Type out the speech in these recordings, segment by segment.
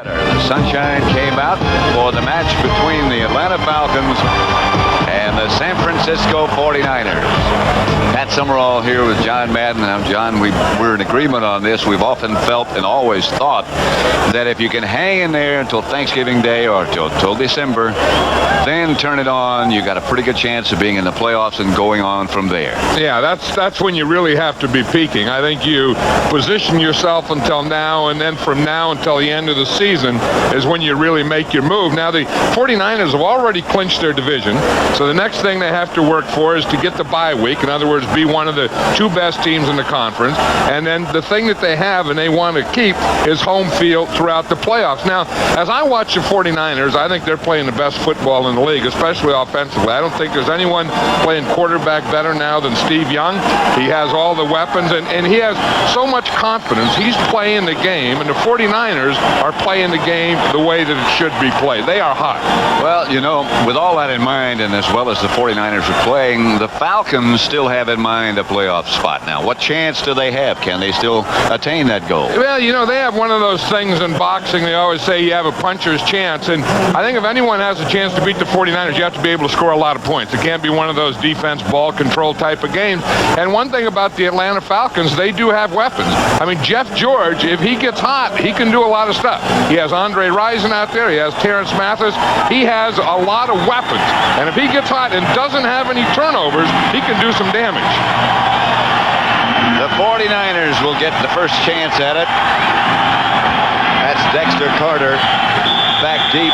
The sunshine came out for the match between the Atlanta Falcons and the San Francisco 49ers. Pat Summerall here with John Madden. Now, John, we're in agreement on this. We've often felt and always thought that if you can hang in there until Thanksgiving Day or till December, then turn it on, you got a pretty good chance of being in the playoffs and going on from there. Yeah, that's when you really have to be peaking. I think you position yourself until now, and then from now until the end of the season is when you really make your move. Now, the 49ers have already clinched their division, so the next thing they have to work for is to get the bye week. In other words, be one of the two best teams in the conference. And then the thing that they have and they want to keep is home field throughout the playoffs. Now, as I watch the 49ers, I think they're playing the best football in the league, especially offensively. I don't think there's anyone playing quarterback better now than Steve Young. He has all the weapons, and he has so much confidence. He's playing the game, and the 49ers are playing the game the way that it should be played. They are hot. Well, you know, with all that in mind, and as well as the 49ers are playing, the Falcons still have in mind a playoff spot now. What chance do they have? Can they still attain that goal? Well, you know, they have one of those things in boxing. They always say you have a puncher's chance, and I think if anyone has a chance to beat the 49ers, you have to be able to score a lot of points. It can't be one of those defense ball control type of games. And one thing about the Atlanta Falcons, they do have weapons. I mean, Jeff George, if he gets hot, he can do a lot of stuff. He has Andre Rison out there. He has Terrence Mathis. He has a lot of weapons. And if he gets hot and doesn't have any turnovers, he can do some damage. The 49ers will get the first chance at it. That's Dexter Carter back deep.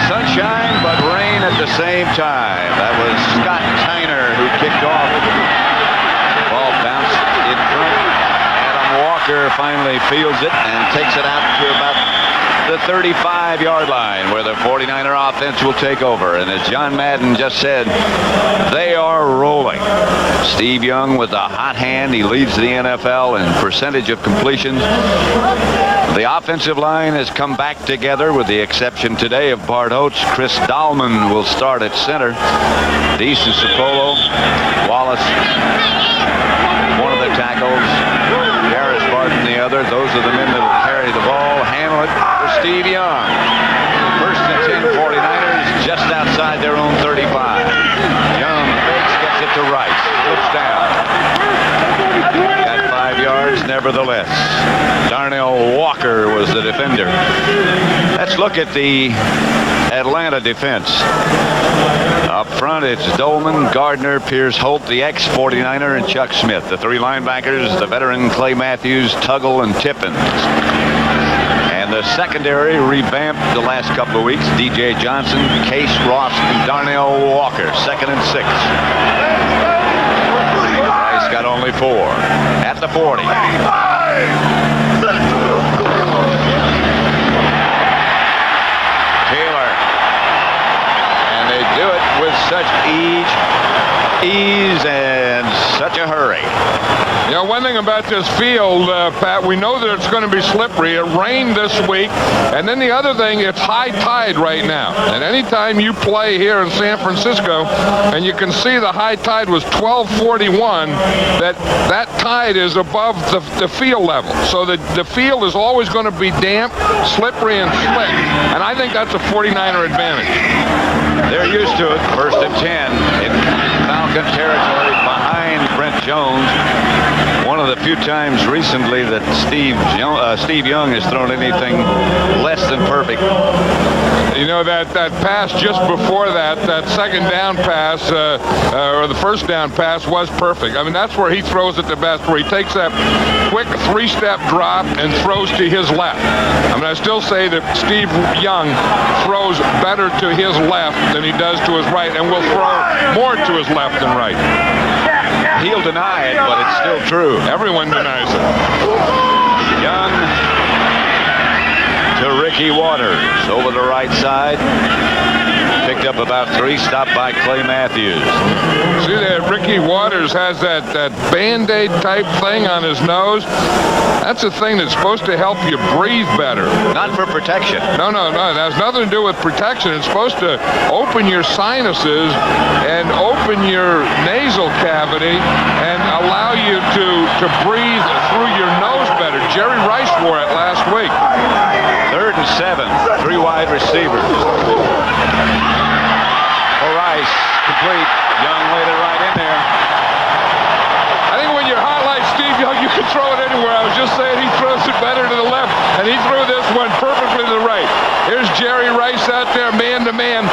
Sunshine, but rain at the same time. That was Scott Tyner who kicked off. Ball bounced in front. Adam Walker finally fields it and takes it out to about the 35-yard line, where the 49er offense will take over. And as John Madden just said, they are rolling. Steve Young with a hot hand. He leads the NFL in percentage of completions. The offensive line has come back together, with the exception today of Bart Oates. Chris Dahlman will start at center. Deason Sapolo, Wallace, one of the tackles. Harris Barton, the other. Those are the men that will carry the ball, handle it for Steve Young. First and 10 49ers just outside their own 35. Young gets it to Rice. Flips down. Got 5 yards nevertheless. Darnell Walker was the defender. Let's look at the Atlanta defense. Up front, it's Dolman, Gardner, Pierce Holt, the ex-49er, and Chuck Smith. The three linebackers, the veteran Clay Matthews, Tuggle, and Tippins. And the secondary revamped the last couple of weeks. DJ Johnson, Case Ross, and Darnell Walker. 2nd and 6. Rice got only 4. At the 40. Taylor. And they do it with such ease and such a hurry. You know, one thing about this field, Pat, we know that it's going to be slippery. It rained this week. And then the other thing, it's high tide right now. And anytime you play here in San Francisco, and you can see the high tide was 1241, that tide is above the field level. So the field is always going to be damp, slippery, and slick. And I think that's a 49er advantage. They're used to it. 1st and 10 in Falcon territory behind Brent Jones. One of the few times recently that Steve Young has thrown anything less than perfect. You know, that pass just before that second down pass, or the first down pass, was perfect. I mean, that's where he throws it the best, where he takes that quick 3-step drop and throws to his left. I mean, I still say that Steve Young throws better to his left than he does to his right, and will throw more to his left than right. He'll deny it, but it's still true. Everyone denies it. Young to Ricky Waters over the right side. picked up about 3, stopped by Clay Matthews. See that Ricky Waters has that Band-Aid type thing on his nose? That's a thing that's supposed to help you breathe better. Not for protection. No. It has nothing to do with protection. It's supposed to open your sinuses and open your nasal cavity and allow you to breathe through your nose better. Jerry Rice wore it last week. 3rd and 7, 3 wide receivers. For Rice, complete. Young laid it right in there. I think when you're hot like Steve Young, you can throw it anywhere. I was just saying he throws it better to the left, and he threw this one perfectly to the right. Here's Jerry Rice out there, man-to-man.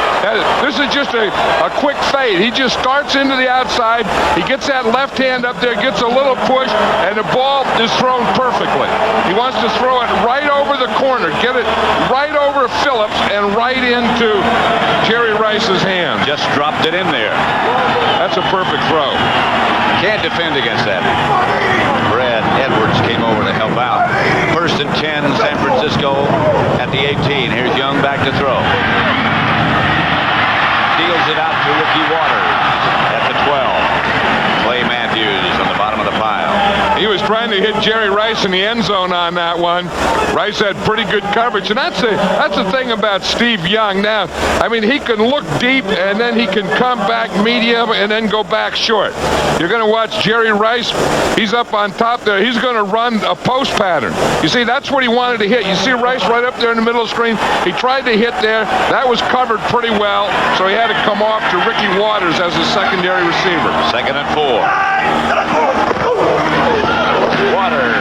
This is just a quick fade. He just starts into the outside. He gets that left hand up there, gets a little push, and the ball is thrown perfectly. He wants to throw it right over the corner, get it right over Phillips, and right into Jerry Rice's hand. Just dropped it in there. That's a perfect throw. Can't defend against that. Brad Edwards came over to help out. 1st and 10, San Francisco at the 18. Here's Young back to throw. Deals it out to Ricky Waters at the 12. Clay Matthews on the bottom of the pile. He was trying to hit Jerry Rice in the end zone on that one. Rice had pretty good coverage, and that's the thing about Steve Young. Now, I mean, he can look deep, and then he can come back medium and then go back short. You're going to watch Jerry Rice. He's up on top there. He's going to run a post pattern. You see, that's what he wanted to hit. You see Rice right up there in the middle of the screen. He tried to hit there. That was covered pretty well, so he had to come off to Ricky Waters as his secondary receiver. 2nd and 4. Waters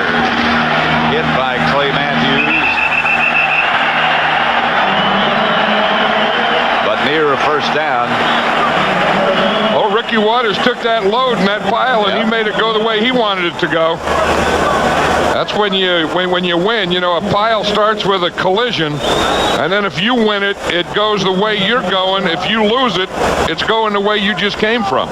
hit by Clay Matthews, but near a first down. Oh, Ricky Waters took that load in that pile, and he made it go the way he wanted it to go. That's when you win. You know, a pile starts with a collision, and then if you win it, it goes the way you're going. If you lose it, it's going the way you just came from.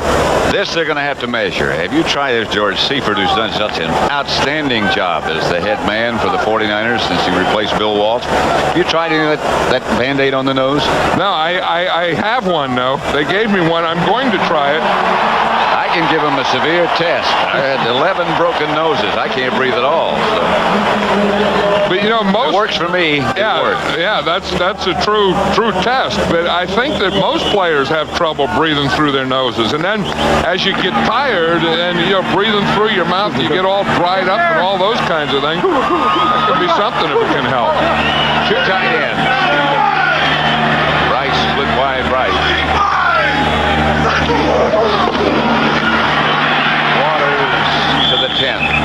This they're going to have to measure. Have you tried this? George Seifert, who's done such an outstanding job as the head man for the 49ers since he replaced Bill Walsh. Have you tried any of that Band-Aid on the nose? No, I have one, though. They gave me one. I'm going to try it. I can give him a severe test. I had 11 broken noses. I can't breathe at all. So. But you know, it works for me. Yeah, that's a true test. But I think that most players have trouble breathing through their noses, and then as you get tired and breathing through your mouth, you get all dried up and all those kinds of things. That could be something if it can help. 2 tight ends. Rice split wide right. To the 10.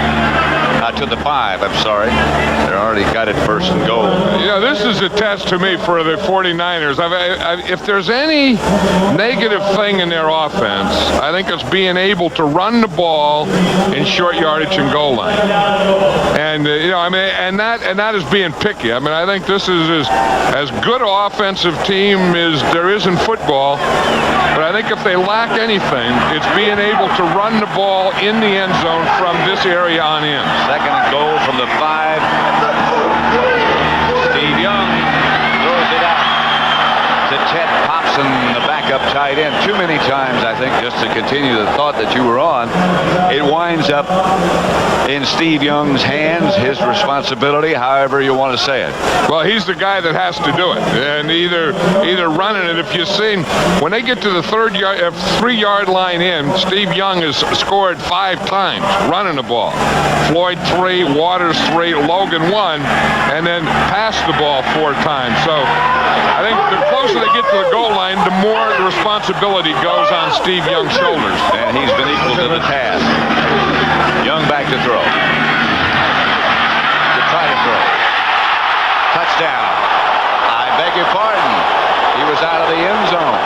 To the 5, I'm sorry. They're already got it 1st and goal. You know, this is a test to me for the 49ers. If there's any negative thing in their offense, I think it's being able to run the ball in short yardage and goal line. And, and that is being picky. I mean, I think this is as good an offensive team as there is in football. But I think if they lack anything, it's being able to run the ball in the end zone from this area on in. 2nd and goal from the 5. Steve Young throws it out to Ted Hobson, the backup tight end. Too many times, I think, just to continue the thought that you were on, it winds up in Steve Young's hands, his responsibility, however you want to say it. Well, he's the guy that has to do it, and either running it. If you've seen, when they get to the 3-yard line in, Steve Young has scored 5 times running the ball. Floyd 3, Waters 3, Logan 1, and then passed the ball 4 times. So I think the closer they get to the goal line, the more the responsibility goes on Steve Young's shoulders. And he's been equal to the task. Young back to throw. To try to throw. Touchdown. I beg your pardon. He was out of the end zone.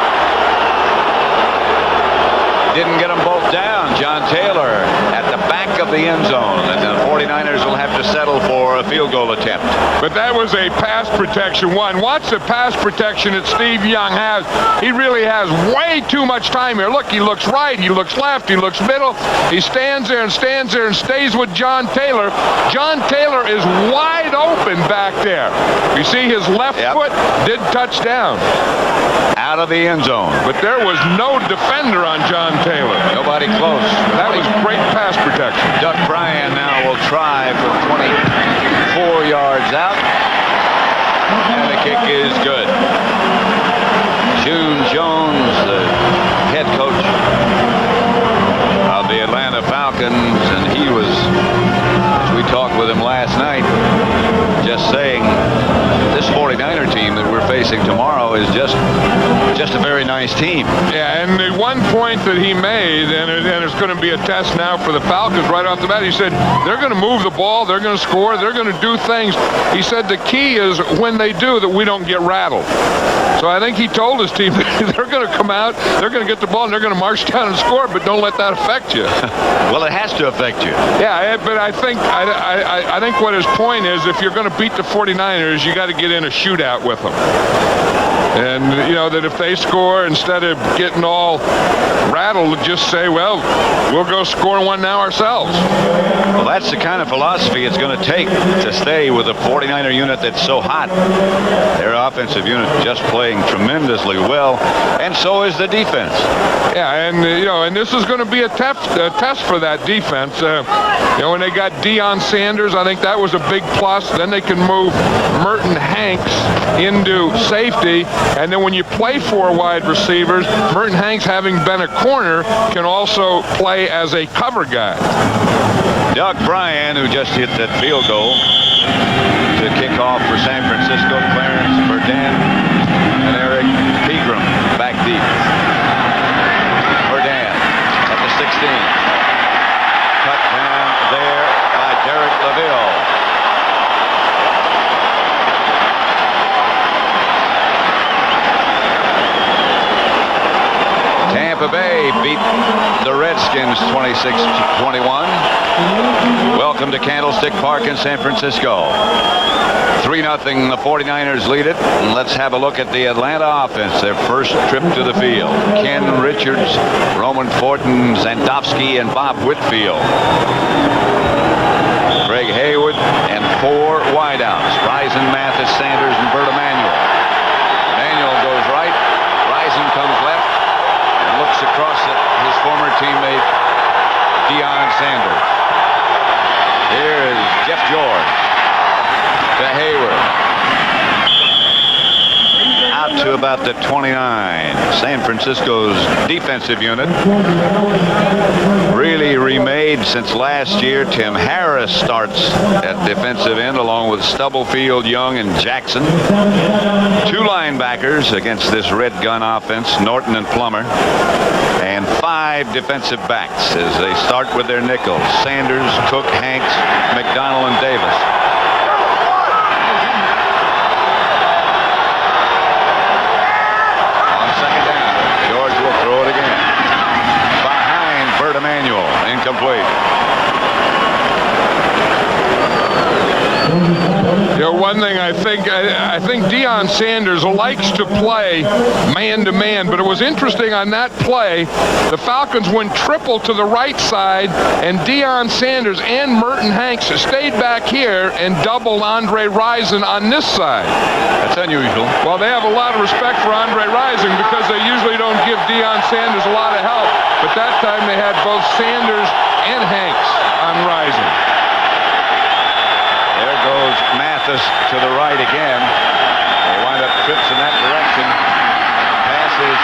Didn't get them both down. John Taylor at the back of the end zone. And the 49ers will have to settle for a field goal attempt. But that was a pass protection one. Watch the pass protection that Steve Young has. He really has way too much time here. Look, he looks right, he looks left, he looks middle. He stands there and stays with John Taylor. John Taylor is wide open back there. You see his left foot did touch down. Out of the end zone. But there was no defender on John Taylor. Nobody close. That was great pass protection. Doug Bryan now will try for 24 yards out. And the kick is good. June Jones, the head coach of the Atlanta Falcons, and he was, as we talked with him last night, just saying this 49er team that we're facing tomorrow is just a very nice team. Yeah, and the one point that he made, and it's going to be a test now for the Falcons right off the bat, he said they're going to move the ball, they're going to score, they're going to do things. He said the key is when they do that we don't get rattled. So I think he told his team they're going to come out, they're going to get the ball, and they're going to march down and score, but don't let that affect you. Well, it has to affect you. Yeah, but I think what his point is, if you're going to beat the 49ers, you got to get in a shootout with them. And, you know, that if they score, instead of getting all rattled, just say, well, we'll go score one now ourselves. Well, that's the kind of philosophy it's going to take to stay with a 49er unit that's so hot. Their offensive unit just playing tremendously well, and so is the defense. Yeah, and, you know, and this is going to be a test for that defense. You know, when they got Deion Sanders, I think that was a big plus. Then they can move Merton Hanks into safety. And then when you play four wide receivers, Merton Hanks, having been a corner, can also play as a cover guy. Doug Bryan, who just hit that field goal to kick off for San Francisco, Clarence Verdun and Eric Pegram back deep. Verdun at the 16. Cut down there by Derek LaVille. Tampa Bay beat the Redskins 26-21. Welcome to Candlestick Park in San Francisco. 3-0, the 49ers lead it. And let's have a look at the Atlanta offense, their first trip to the field. Ken Richards, Roman Fortin, Zandowski, and Bob Whitfield. Greg Haywood and 4 wideouts. Risen, Mathis, Sanders, and Bert Emanuel. Emanuel goes right. Risen comes left. Looks across at his former teammate Deion Sanders. Here is Jeff George to Hayward. Out to about the 29. San Francisco's defensive unit really remade since last year. Tim Harris starts at defensive end along with Stubblefield, Young, and Jackson. 2 linebackers against this red gun offense, Norton and Plummer. And 5 defensive backs as they start with their nickels. Sanders, Cook, Hanks, McDonald, and Davis. Emanuel, incomplete. You know, one thing I think Deion Sanders likes to play man-to-man, but it was interesting on that play, the Falcons went triple to the right side, and Deion Sanders and Merton Hanks stayed back here and doubled Andre Rison on this side. That's unusual. Well, they have a lot of respect for Andre Rison because they usually don't give Deion Sanders a lot of help, but that time they had both Sanders and Hanks on Rison. There goes Mathis to the right again. They wind up trips in that direction. Pass is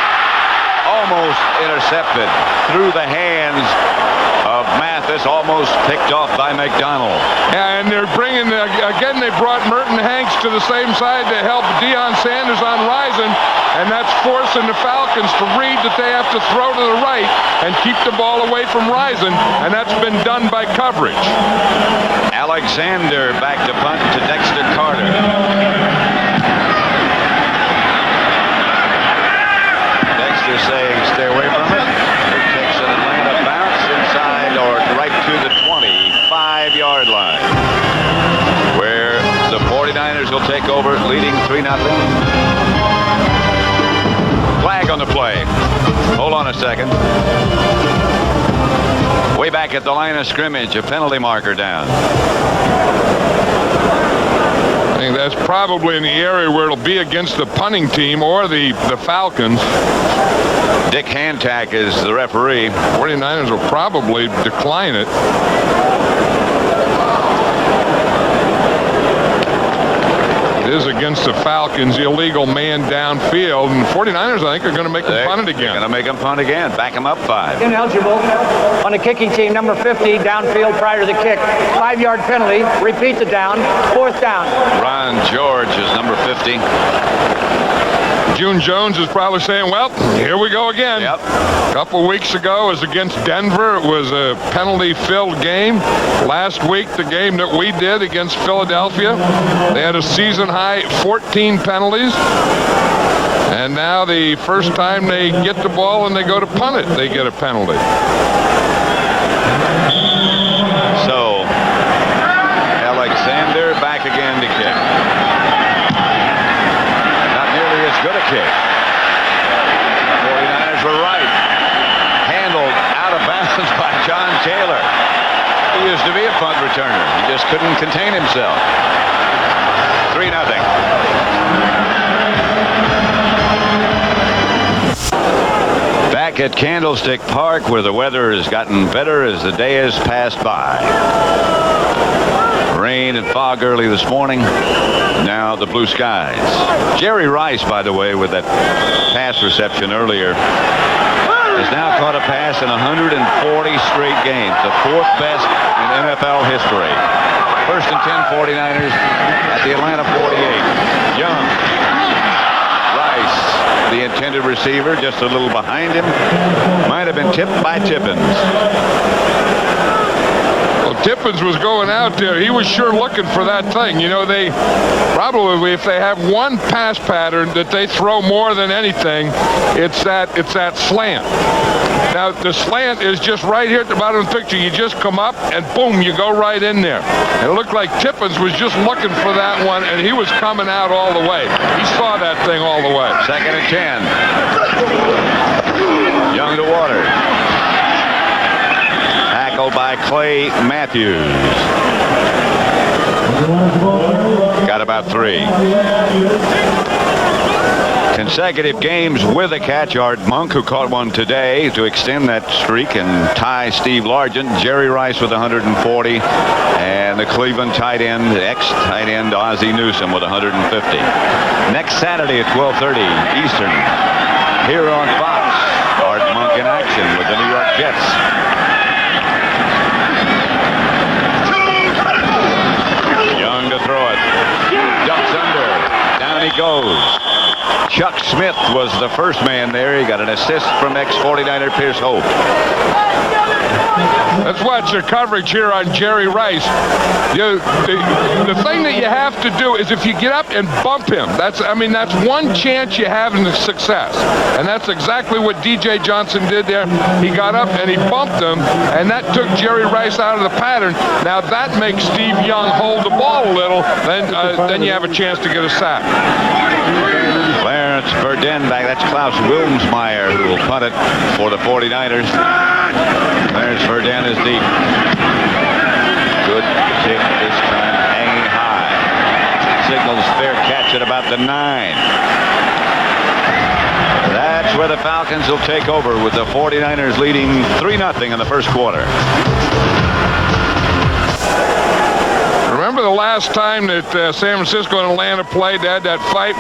almost intercepted through the hands of Mathis, almost picked off by McDonald. Yeah, and they're bringing, again, they brought Merton Hanks to the same side to help Deion Sanders on Rison, and that's forcing the Falcons to read that they have to throw to the right and keep the ball away from Rison, and that's been done by coverage. Alexander back to punt to Dexter Carter. Dexter saying stay away from it. It takes an Atlanta bounce inside or right to the 25-yard line. 49ers will take over, leading 3-0. Flag on the play. Hold on a second. Way back at the line of scrimmage, a penalty marker down. I think that's probably in the area where it'll be against the punting team or the Falcons. Dick Hantack is the referee. 49ers will probably decline it. It is against the Falcons, illegal man downfield, and 49ers, I think, are going to make them punt it again. They're going to make them punt again. Back them up 5. Ineligible on the kicking team, number 50, downfield prior to the kick. 5-yard penalty. Repeat the down. 4th down. Ron George is number 50. June Jones is probably saying, well, here we go again. Yep. A couple weeks ago, it was against Denver. It was a penalty-filled game. Last week, the game that we did against Philadelphia, they had a season-high 14 penalties. And now the first time they get the ball and they go to punt it, they get a penalty. So, Alexander back again to kick. Good a kick. 49ers were right. Handled out of bounds by John Taylor. He used to be a punt returner. He just couldn't contain himself. 3-0. Back at Candlestick Park, where the weather has gotten better as the day has passed by. Rain and fog early this morning. Now the blue skies. Jerry Rice, by the way, with that pass reception earlier, has now caught a pass in 140 straight games, the 4th best in NFL history. 1st and 10 49ers at the Atlanta 48. Young. Rice, the intended receiver, just a little behind him. Might have been tipped by Tippins. Tippins was going out there. He was sure looking for that thing. You know, they probably, if they have one pass pattern that they throw more than anything, it's that slant. Now, the slant is just right here at the bottom of the picture. You just come up and boom, you go right in there. And it looked like Tippins was just looking for that one, and he was coming out all the way. He saw that thing all the way. 2nd and 10. Young to Waters. By Clay Matthews. Got about 3. Consecutive games with a catch. Art Monk, who caught one today to extend that streak and tie Steve Largent. Jerry Rice with 140. And the Cleveland tight end, ex-tight end Ozzie Newsome with 150. Next Saturday at 12:30 Eastern, here on Fox, Art Monk in action with the New York Jets. Throw it. Ducks under. Down he goes. Chuck Smith was the first man there. He got an assist from ex-49er Pierce Hope. Let's watch your coverage here on Jerry Rice. The thing that you have to do is if you get up and bump him, that's one chance you have in success. And that's exactly what DJ Johnson did there. He got up and he bumped him, and that took Jerry Rice out of the pattern. Now that makes Steve Young hold the ball a little, then you have a chance to get a sack. Clarence Verdin back. That's Klaus Wilmsmeyer who will punt it for the 49ers. Clarence Verdin is deep. Good kick this time, hanging high. Signals fair catch at about the 9. That's where the Falcons will take over with the 49ers leading 3-0 in the first quarter. Remember the last time that San Francisco and Atlanta played, they had that fight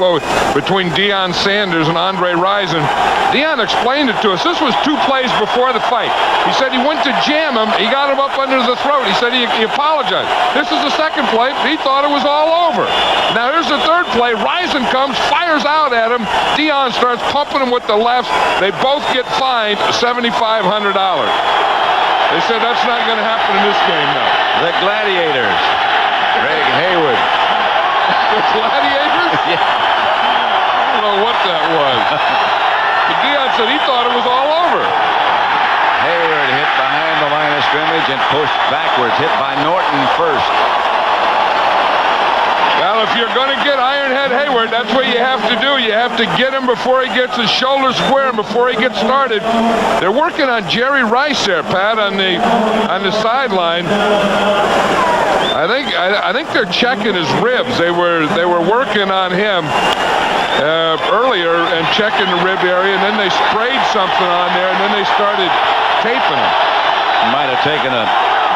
between Deion Sanders and Andre Rison. Deion explained it to us. This was 2 plays before the fight. He said he went to jam him. He got him up under the throat. He said he apologized. This is the second play. He thought it was all over. Now here's the third play. Rison comes, fires out at him. Deion starts pumping him with the left. They both get fined $7,500. They said that's not going to happen in this game now. The Gladiators. Greg Hayward. The Gladiators? Yeah. I don't know what that was. But Deion said he thought it was all over. Hayward hit behind the line of scrimmage and pushed backwards. Hit by Norton first. Well, Well, if you're going to get Ironhead Hayward, that's what you have to do. You have to get him before he gets his shoulders square and before he gets started. They're working on Jerry Rice there, Pat, on the sideline. I think they're checking his ribs. They were working on him earlier and checking the rib area, and then they sprayed something on there, and then they started taping him. Might have taken a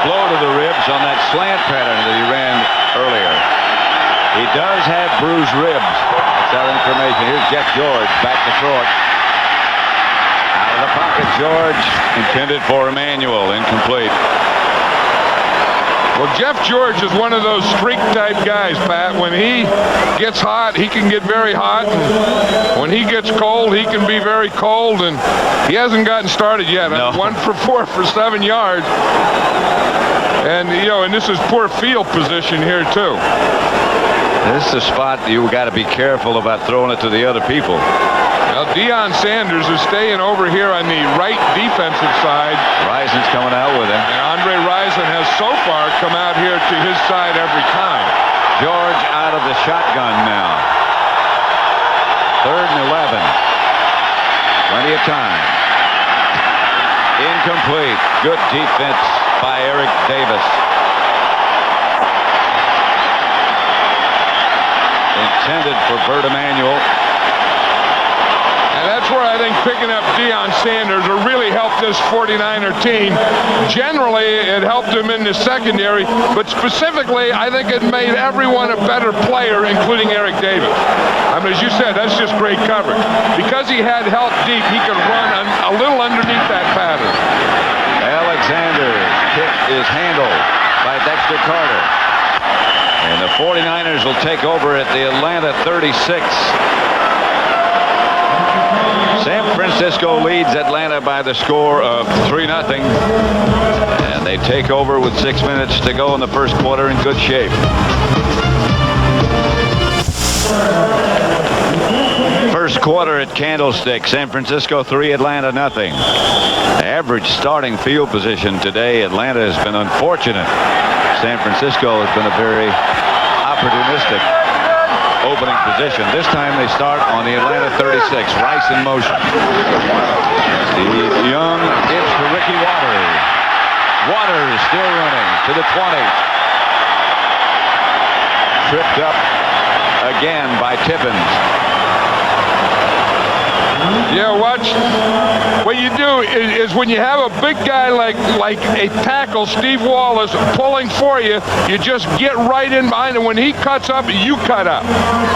blow to the ribs on that slant pattern that he ran earlier. He does have bruised ribs. That's that information. Here's Jeff George back to throw it. Out of the pocket, George. Intended for Emmanuel. Incomplete. Well, Jeff George is one of those streak-type guys, Pat. When he gets hot, he can get very hot. And when he gets cold, he can be very cold. And he hasn't gotten started yet. No. 1 for 4 for 7 yards. And, and this is poor field position here, too. This is a spot you got to be careful about throwing it to the other people. Well, Deion Sanders is staying over here on the right defensive side. Rison's coming out with him. And Andre Rison has so far come out here to his side every time. George out of the shotgun now. 3rd and 11. Plenty of time. Incomplete. Good defense by Eric Davis. Intended for Bert Emanuel. And that's where I think picking up Deion Sanders will really help this 49er team. Generally, it helped him in the secondary, but specifically, I think it made everyone a better player, including Eric Davis. I mean, as you said, that's just great coverage. Because he had help deep, he could run a little underneath that pattern. Alexander's kick is handled by Dexter Carter. And the 49ers will take over at the Atlanta 36. San Francisco leads Atlanta by the score of 3-0. And they take over with 6 minutes to go in the first quarter in good shape. First quarter at Candlestick. San Francisco 3, Atlanta 0. Average starting field position today. Atlanta has been unfortunate. San Francisco has been a very opportunistic opening position. This time they start on the Atlanta 36. Rice in motion. Steve Young gives to Ricky Waters. Waters still running to the 20. Tripped up again by Tippins. Yeah, watch. What you do is when you have a big guy like a tackle, Steve Wallace, pulling for you, you just get right in behind him. When he cuts up, you cut up.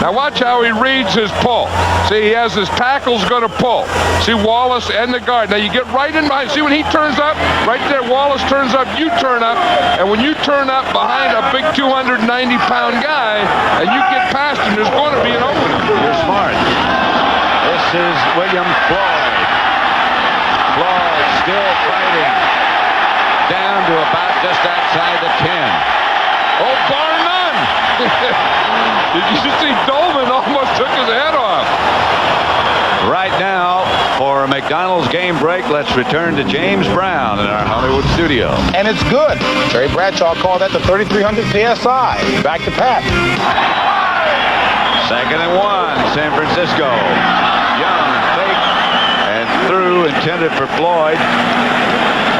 Now watch how he reads his pull. See, he has his tackles going to pull. See, Wallace and the guard. Now you get right in behind. See, when he turns up, right there, Wallace turns up, you turn up. And when you turn up behind a big 290-pound guy, and you get past him, there's going to be an opening. You're smart. This is William Floyd. Floyd still fighting. Down to about just outside the 10. Oh, bar none! Did you see Dolman almost took his head off? Right now, for a McDonald's game break, let's return to James Brown in our Hollywood studio. And it's good. Terry Bradshaw called that the 3,300 PSI. Back to Pat. 2nd and 1, San Francisco. Young fake and through, intended for Floyd.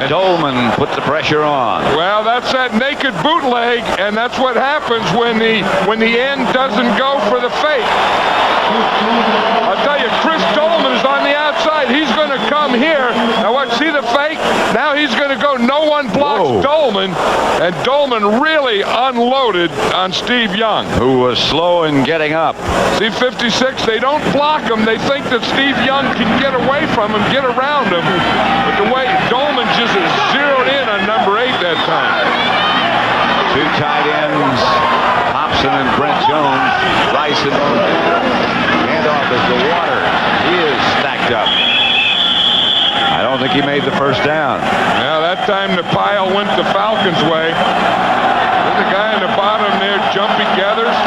Dolman put the pressure on. Well, that's that naked bootleg, and that's what happens when the end doesn't go for the fake. I'll tell you, Chris Dolman is on the outside. He's going to come here. Now watch, see the fake? Now he's going to go. No one blocks Dolman, and Dolman really unloaded on Steve Young, who was slow in getting up. See 56, they don't block him. They think that Steve Young can get away from him, get around him. But the way Dolman just zeroed in on number 8 that time. 2 tight ends, Thompson and Brent Jones. Rice and handoff is to Waters. He is stacked up. I don't think he made the first down. Now that time the pile went the Falcons' way. There's a guy in the bottom there, Jumpy Gathers.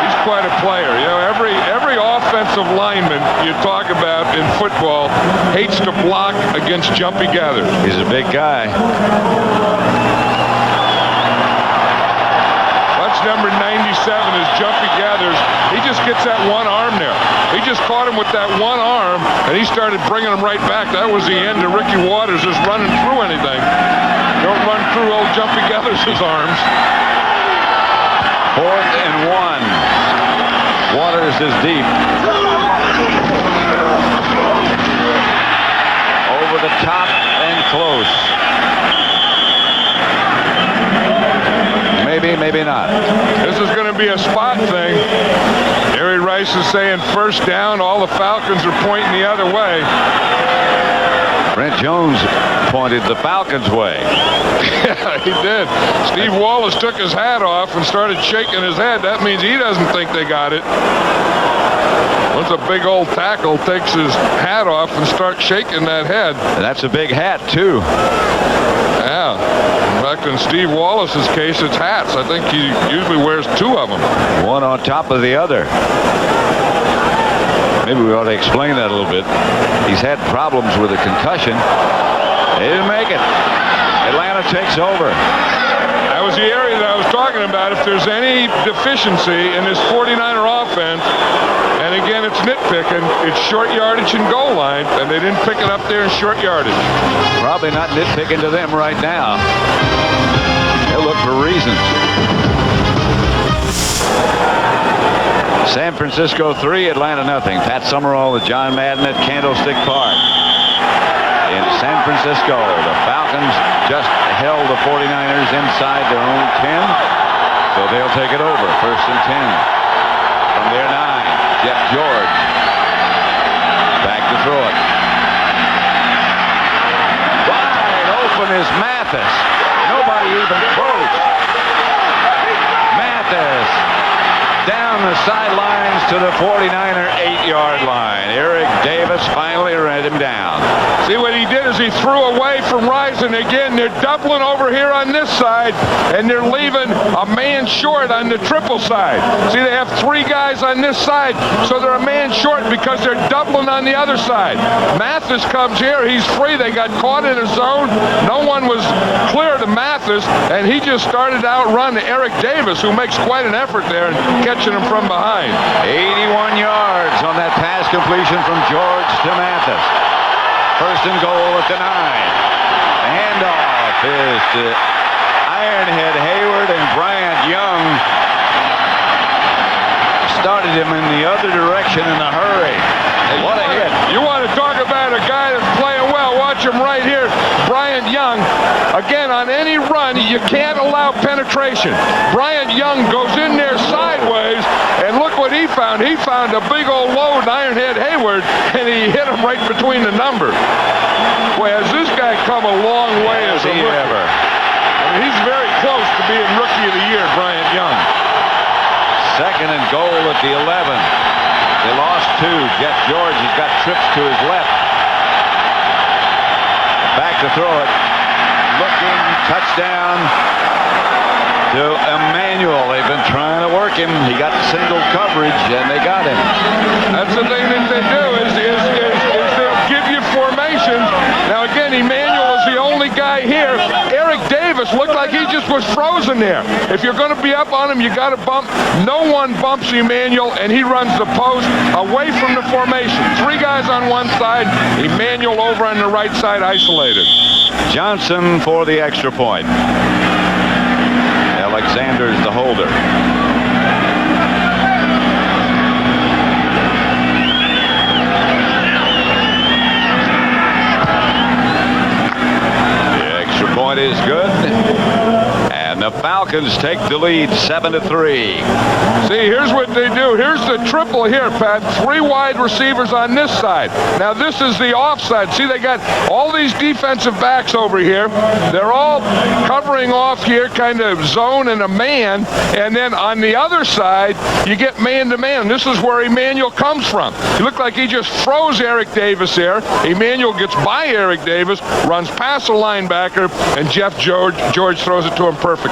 He's quite a player. You know, every offensive lineman you talk about in football hates to block against Jumpy Gathers. He's a big guy. That's number 97, gets that one arm there. He just caught him with that one arm, and he started bringing him right back. That was the end of Ricky Waters just running through anything. Don't run through old Jumpy Gathers' arms. 4th and 1. Waters is deep. Over the top and close. Maybe, maybe not. This is going to be a spot thing. Harry Rice is saying first down. All the Falcons are pointing the other way. Brent Jones pointed the Falcons' way. Yeah, he did. Steve Wallace took his hat off and started shaking his head. That means he doesn't think they got it. Once a big old tackle takes his hat off and starts shaking that head. That's a big hat, too. Yeah. In fact, in Steve Wallace's case, it's hats. I think he usually wears 2 of them. One on top of the other. Maybe we ought to explain that a little bit. He's had problems with a concussion. They didn't make it. Atlanta takes over. That was the area that I was talking about. If there's any deficiency in this 49er offense, and again, it's nitpicking, it's short yardage and goal line, and they didn't pick it up there in short yardage. Probably not nitpicking to them right now. They'll look for reasons. San Francisco 3, Atlanta nothing. Pat Summerall with John Madden at Candlestick Park. In San Francisco, the Falcons just held the 49ers inside their own 10, so they'll take it over. 1st and 10. From their 9, Jeff George. Back to throw it. Wide open is Mathis. Nobody even close. Mathis down the sidelines to the 49er 8-yard line. Eric Davis finally ran him down. See, what he did is he threw away from Rising. Again, they're doubling over here on this side, and they're leaving a man short on the triple side. See, they have 3 guys on this side, so they're a man short because they're doubling on the other side. Mathis comes here. He's free. They got caught in a zone. No one was clear to Mathis, and he just started out running Eric Davis, who makes quite an effort there and catching him from behind. 81 yards on that pass completion from George to Mathis. 1st and goal at the 9. The handoff is to Ironhead Hayward, and Bryant Young started him in the other direction in a hurry. What a hit. You want to talk about a guy that's playing well. Watch him right here. Bryant Young. Again, on any run, you can't allow penetration. Bryant Young goes in there sideways, and look what he found. He found a big old load in Ironhead Hayward, and he hit him right between the numbers. Boy, has this guy come a long way as a rookie. Ever. I mean, he's very close to being Rookie of the Year, Bryant Young. 2nd and goal at the 11. They lost 2. Jeff George has got trips to his left. Back to throw it. Looking, touchdown to Emmanuel. They've been trying to work him. He got single coverage, and they got him. That's the thing that they do is they'll give you formations. Now, again, Emmanuel is the only guy here. Eric Davis looked like he just was frozen there. If you're going to be up on him, you got to bump. No one bumps Emmanuel, and he runs the post away from the formation. 3 guys on one side, Emmanuel over on the right side, isolated. Johnson for the extra point. Alexander's the holder. The extra point is good. And the Falcons take the lead 7-3. See, here's what they do. Here's the triple here, Pat. 3 wide receivers on this side. Now, this is the offside. See, they got all these defensive backs over here. They're all covering off here, kind of zone and a man. And then on the other side, you get man-to-man. This is where Emmanuel comes from. He looked like he just froze Eric Davis there. Emmanuel gets by Eric Davis, runs past the linebacker, and Jeff George throws it to him perfectly.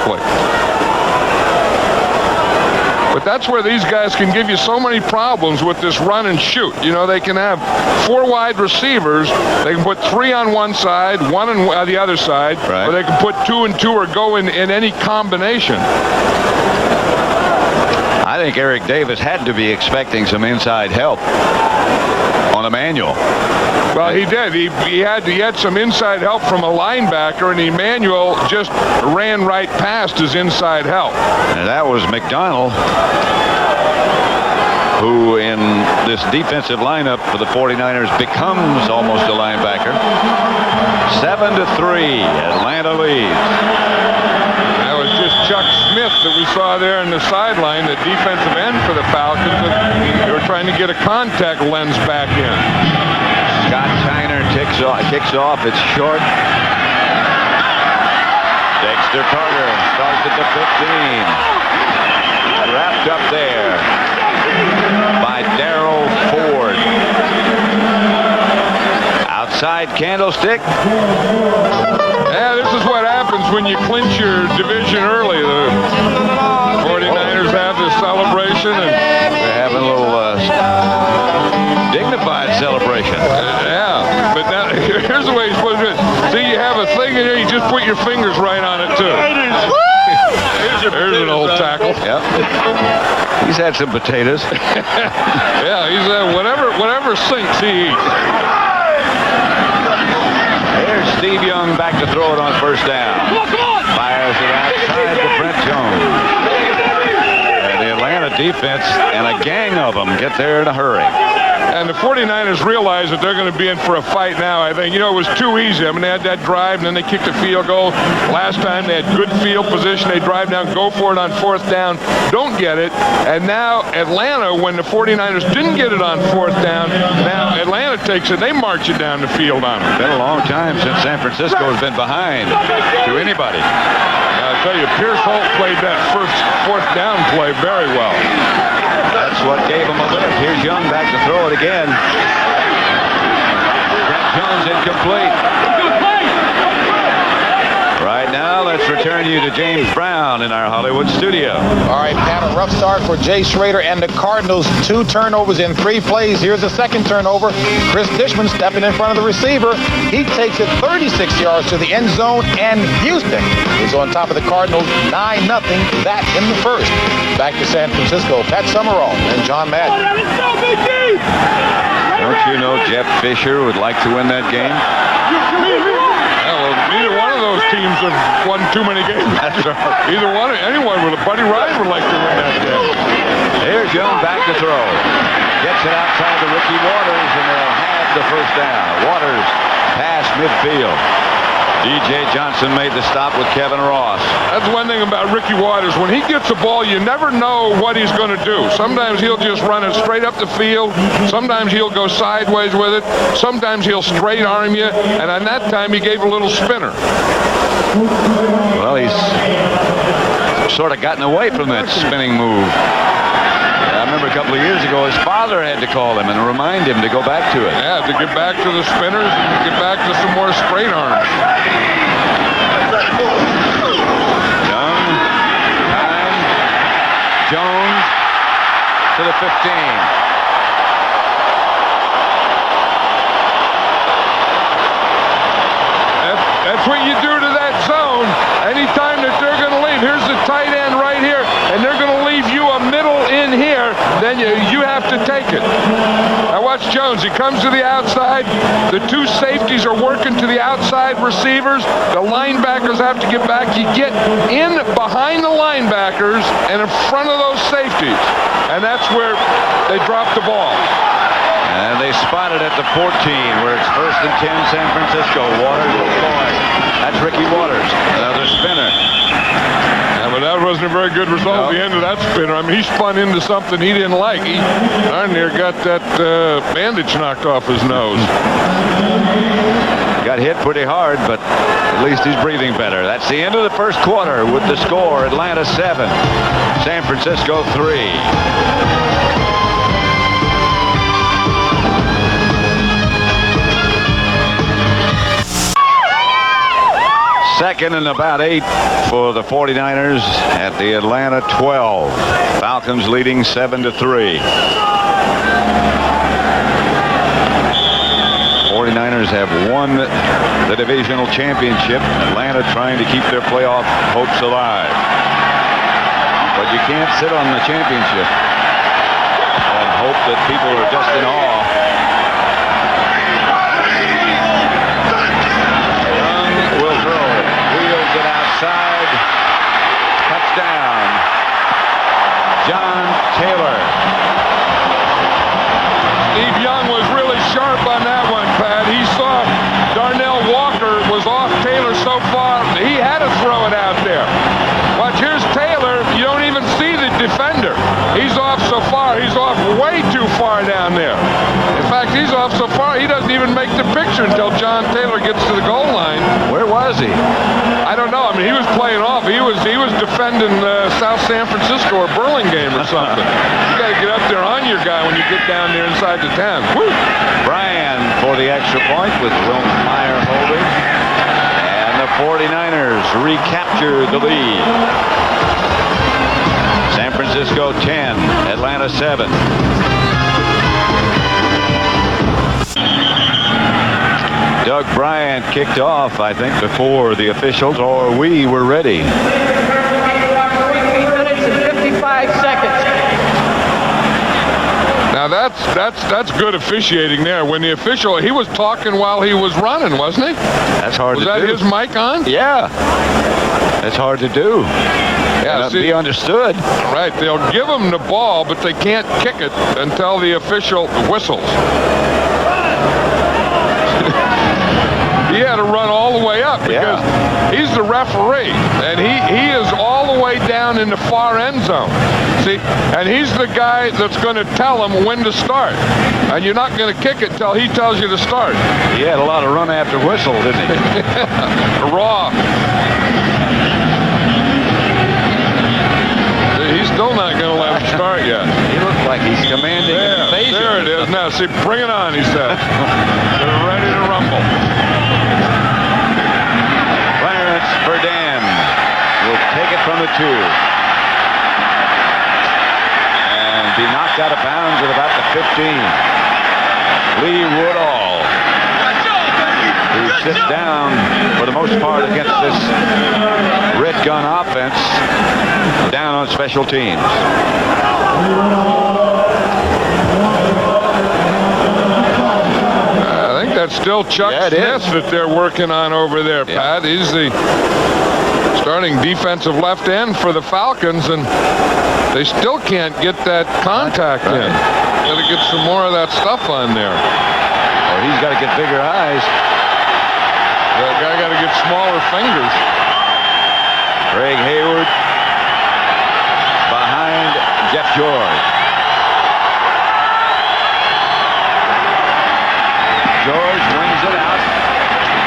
But that's where these guys can give you so many problems with this run and shoot. You know, they can have 4 wide receivers. They can put 3 on one side, 1 on the other side. Right. Or they can put 2 and 2 or go in any combination. I think Eric Davis had to be expecting some inside help on Emmanuel. Well, he did. He had some inside help from a linebacker, and Emmanuel just ran right past his inside help. And that was McDonald, who in this defensive lineup for the 49ers becomes almost a linebacker. 7-3, Atlanta leads. That was just Chuck Smith that we saw there in the sideline, the defensive end for the Falcons. They were trying to get a contact lens back in. Scott Tyner kicks off. It's short. Dexter Carter starts at the 15. Wrapped up there by Darryl Ford. Outside Candlestick. Yeah, this is what happens when you clinch your division early. The 49ers have this celebration, and we're having a little dignified celebration. Yeah, but now, here's the way you're supposed to do it. See, you have a thing in here, you just put your fingers right on it, too. There's an old tackle. Yep. He's had some potatoes. Yeah, he's whatever sinks, he eats. There's Steve Young back to throw it on first down. Fires it outside to Brent Jones. And the Atlanta defense and a gang of them get there in a hurry. And the 49ers realize that they're going to be in for a fight now, I think. You know, it was too easy. I mean, they had that drive, and then they kicked a field goal. Last time, they had good field position. They drive down, go for it on fourth down, don't get it. And now Atlanta, when the 49ers didn't get it on fourth down, now Atlanta takes it. They march it down the field on them. It's been a long time since San Francisco has been behind to anybody. I'll tell you, Pierce Holt played that fourth down play very well. That's what gave him a lift. Here's Young back to throw it again. Brent Jones incomplete. Right now, let's return you to James Brown in our Hollywood studio. All right, Pat, a rough start for Jay Schrader and the Cardinals. 2 turnovers in 3 plays. Here's the second turnover. Chris Dishman stepping in front of the receiver. He takes it 36 yards to the end zone, and Houston is on top of the Cardinals 9-0. That in the first. Back to San Francisco. Pat Summerall and John Madden. Don't you know Jeff Fisher would like to win that game? Well, neither one of those teams have won too many games. That's right. Either one, anyone with a Buddy Ryan would like to win that game. Here's Young back to throw. Gets it outside to Ricky Waters, and they'll have the first down. Waters past midfield. D.J. Johnson made the stop with Kevin Ross. That's one thing about Ricky Waters. When he gets the ball, you never know what he's going to do. Sometimes he'll just run it straight up the field. Sometimes he'll go sideways with it. Sometimes he'll straight arm you. And on that time, he gave a little spinner. Well, he's sort of gotten away from that spinning move. I remember a couple of years ago, his father had to call him and remind him to go back to it. Yeah, to get back to the spinners and get back to some more straight arms. Young, time, Jones to the 15. That's what you do to that zone. Anytime that they're going to leave, here's the tight end right here, and they're going to leave you a middle in here, then you have to take it. Now watch Jones. He comes to the outside. The 2 safeties are working to the outside receivers. The linebackers have to get back. You get in behind the linebackers and in front of those safeties. And that's where they drop the ball. And they spot it at the 14, where it's 1st and 10, San Francisco. Waters will fly. That's Ricky Waters. Another spinner. Yeah, but that wasn't a very good result at the end of that spinner. I mean, he spun into something he didn't like. He darn near got that bandage knocked off his nose. Got hit pretty hard, but at least he's breathing better. That's the end of the first quarter with the score. Atlanta 7, San Francisco 3. Second and about 8 for the 49ers at the Atlanta 12. Falcons leading 7-3. 49ers have won the divisional championship. Atlanta trying to keep their playoff hopes alive. But you can't sit on the championship and hope that people are just in awe. Young will throw it. Wheels it outside. Touchdown. John Taylor. Steve Young was really sharp on that one, Pat. He saw Darnell Walker was off Taylor so far, he had to throw it out there. Watch, here's Taylor. You don't even see the defender. He's off so far. He's off way too far down there. In fact, he's off so far, he doesn't even make the picture until John Taylor gets to the goal line. Where was he? I don't know. I mean, he was playing off. He was defending South San Francisco or Burlingame or something. You got to get up there on your guy when you get down there inside the 10. Woo! Bryan for the extra point with Wilmeyer holding. And the 49ers recapture the lead. San Francisco 10, Atlanta 7. Doug Bryant kicked off, I think, before the officials, or we were ready. 3 minutes and 55 seconds. Now that's good officiating there. When the official, he was talking while he was running, wasn't he? That's hard to do. Was that his mic on? Yeah. That's hard to do. Yeah, see, be understood. Right. They'll give him the ball, but they can't kick it until the official whistles. He had to run all the way up because he's the referee, and he is all the way down in the far end zone. See, and he's the guy that's going to tell him when to start, and you're not going to kick it till he tells you to start. He had a lot of run after whistle, didn't he? Raw. He's still not going to let him start yet. He looks like he's commanding invasion. There it is. Now, see, bring it on, he said. They're ready to rumble. Clarence Verdam will take it from the 2. And be knocked out of bounds at about the 15. Lee Woodall, who sits down for the most part against this red gun offense, down on special teams. I think that's still Chuck Smith that they're working on over there, Pat. He's the starting defensive left end for the Falcons, and they still can't get that contact in. Got to get some more of that stuff on there. Or he's got to get bigger eyes. That guy got to get smaller fingers. Greg Hayward behind Jeff George. George wings it out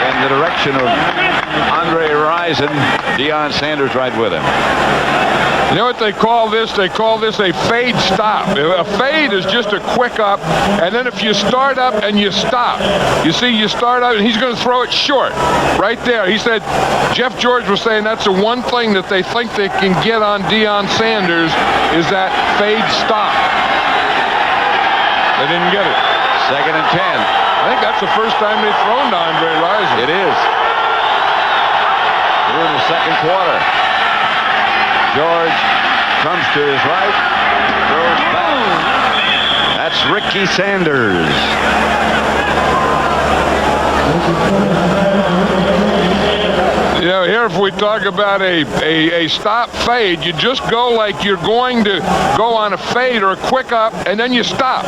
in the direction of Andre Rison. Deion Sanders right with him. You know what they call this? They call this a fade stop. A fade is just a quick up, and then if you start up and you stop, you see, you start up and he's going to throw it short. Right there. He said, Jeff George was saying that's the one thing that they think they can get on Deion Sanders is that fade stop. They didn't get it. 2nd and 10. I think that's the first time they've thrown to Andre Rison. It is. We're in the second quarter. George comes to his right, throws back. That's Ricky Sanders. You know, here if we talk about a stop fade, you just go like you're going to go on a fade or a quick up, and then you stop.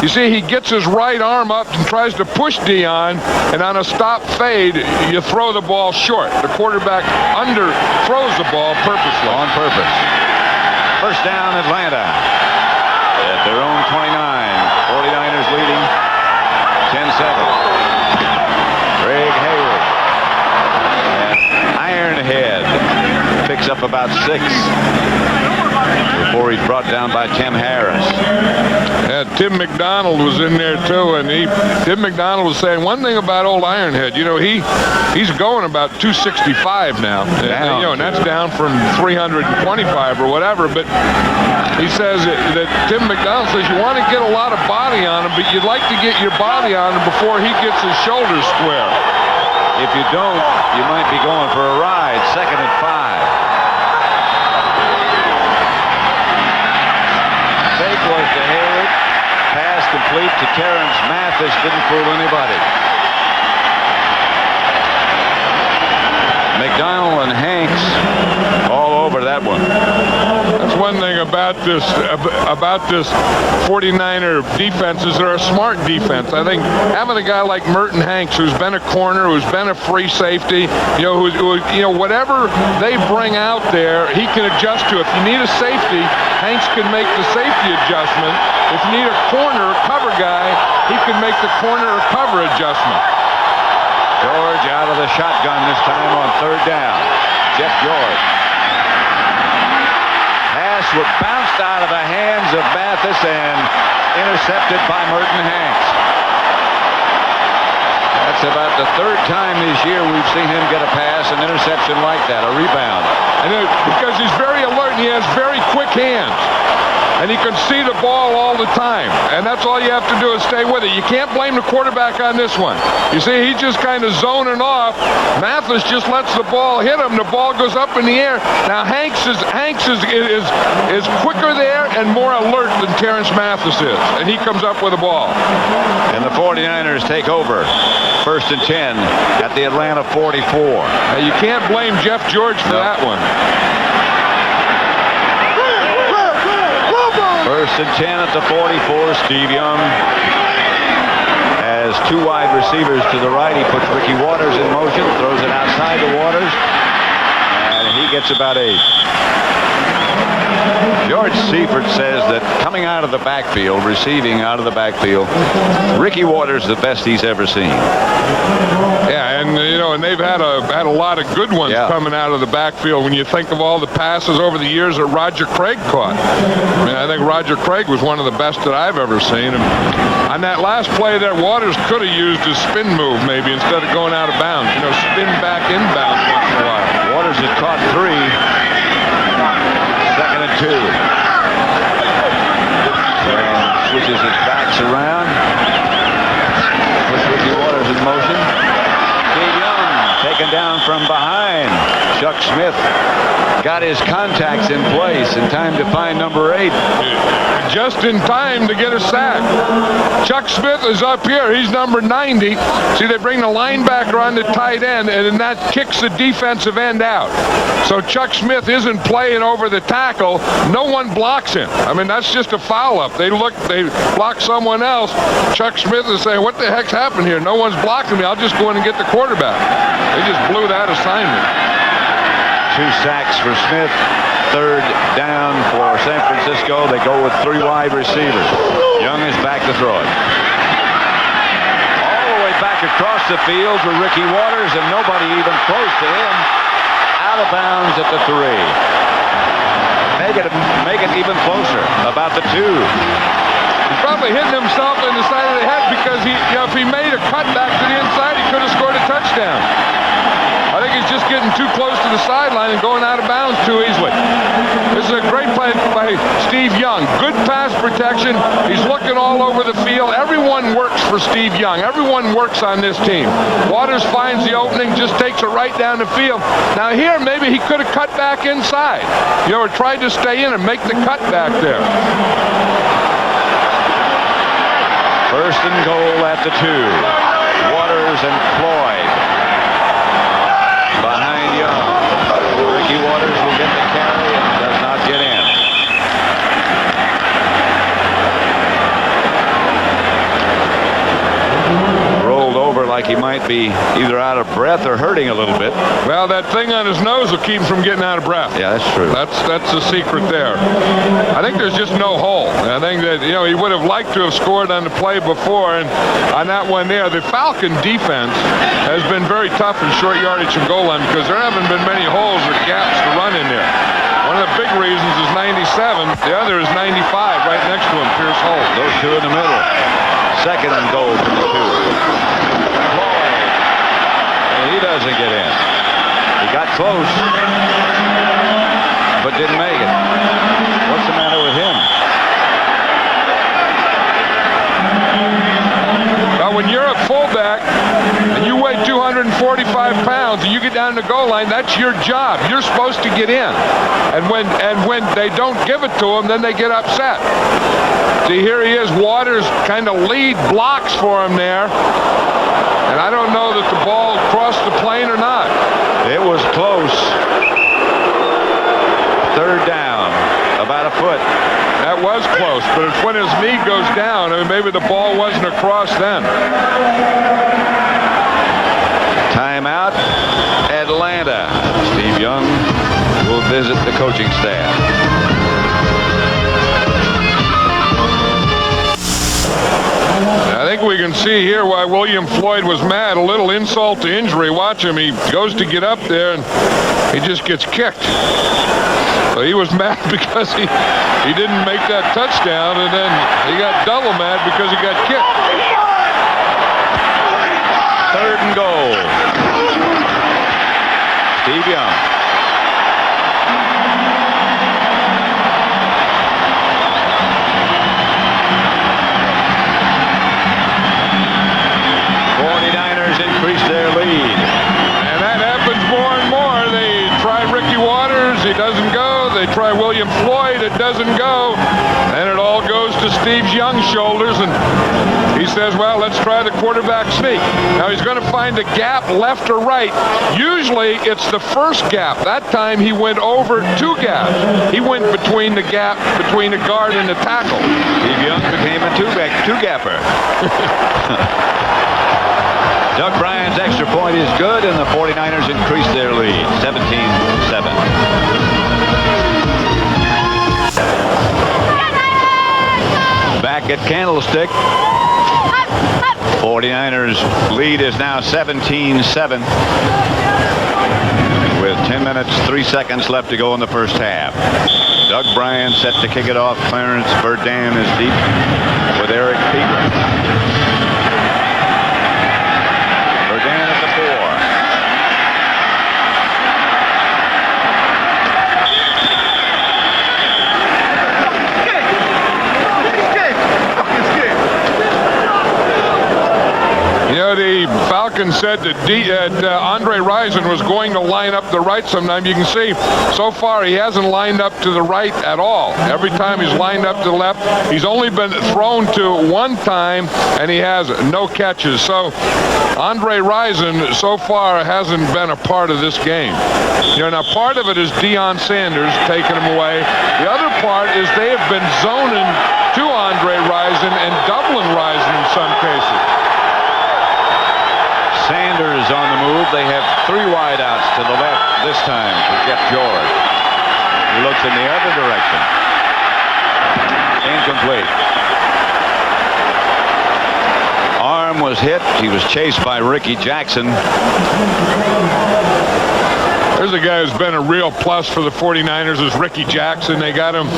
You see, he gets his right arm up and tries to push Deion, and on a stop fade, you throw the ball short. The quarterback throws the ball purposely. On purpose. First down, Atlanta. At their own 29. 49ers leading 10-7. Greg Hayward. Ironhead picks up about 6 before he's brought down by Tim Harris. Yeah, Tim McDonald was in there too, and Tim McDonald was saying one thing about old Ironhead. You know, he's going about 265 now. You know, and that's down from 325 or whatever. But he says that Tim McDonald says you want to get a lot of body on him, but you'd like to get your body on him before he gets his shoulders square. If you don't, you might be going for a ride. 2nd and 5. to Terrence Mathis didn't fool anybody. McDonald and Hanks all over that one. That's one thing about this 49er defense is they're a smart defense. I think having a guy like Merton Hanks, who's been a corner, who's been a free safety, whatever they bring out there, he can adjust to. If you need a safety, Hanks can make the safety adjustment. If you need a corner, cover guy, he can make the corner or cover adjustment. George out of the shotgun this time on third down. Jeff George. Pass was bounced out of the hands of Mathis and intercepted by Merton Hanks. That's about the third time this year we've seen him get a pass, an interception like that, a rebound. And because he's very alert and he has very quick hands. And he can see the ball all the time. And that's all you have to do is stay with it. You can't blame the quarterback on this one. You see, he's just kind of zoning off. Mathis just lets the ball hit him. The ball goes up in the air. Now, Hanks is quicker there and more alert than Terrence Mathis is. And he comes up with the ball. And the 49ers take over. 1st and 10 at the Atlanta 44. Now, you can't blame Jeff George for that one. 1st and 10 at the 44. Steve Young has two wide receivers to the right. He puts Ricky Waters in motion, throws it outside to Waters, and he gets about 8. George Seifert says that coming out of the backfield, receiving out of the backfield, Ricky Waters is the best he's ever seen. Yeah, and they've had a lot of good ones coming out of the backfield. When you think of all the passes over the years that Roger Craig caught, I mean, I think Roger Craig was one of the best that I've ever seen. And on that last play there, Waters could have used his spin move maybe instead of going out of bounds. Spin back inbounds once in a while. Waters has caught 3. 2nd and 2. Switches his backs around. Puts Ricky Waters in motion. Steve Young taken down from behind. Chuck Smith got his contacts in place in time to find number 8. Just in time to get a sack. Chuck Smith is up here. He's number 90. See, they bring the linebacker on the tight end, and then that kicks the defensive end out. So Chuck Smith isn't playing over the tackle. No one blocks him. I mean, that's just a foul up. They block someone else. Chuck Smith is saying, what the heck's happened here? No one's blocking me. I'll just go in and get the quarterback. They just blew that assignment. 2 sacks for Smith. 3rd down for San Francisco. They go with 3 wide receivers. Young is back to throw it. All the way back across the field to Ricky Waters, and nobody even close to him. Out of bounds at the 3. Make it even closer. About the 2. He's probably hitting himself in the side of the head because if he made a cut back to the inside, he could have scored a touchdown. I think he's just getting too close to the sideline and going out of bounds too easily. This is a great play by Steve Young. Good pass protection. He's looking all over the field. Everyone works for Steve Young. Everyone works on this team. Waters finds the opening, just takes it right down the field. Now here, maybe he could have cut back inside, or tried to stay in and make the cut back there. 1st and goal at the 2. Waters and Floyd behind Young. Ricky Waters will get the carry and does not get in. Rolled over like he might be either out of breath or hurting a little bit. Well, that thing on his nose will keep him from getting out of breath. Yeah, that's true. That's the secret there. I think there's just no hole. I think that, he would have liked to have scored on the play before, and on that one there, the Falcon defense has been very tough in short yardage and goal line because there haven't been many holes or gaps to run in there. One of the big reasons is 97. The other is 95 right next to him, Pierce Holt. Those 2 in the middle. 2nd and goal for the 2. Floyd. And he doesn't get in. He got close, but didn't make it. What's the matter with him? Well, when you're a fullback and you weigh 245 pounds and you get down down the goal line, that's your job. You're supposed to get in. And when they don't give it to him, then they get upset. See, here he is. Waters kind of lead blocks for him there. And I don't know that the ball crossed the plane or not. It was close. Third down, about a foot. That was close, but it's when his knee goes down. I mean, maybe the ball wasn't across then. Timeout, Atlanta. Steve Young will visit the coaching staff. I think we can see here why William Floyd was mad. A little insult to injury. Watch him. He goes to get up there, and he just gets kicked. So he was mad because he didn't make that touchdown, and then he got double mad because he got kicked. Third and goal. Steve Young. Increase their lead. And that happens more and more. They try Ricky Waters, he doesn't go. They try William Floyd, it doesn't go. And it all goes to Steve Young's shoulders, and he says, well, let's try the quarterback sneak. Now he's going to find a gap left or right. Usually it's the first gap. That time he went over two gaps. He went between the gap between the guard and the tackle. Steve Young became a two-gapper. Doug Bryan's extra point is good, and the 49ers increase their lead, 17-7. Back at Candlestick, 49ers lead is now 17-7 with 10 minutes, 3 seconds left to go in the first half. Doug Bryan set to kick it off. Clarence Verdun is deep with Eric Peeper. The Falcons said that Andre Rison was going to line up the right sometime. You can see so far he hasn't lined up to the right at all. Every time he's lined up to the left, he's only been thrown to one time, and he has no catches. So Andre Rison so far hasn't been a part of this game. Now part of it is Deion Sanders taking him away. The other part is they have been zoning to Andre Rison and doubling Rison in some cases. Sanders on the move. They have three wideouts to the left this time for Jeff George. He looks in the other direction. Incomplete. Arm was hit. He was chased by Ricky Jackson. There's a guy who's been a real plus for the 49ers is Ricky Jackson. They got him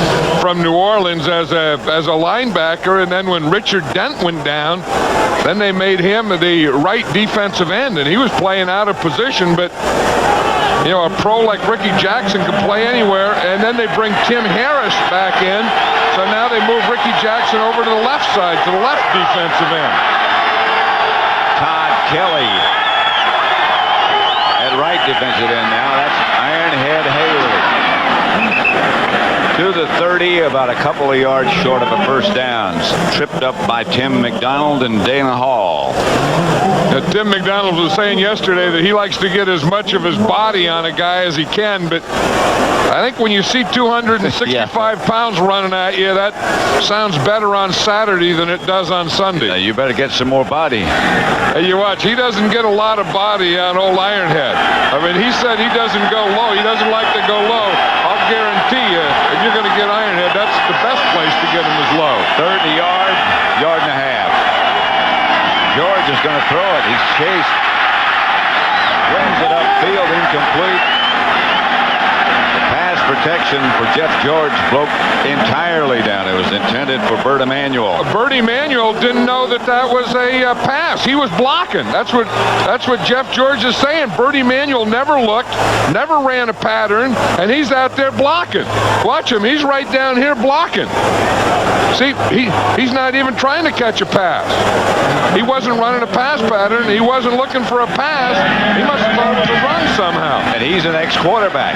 from New Orleans as a linebacker, and then when Richard Dent went down, then they made him the right defensive end, and he was playing out of position, but a pro like Ricky Jackson can play anywhere. And then they bring Tim Harris back in, so now they move Ricky Jackson over to the left side, to the left defensive end. Todd Kelly at right defensive end now. That's Ironhead Haley. To the 30, about a couple of yards short of a first down. Tripped up by Tim McDonald and Dana Hall. Tim McDonald was saying yesterday that he likes to get as much of his body on a guy as he can, but I think when you see 265 pounds running at you, that sounds better on Saturday than it does on Sunday. You better get some more body. Hey, you watch, he doesn't get a lot of body on old Ironhead. I mean, he said he doesn't go low. He doesn't like to go low. I'll guarantee you, if you're going to get Ironhead, that's the best place to get him is low. 30 yards, yard and a half. George is going to throw it. He's chased. Brings it upfield, incomplete. The pass protection for Jeff George broke entirely down. It was intended for Bert Emanuel. Bert Emanuel didn't know that was a pass. He was blocking. That's what Jeff George is saying. Bert Emanuel never looked, never ran a pattern, and he's out there blocking. Watch him. He's right down here blocking. See, he's not even trying to catch a pass. He wasn't running a pass pattern. He wasn't looking for a pass. He must have thought it was a run somehow. And he's an ex-quarterback.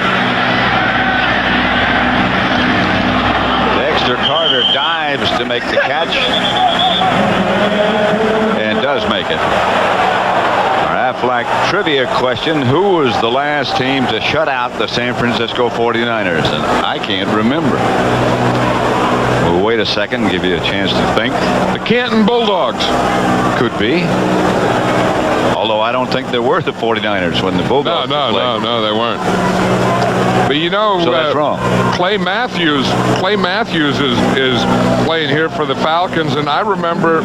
Dexter Carter dives to make the catch and does make it. Our Aflac trivia question: who was the last team to shut out the San Francisco 49ers? And I can't remember. We'll wait a second and give you a chance to think. The Canton Bulldogs. Could be. Although I don't think there were the 49ers when the Bulldogs played. No, they weren't. But you know, so that's wrong. Clay Matthews is playing here for the Falcons, and I remember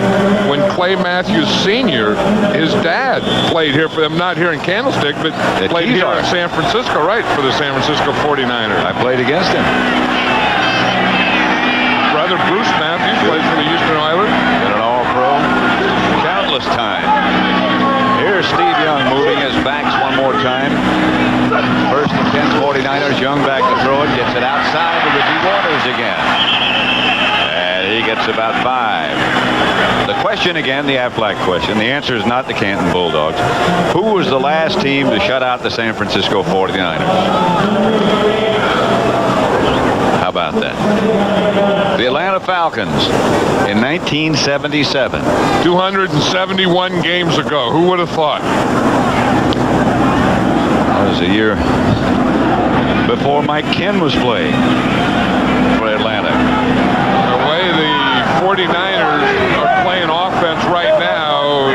when Clay Matthews Sr., his dad played here for them, not here in Candlestick, but played here in San Francisco, right, for the San Francisco 49ers. I played against him. Brother Bruce Matthews plays for the Houston Oilers. Been an All-Pro countless times. Here's Steve Young moving his backs one more time. First and 10 49ers. Young back to throw it. Gets it outside to Ricky Waters again. And he gets about 5. The question again, the Aflac question. The answer is not the Canton Bulldogs. Who was the last team to shut out the San Francisco 49ers? How about that? The Atlanta Falcons in 1977. 271 games ago. Who would have thought? That was a year before Mike Ken was playing for Atlanta. The way the 49ers are playing offense right now,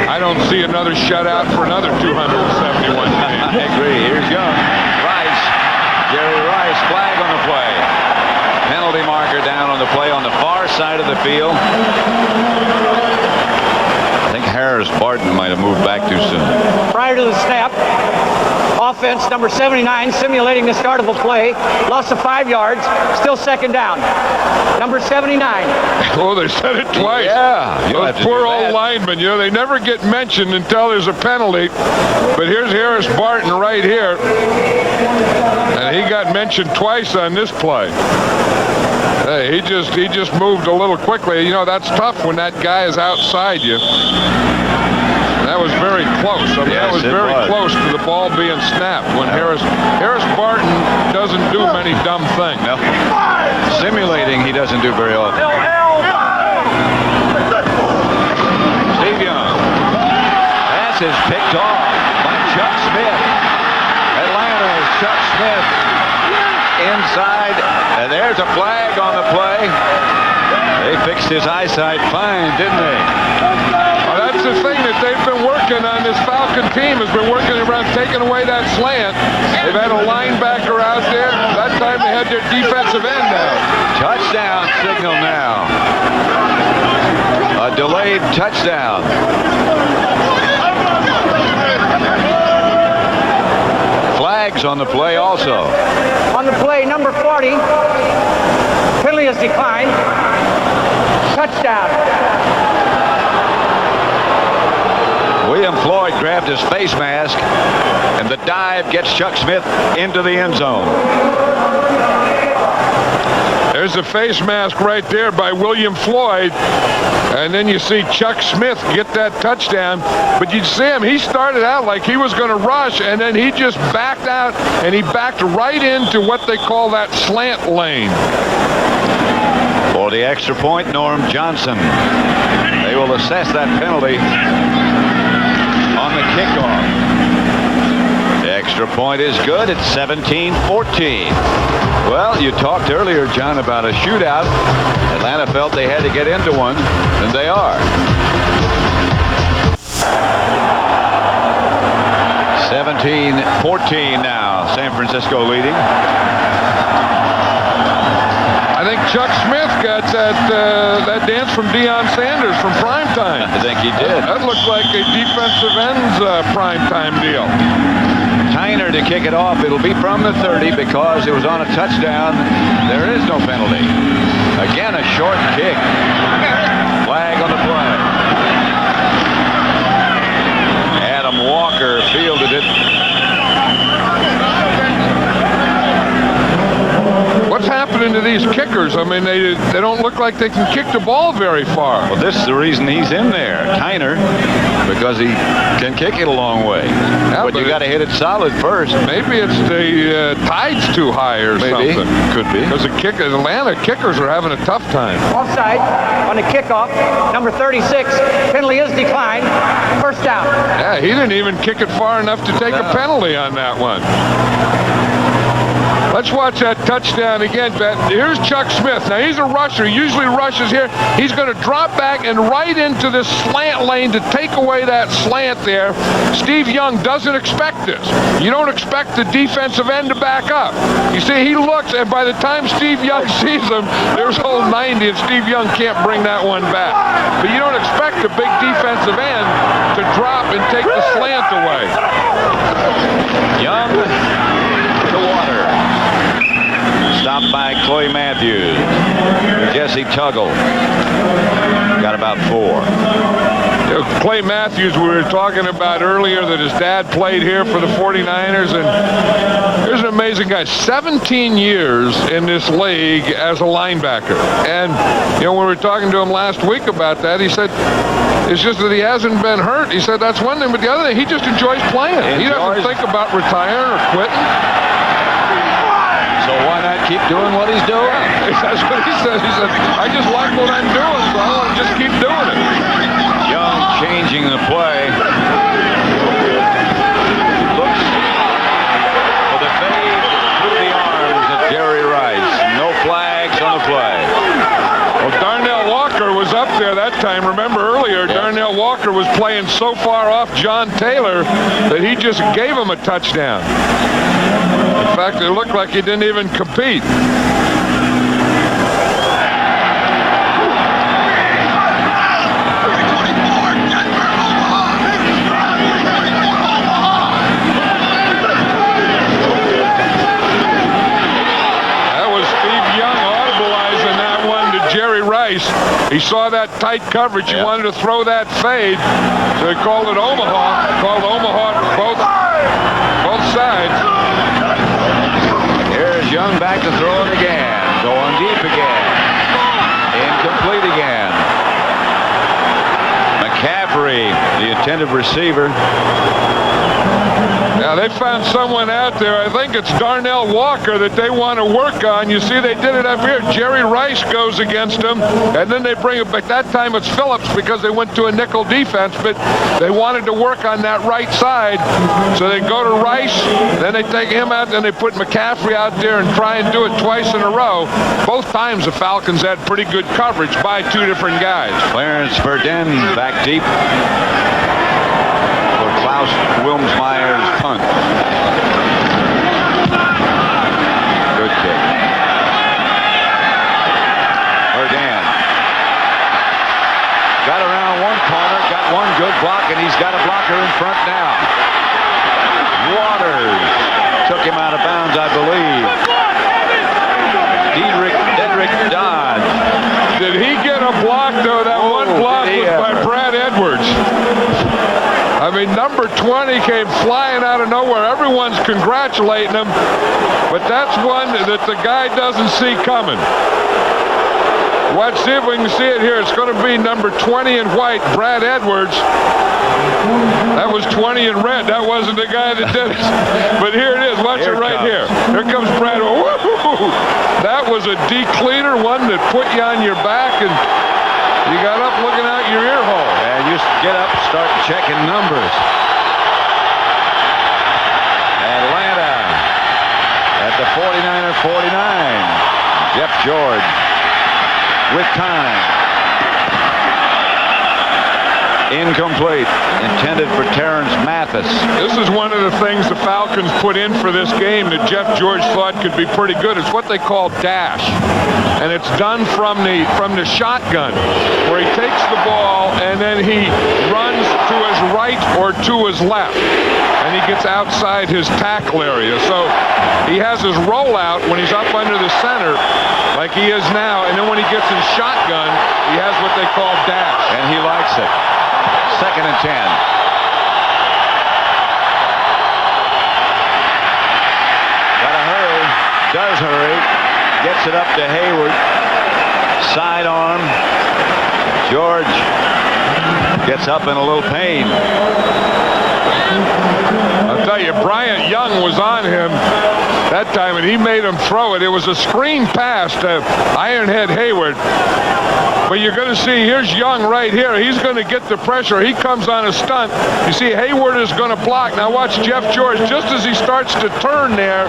I don't see another shutout for another 271 games. I agree. Here's Young. Jerry Rice, flag on the play. Penalty marker down on the play on the far side of the field. I think Harris Barton might have moved back too soon. Prior to the snap, offense number 79 simulating the start of a play. Loss of 5 yards. Still second down. Number 79. Oh, they said it twice. Yeah. Those poor old linemen, you know, they never get mentioned until there's a penalty. But here's Harris Barton right here. And he got mentioned twice on this play. Hey, he just moved a little quickly. You know, that's tough when that guy is outside you. That was very close. I mean, that was very close to the ball being snapped when Harris Barton doesn't do many dumb things. No. Simulating he doesn't do very often. Steve Young. Pass is picked off by Chuck Smith. Atlanta's Chuck Smith inside, and there's a flag on the play. They fixed his eyesight fine, didn't they? Well, that's the thing that they've been working on. This Falcon team has been working around taking away that slant. They've had a linebacker out there. That time they had their defensive end out. Touchdown signal now. A delayed touchdown. Flags on the play also. On the play, number 40. Penalty is declined. Touchdown. William Floyd grabbed his face mask, and the dive gets Chuck Smith into the end zone. There's a face mask right there by William Floyd. And then you see Chuck Smith get that touchdown. But you see him, he started out like he was going to rush, and then he just backed out, and he backed right into what they call that slant lane. For the extra point, Norm Johnson. They will assess that penalty on the kickoff. The extra point is good. It's 17-14. Well, you talked earlier, John, about a shootout. Atlanta felt they had to get into one, and they are. 17-14 now. San Francisco leading. I think Chuck Smith got that dance from Deion Sanders from primetime. I think he did. That looked like a defensive end's primetime deal. Tyner to kick it off. It'll be from the 30 because it was on a touchdown. There is no penalty. Again, a short kick. Flag on the play. Adam Walker fielded it. What's happening to these kickers? I mean, they don't look like they can kick the ball very far. Well, this is the reason he's in there, Tyner, because he can kick it a long way. Yeah, but you got to hit it solid first. Maybe it's the tide's too high or something. Could be. Because Atlanta kickers are having a tough time. Offside on the kickoff. Number 36. Penalty is declined. First down. Yeah, he didn't even kick it far enough to take a penalty on that one. Let's watch that touchdown again, Ben. Here's Chuck Smith. Now, he's a rusher. He usually rushes here. He's going to drop back and right into this slant lane to take away that slant there. Steve Young doesn't expect this. You don't expect the defensive end to back up. You see, he looks, and by the time Steve Young sees him, there's hole 90, and Steve Young can't bring that one back. But you don't expect a big defensive end to drop and take the slant away. Young to Water. Stopped by Clay Matthews. Jesse Tuggle. Got about 4. Clay Matthews, we were talking about earlier that his dad played here for the 49ers, and here's an amazing guy. 17 years in this league as a linebacker. And, you know, when we were talking to him last week about that, he said, it's just that he hasn't been hurt. He said that's one thing, but the other thing, he just enjoys playing. He doesn't think about retiring or quitting. So why not keep doing what he's doing? That's what he said. He said, I just like what I'm doing, so I want to just keep doing it. Young changing the play. Looks for the fade through the arms of Jerry Rice. No flags on the play. Well, Darnell Walker was up there that time. Remember earlier, Darnell Walker was playing so far off John Taylor that he just gave him a touchdown. In fact, it looked like he didn't even compete. That was Steve Young audibilizing that one to Jerry Rice. He saw that tight coverage. He wanted to throw that fade, so he called it Omaha. Called Omaha both sides. Young back to throw it again. Going deep again. Incomplete again. McCaffrey, the intended receiver. Now, they found someone out there. I think it's Darnell Walker that they want to work on. You see, they did it up here. Jerry Rice goes against him, and then they bring it back. That time it's Phillips because they went to a nickel defense, but they wanted to work on that right side. So they go to Rice, then they take him out, then they put McCaffrey out there and try and do it twice in a row. Both times the Falcons had pretty good coverage by 2 different guys. Clarence Verdin back deep. Klaus Wilmsmeyer's punt. Good kick. Verdin. Got around one corner, got one good block, and he's got a blocker in front now. Waters took him out of bounds, I believe. Dedrick Dodd. Did he get a block, though? That one block was by Brad Edwards. I mean, number 20 came flying out of nowhere. Everyone's congratulating him, but that's one that the guy doesn't see coming. Let's see if we can see it here. It's going to be number 20 in white, Brad Edwards. That was 20 in red. That wasn't the guy that did it. But here it is. Watch it right here. Here comes Brad. Woo-hoo-hoo. That was a decleaner, one that put you on your back, and you got up looking out your ear hole. And you get up, start checking numbers. Atlanta at the 49er 49. Jeff George with time. Incomplete. Intended for Terrence Mathis. This is one of the things the Falcons put in for this game that Jeff George thought could be pretty good. It's what they call dash. And it's done from the shotgun, where he takes the ball and then he runs to his right or to his left. And he gets outside his tackle area. So he has his rollout when he's up under the center, like he is now. And then when he gets in shotgun, he has what they call dash. And he likes it. 2nd and 10. Gotta hurry. Does hurry. Gets it up to Hayward. Sidearm. George gets up in a little pain. I'll tell you, Bryant Young was on him that time, and he made him throw it. It was a screen pass to Ironhead Hayward. But you're going to see, here's Young right here. He's going to get the pressure. He comes on a stunt. You see, Hayward is going to block. Now watch Jeff George. Just as he starts to turn there,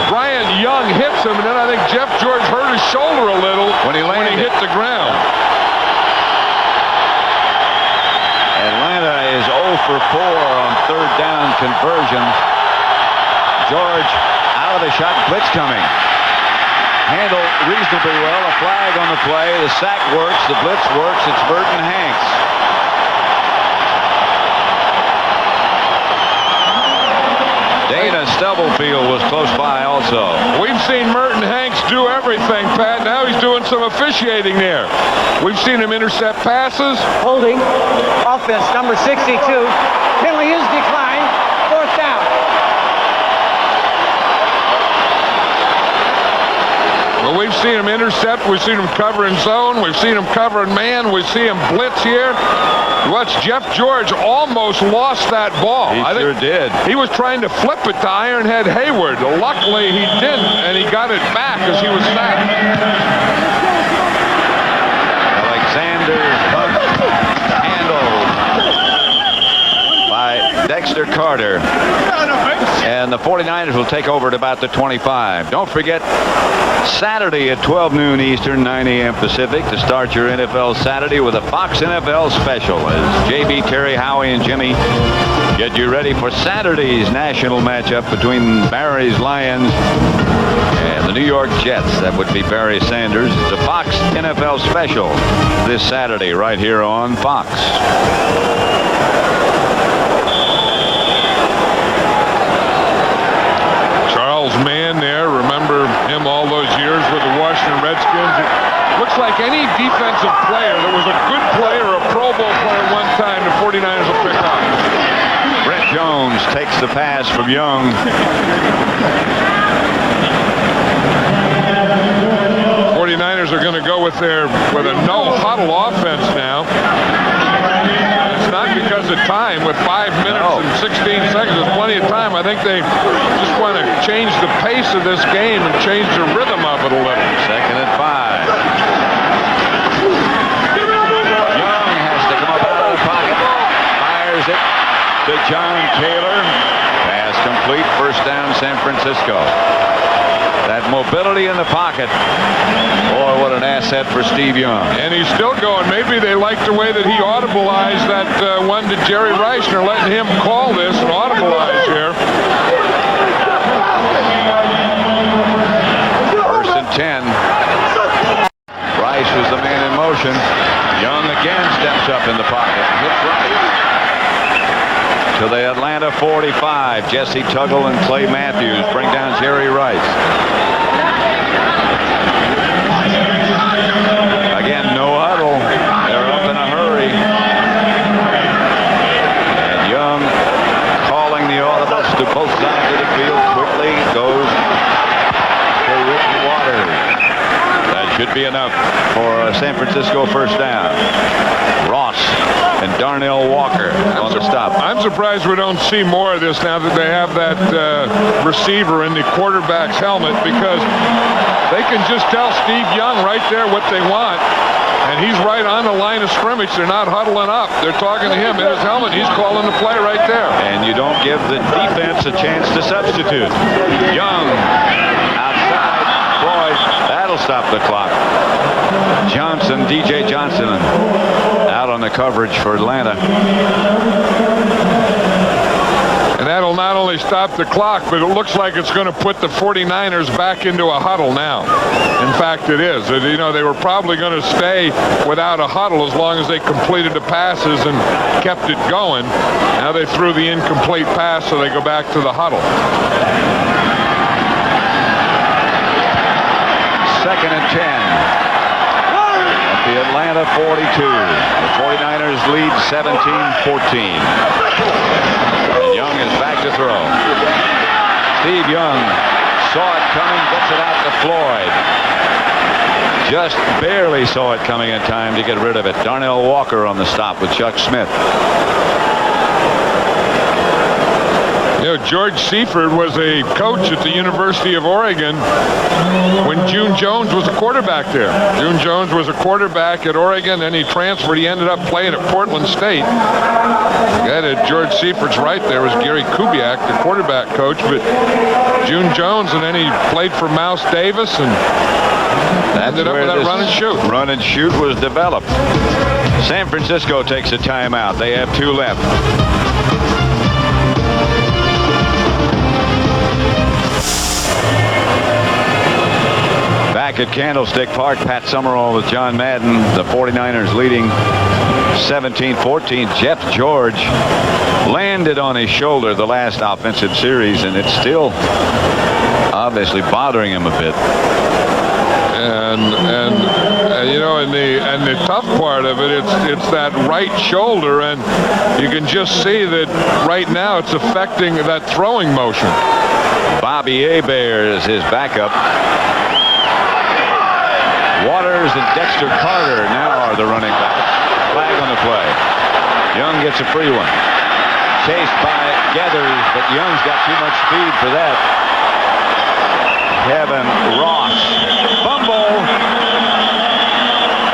Bryant Young hits him, and then I think Jeff George hurt his shoulder a little when he hit the ground. Atlanta is 0 for 4 on 3rd down conversion. George out of the shot. Blitz coming. Handled reasonably well. A flag on the play. The sack works. The blitz works. It's Burton Hanks. Dana Stubblefield was close by also. We've seen Merton Hanks do everything, Pat. Now he's doing some officiating there. We've seen him intercept passes. Holding. Offense number 62. Penalty is declined. 4th down. Well, we've seen him intercept. We've seen him cover in zone. We've seen him cover in man. We see him blitz here. Watch, Jeff George almost lost that ball. He sure did. He was trying to flip it to Ironhead Hayward. Luckily, he didn't, and he got it back as he was sacked. Alexander's punt handled by Dexter Carter. And the 49ers will take over at about the 25. Don't forget, Saturday at 12 noon Eastern, 9 a.m. Pacific, to start your NFL Saturday with a Fox NFL special as JB, Terry, Howie, and Jimmy get you ready for Saturday's national matchup between Barry's Lions and the New York Jets. That would be Barry Sanders. It's a Fox NFL special this Saturday right here on Fox. Man there, remember him all those years with the Washington Redskins. It looks like any defensive player that was a good player, a Pro Bowl player one time, the 49ers will pick up. Brett Jones takes the pass from Young. 49ers are going to go with a no-huddle offense now. It's not because of time. With 5 minutes and 16 seconds, there's plenty of time. I think they just want to change the pace of this game and change the rhythm of it a little. 2nd and 5. Young has to come up out of the pocket. Fires it to John Taylor. Pass complete. 1st down, San Francisco. That mobility in the pocket. Boy, what an asset for Steve Young. And he's still going. Maybe they like the way that he audibleized that one to Jerry Reisner, letting him call this and audibleize here. 1st and 10. Rice was the man in motion. Young again steps up in the pocket. Hits right. To the Atlanta 45. Jesse Tuggle and Clay Matthews bring down Jerry Rice. Again, no huddle. They're up in a hurry. And Young calling the audibles to both sides of the field. Quickly goes to Ricky Waters. That should be enough for a San Francisco 1st down. Ross and Darnell Walker on the stop. I'm surprised we don't see more of this now that they have that receiver in the quarterback's helmet, because they can just tell Steve Young right there what they want. And he's right on the line of scrimmage. They're not huddling up. They're talking to him in his helmet. He's calling the play right there. And you don't give the defense a chance to substitute. Young outside. Boy, that'll stop the clock. Johnson, DJ Johnson, out on the coverage for Atlanta. And that'll not only stop the clock, but it looks like it's going to put the 49ers back into a huddle now. In fact, it is. You know, they were probably going to stay without a huddle as long as they completed the passes and kept it going. Now they threw the incomplete pass, so they go back to the huddle. 2nd and 10. At the Atlanta 42. The 49ers lead 17-14. Young is back to throw. Steve Young saw it coming, gets it out to Floyd. Just barely saw it coming in time to get rid of it. Darnell Walker on the stop with Chuck Smith. You know, George Seifert was a coach at the University of Oregon when June Jones was a quarterback there. June Jones was a quarterback at Oregon, then he transferred. He ended up playing at Portland State. The guy that George Seifert's right there was Gary Kubiak, the quarterback coach, but June Jones, and then he played for Mouse Davis and ended up with that run and shoot. Run and shoot was developed. San Francisco takes a timeout. They have 2 left. Back at Candlestick Park, Pat Summerall with John Madden. The 49ers leading 17-14. Jeff George landed on his shoulder the last offensive series, and it's still obviously bothering him a bit. And you know, and the tough part of it, it's that right shoulder, and you can just see that right now it's affecting that throwing motion. Bobby Hebert is his backup. Waters and Dexter Carter now are the running backs. Flag on the play. Young gets a free one. Chased by Gathers, but Young's got too much speed for that. Kevin Ross. Fumble.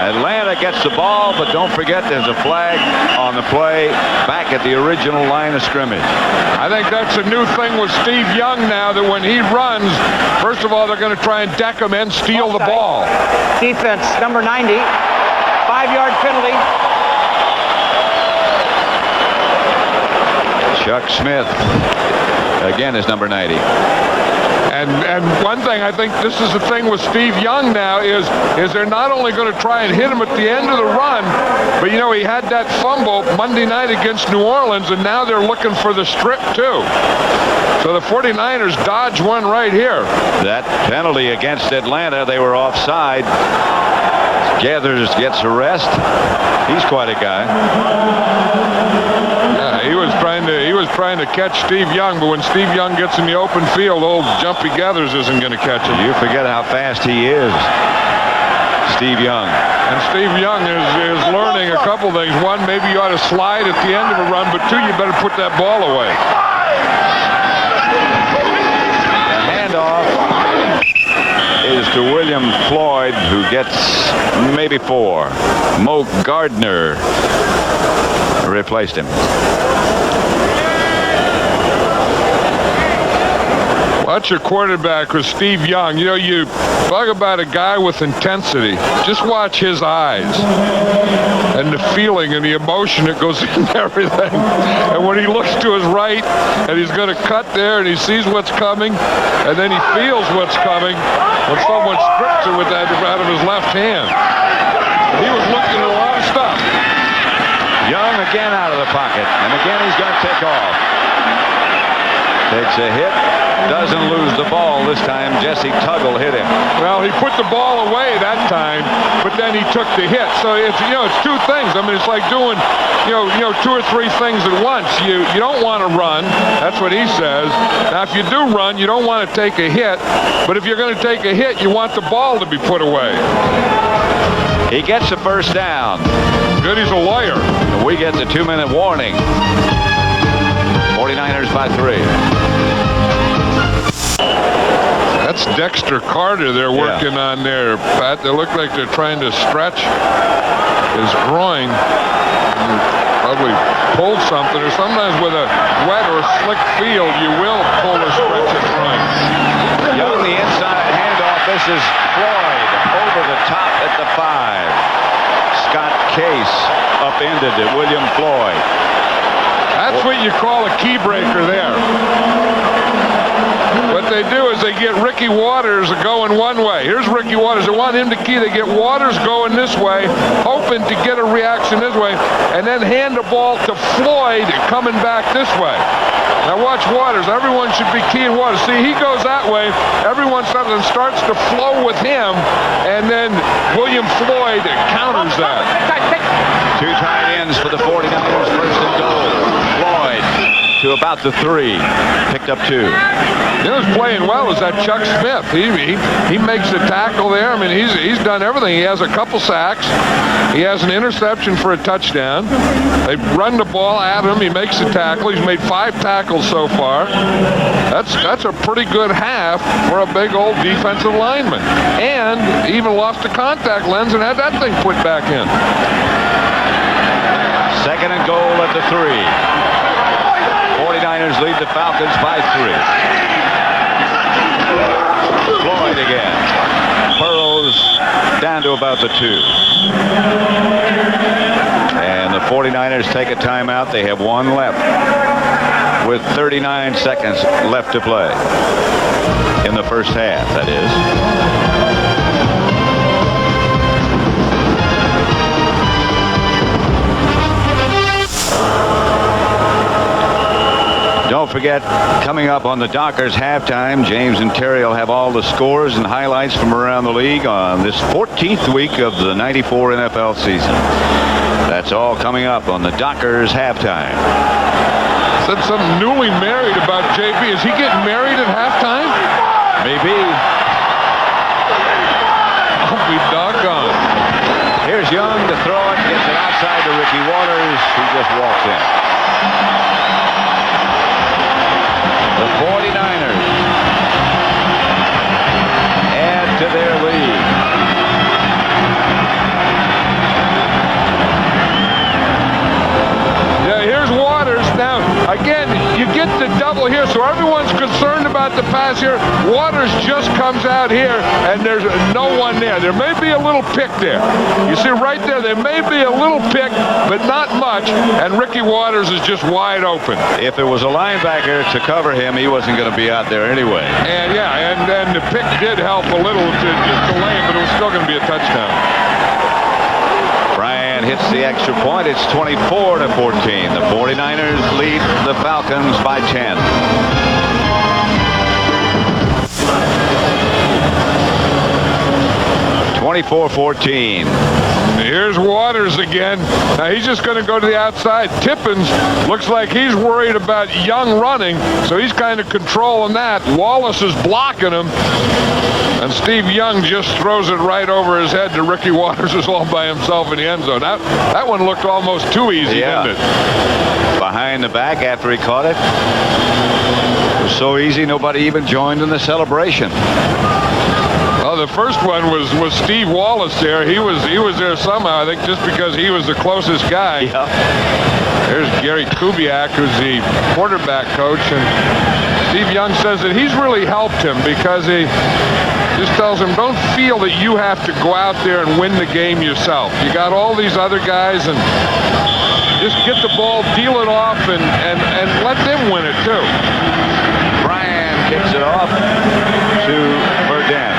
Atlanta gets the ball, but don't forget there's a flag on the play back at the original line of scrimmage. I think that's a new thing with Steve Young now, that when he runs, first of all, they're going to try and deck him and steal the ball. Defense, number 90. 5-yard penalty. Chuck Smith, again, is number 90. And one thing, I think this is the thing with Steve Young now, is they're not only going to try and hit him at the end of the run, but, you know, he had that fumble Monday night against New Orleans, and now they're looking for the strip, too. So the 49ers dodge one right here. That Penalty against Atlanta. They were offside. Gathers gets a rest. He's quite a guy. Yeah, he was trying to catch Steve Young, but when Steve Young gets in the open field, old Jumpy Gathers isn't going to catch him. You forget how fast he is, Steve Young. And Steve Young is learning a couple things. One, maybe you ought to slide at the end of a run, but 2, you better put that ball away. The handoff is to William Floyd, who gets maybe 4. Mo Gardner replaced him. Watch your quarterback with Steve Young. You know, you talk about a guy with intensity. Just watch his eyes and the feeling and the emotion that goes into everything. And when he looks to his right and he's going to cut there and he sees what's coming and then he feels what's coming when someone strips it with that out of his left hand. He was looking at a lot of stuff. Young again out of the pocket, and again he's going to take off. Takes a hit, doesn't lose the ball this time. Jesse Tuggle hit him. Well, he put the ball away that time, but then he took the hit. So it's, you know, it's 2 things. I mean, it's like doing, you know, 2 or 3 things at once. You don't want to run. That's what he says. Now, if you do run, you don't want to take a hit. But if you're going to take a hit, you want the ball to be put away. He gets the first down. Good, he's a lawyer. We get the 2-minute warning. 49ers by 3. That's Dexter Carter they're working on there, Pat. They look like they're trying to stretch his groin. Probably pulled something, or sometimes with a wet or slick field, you will pull or stretch his groin. Young, the inside handoff. This is Floyd over the top at the 5. Scott Case upended it. William Floyd. That's what you call a key breaker there. What they do is they get Ricky Waters going one way. Here's Ricky Waters. They want him to key. They get Waters going this way, hoping to get a reaction this way, and then hand the ball to Floyd coming back this way. Now watch Waters. Everyone should be keying Waters. See, he goes that way. Everyone starts to flow with him, and then William Floyd counters that. Two tight ends for the 49ers. First and goal. Floyd to about the 3. Picked up 2. He was playing well is that Chuck Smith. He makes the tackle there. I mean, he's done everything. He has a couple sacks. He has an interception for a touchdown. They run the ball at him. He makes the tackle. He's made 5 tackles so far. That's a pretty good half for a big old defensive lineman. And he even lost a contact lens and had that thing put back in. Second and goal at the 3. 49ers lead the Falcons by 3. Floyd again. Burrows down to about the 2. And the 49ers take a timeout. They have 1 left with 39 seconds left to play in the first half, that is. Don't forget, coming up on the Dockers halftime, James and Terry will have all the scores and highlights from around the league on this 14th week of the 94 NFL season. That's all coming up on the Dockers halftime. Said something newly married about JP. Is he getting married at halftime? Maybe. I'll be doggone. Here's Young to throw it. Gets it outside to Ricky Waters, who just walks in. The 49ers add to their lead. Yeah, here's Waters. Now, again, you get the double here, so everyone's concerned about the pass here. Waters just comes out here, and there's no one there. There may be a little pick there. You see right there may be a little pick, but not much, and Ricky Waters is just wide open. If it was a linebacker to cover him, he wasn't going to be out there anyway. And yeah, and the pick did help a little to delay him, but it was still going to be a touchdown. Bryant hits the extra point. It's 24-14. The 49ers lead the Falcons by 10. 24-14. Here's Waters again. Now he's just going to go to the outside. Tippins looks like he's worried about Young running, so he's kind of controlling that. Wallace is blocking him, and Steve Young just throws it right over his head to Ricky Waters, is all by himself in the end zone. That one looked almost too easy, didn't it? Behind the back after he caught it. It was so easy, nobody even joined in the celebration. Oh, the first one was Steve Wallace there. He was there somehow, I think, just because he was the closest guy. Yeah. There's Gary Kubiak, who's the quarterback coach, and Steve Young says that he's really helped him because he just tells him, don't feel that you have to go out there and win the game yourself. You got all these other guys, and just get the ball, deal it off, and let them win it too. Brian kicks it off to Verdun.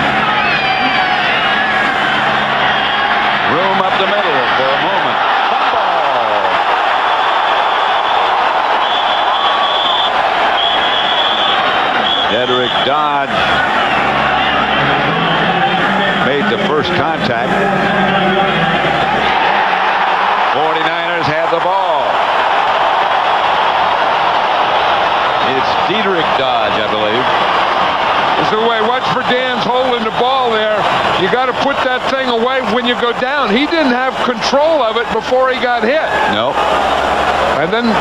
Room up the middle for a moment. Fumble. Dedrick Dodge made the first contact. 49ers have the ball. It's Dedrick Dodge, I believe. So wait, watch for Dan's holding the ball there. You got to put that thing away when you go down. He didn't have control of it before he got hit. No. And then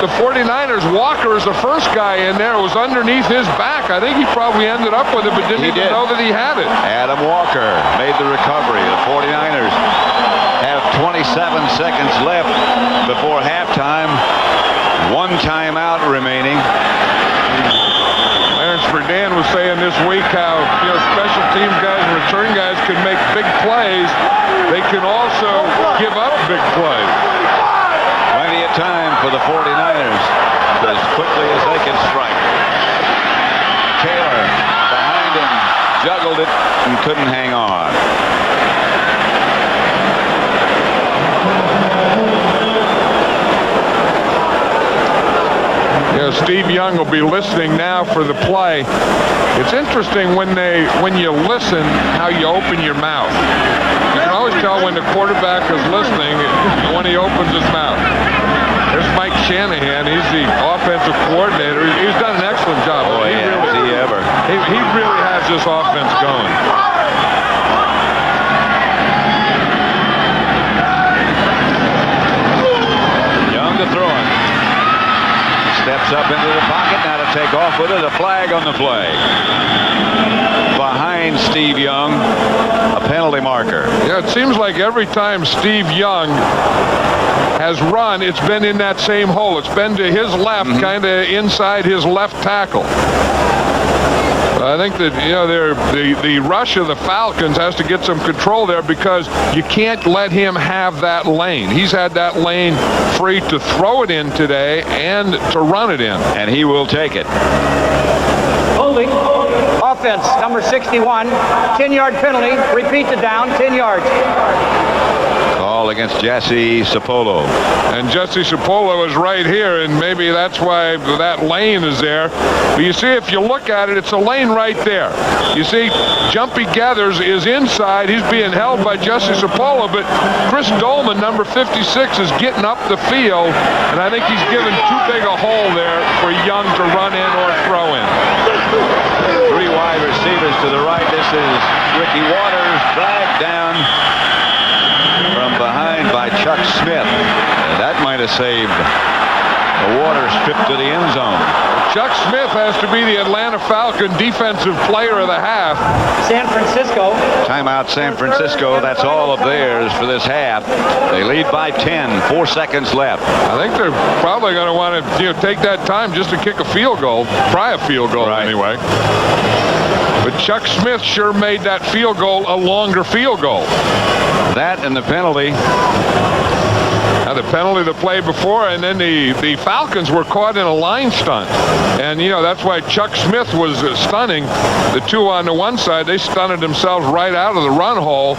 the 49ers, Walker is the first guy in there. It was underneath his back. I think he probably ended up with it, but didn't even know that he had it. Adam Walker made the recovery. The 49ers have 27 seconds left before halftime. 1 timeout remaining. Dan was saying this week how special teams guys and return guys could make big plays, they can also give up big plays. Plenty of time for the 49ers as quickly as they can strike. Taylor behind him, juggled it and couldn't hang on. Steve Young will be listening now for the play. It's interesting when you listen how you open your mouth. You can always tell when the quarterback is listening when he opens his mouth. There's Mike Shanahan. He's the offensive coordinator. He's done an excellent job. Boy, has he ever. He really has this offense going. Young to throw it. Steps up into the pocket now to take off with it. A flag on the play. Behind Steve Young, a penalty marker. Yeah, it seems like every time Steve Young has run, it's been in that same hole. It's been to his left, kind of inside his left tackle. I think that, the rush of the Falcons has to get some control there because you can't let him have that lane. He's had that lane free to throw it in today and to run it in. And he will take it. Holding. Offense, number 61. 10-yard penalty. Repeat the down. 10 yards. Call against Jesse Sapolo. And Jesse Sapolo is right here, and maybe that's why that lane is there. But you see, if you look at it, it's a lane right there. You see, Jumpy Gathers is inside. He's being held by Jesse Sapolo, but Chris Dolman, number 56, is getting up the field, and I think he's given too big a hole there for Young to run in or throw in. Three wide receivers to the right. This is Ricky Waters, dragged down from behind by Chuck Smith. And that might have saved the Waters trip to the end zone. Chuck Smith has to be the Atlanta Falcon defensive player of the half. San Francisco. Timeout San Francisco. That's all of theirs for this half. They lead by 10. 4 seconds left. I think they're probably going to want to take that time just to kick a field goal. Try a field goal anyway. But Chuck Smith sure made that field goal a longer field goal. That and the penalty. Now the penalty the play before, and then the Falcons were caught in a line stunt. And, that's why Chuck Smith was stunning. The two on the one side, they stunted themselves right out of the run hole.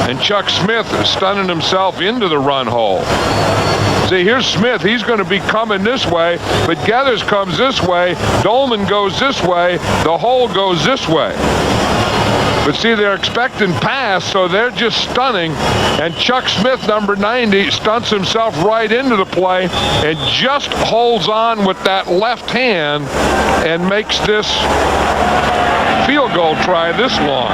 And Chuck Smith stunted himself into the run hole. See, here's Smith. He's going to be coming this way, but Gathers comes this way. Dolman goes this way. The hole goes this way. But see, they're expecting pass, so they're just stunning. And Chuck Smith, number 90, stunts himself right into the play and just holds on with that left hand and makes this field goal try this long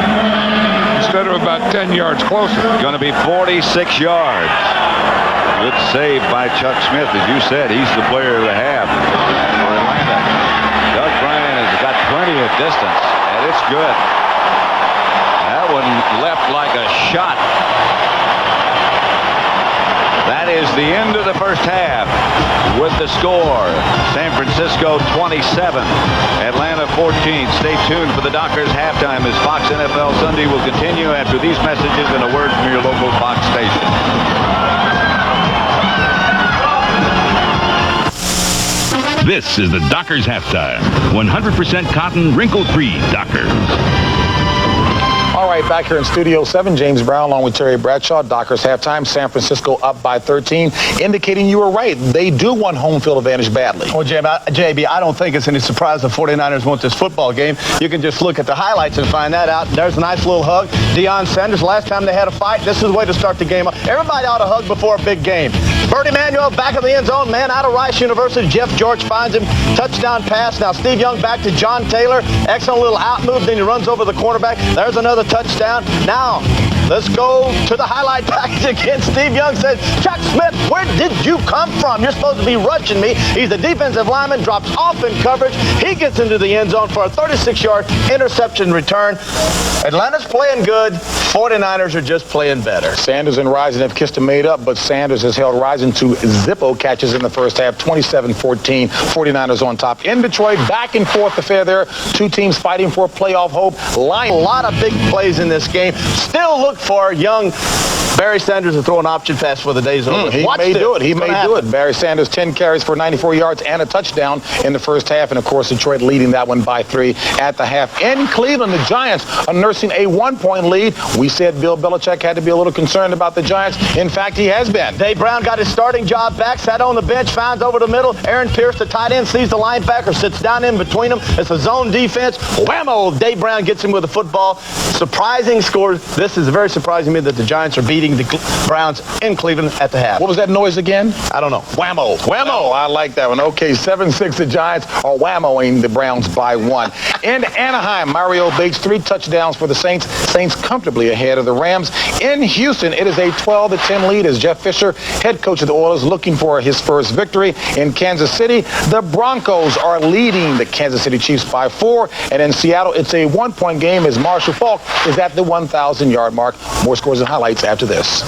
instead of about 10 yards closer. Going to be 46 yards. Good save by Chuck Smith. As you said, he's the player of the half for Atlanta. Doug Bryan has got plenty of distance, and it's good. That one left like a shot. That is the end of the first half with the score. San Francisco 27, Atlanta 14. Stay tuned for the Dockers halftime as Fox NFL Sunday will continue after these messages and a word from your local Fox station. This is the Dockers halftime. 100% cotton, wrinkle-free Dockers. All right, back here in Studio 7, James Brown along with Terry Bradshaw. Dockers halftime, San Francisco up by 13, indicating you were right. They do want home field advantage badly. Well, JB, I don't think it's any surprise the 49ers want this football game. You can just look at the highlights and find that out. There's a nice little hug. Deion Sanders, last time they had a fight, this is the way to start the game. Everybody ought to hug before a big game. Bert Emanuel back in the end zone, man out of Rice University. Jeff George finds him. Touchdown pass. Now Steve Young back to John Taylor. Excellent little out move. Then he runs over the cornerback. There's another touchdown. Now, let's go to the highlight package again. Steve Young says, Chuck Smith, where did you come from? You're supposed to be rushing me. He's a defensive lineman, drops off in coverage. He gets into the end zone for a 36-yard interception return. Atlanta's playing good. 49ers are just playing better. Sanders and Rising have kissed and made up, but Sanders has held Rising to Zippo catches in the first half, 27-14. 49ers on top. In Detroit, back and forth affair there. Two teams fighting for playoff hope. A lot of big plays in this game. Still look for Young Barry Sanders will throw an option pass for the day's over. He may do it. He may do it. Barry Sanders, 10 carries for 94 yards and a touchdown in the first half. And, of course, Detroit leading that one by 3 at the half. In Cleveland, the Giants are nursing a 1-point lead. We said Bill Belichick had to be a little concerned about the Giants. In fact, he has been. Dave Brown got his starting job back, sat on the bench, finds over the middle. Aaron Pierce, the tight end, sees the linebacker, sits down in between them. It's a zone defense. Whammo! Dave Brown gets him with the football. Surprising score. This is very surprising to me that the Giants are beating the Browns in Cleveland at the half. What was that noise again? I don't know. Whammo. Whammo. I like that one. Okay, 7-6 the Giants are whammoing the Browns by 1. In Anaheim, Mario Bates, 3 touchdowns for the Saints. Saints comfortably ahead of the Rams. In Houston, it is a 12-10 lead as Jeff Fisher, head coach of the Oilers, looking for his first victory. In Kansas City, the Broncos are leading the Kansas City Chiefs by 4. And in Seattle, it's a 1-point game as Marshall Faulk is at the 1,000-yard mark. More scores and highlights after this.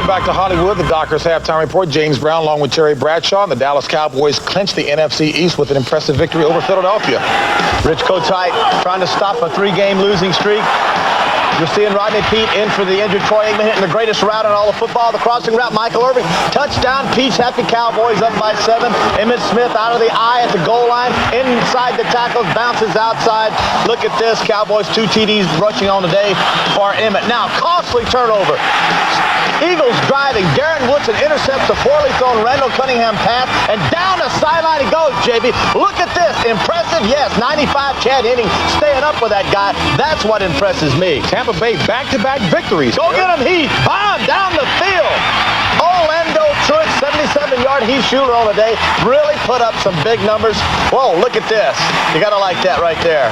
Back to Hollywood, the Dockers halftime report. James Brown along with Terry Bradshaw. And the Dallas Cowboys clinched the NFC East with an impressive victory over Philadelphia. Rich Kotite trying to stop a 3-game losing streak. You're seeing Rodney Peete in for the injured Troy Aikman, hitting the greatest route in all of football. The crossing route, Michael Irvin. Touchdown, Pete's happy Cowboys up by 7. Emmitt Smith out of the eye at the goal line. Inside the tackles, bounces outside. Look at this. Cowboys 2 TDs rushing on the day for Emmitt. Now, costly turnover. Eagles driving. Darren Woodson intercepts a poorly thrown Randall Cunningham pass. And down the sideline he goes, JB. Look at this. Impressive, yes. 95 Chad Henning staying up with that guy. That's what impresses me. Tampa Bay back-to-back victories. Go get him, Heath. Bomb down the field. Orlando Truitt, 77-yard Heath Schuler on the day. Really put up some big numbers. Whoa, look at this. You got to like that right there.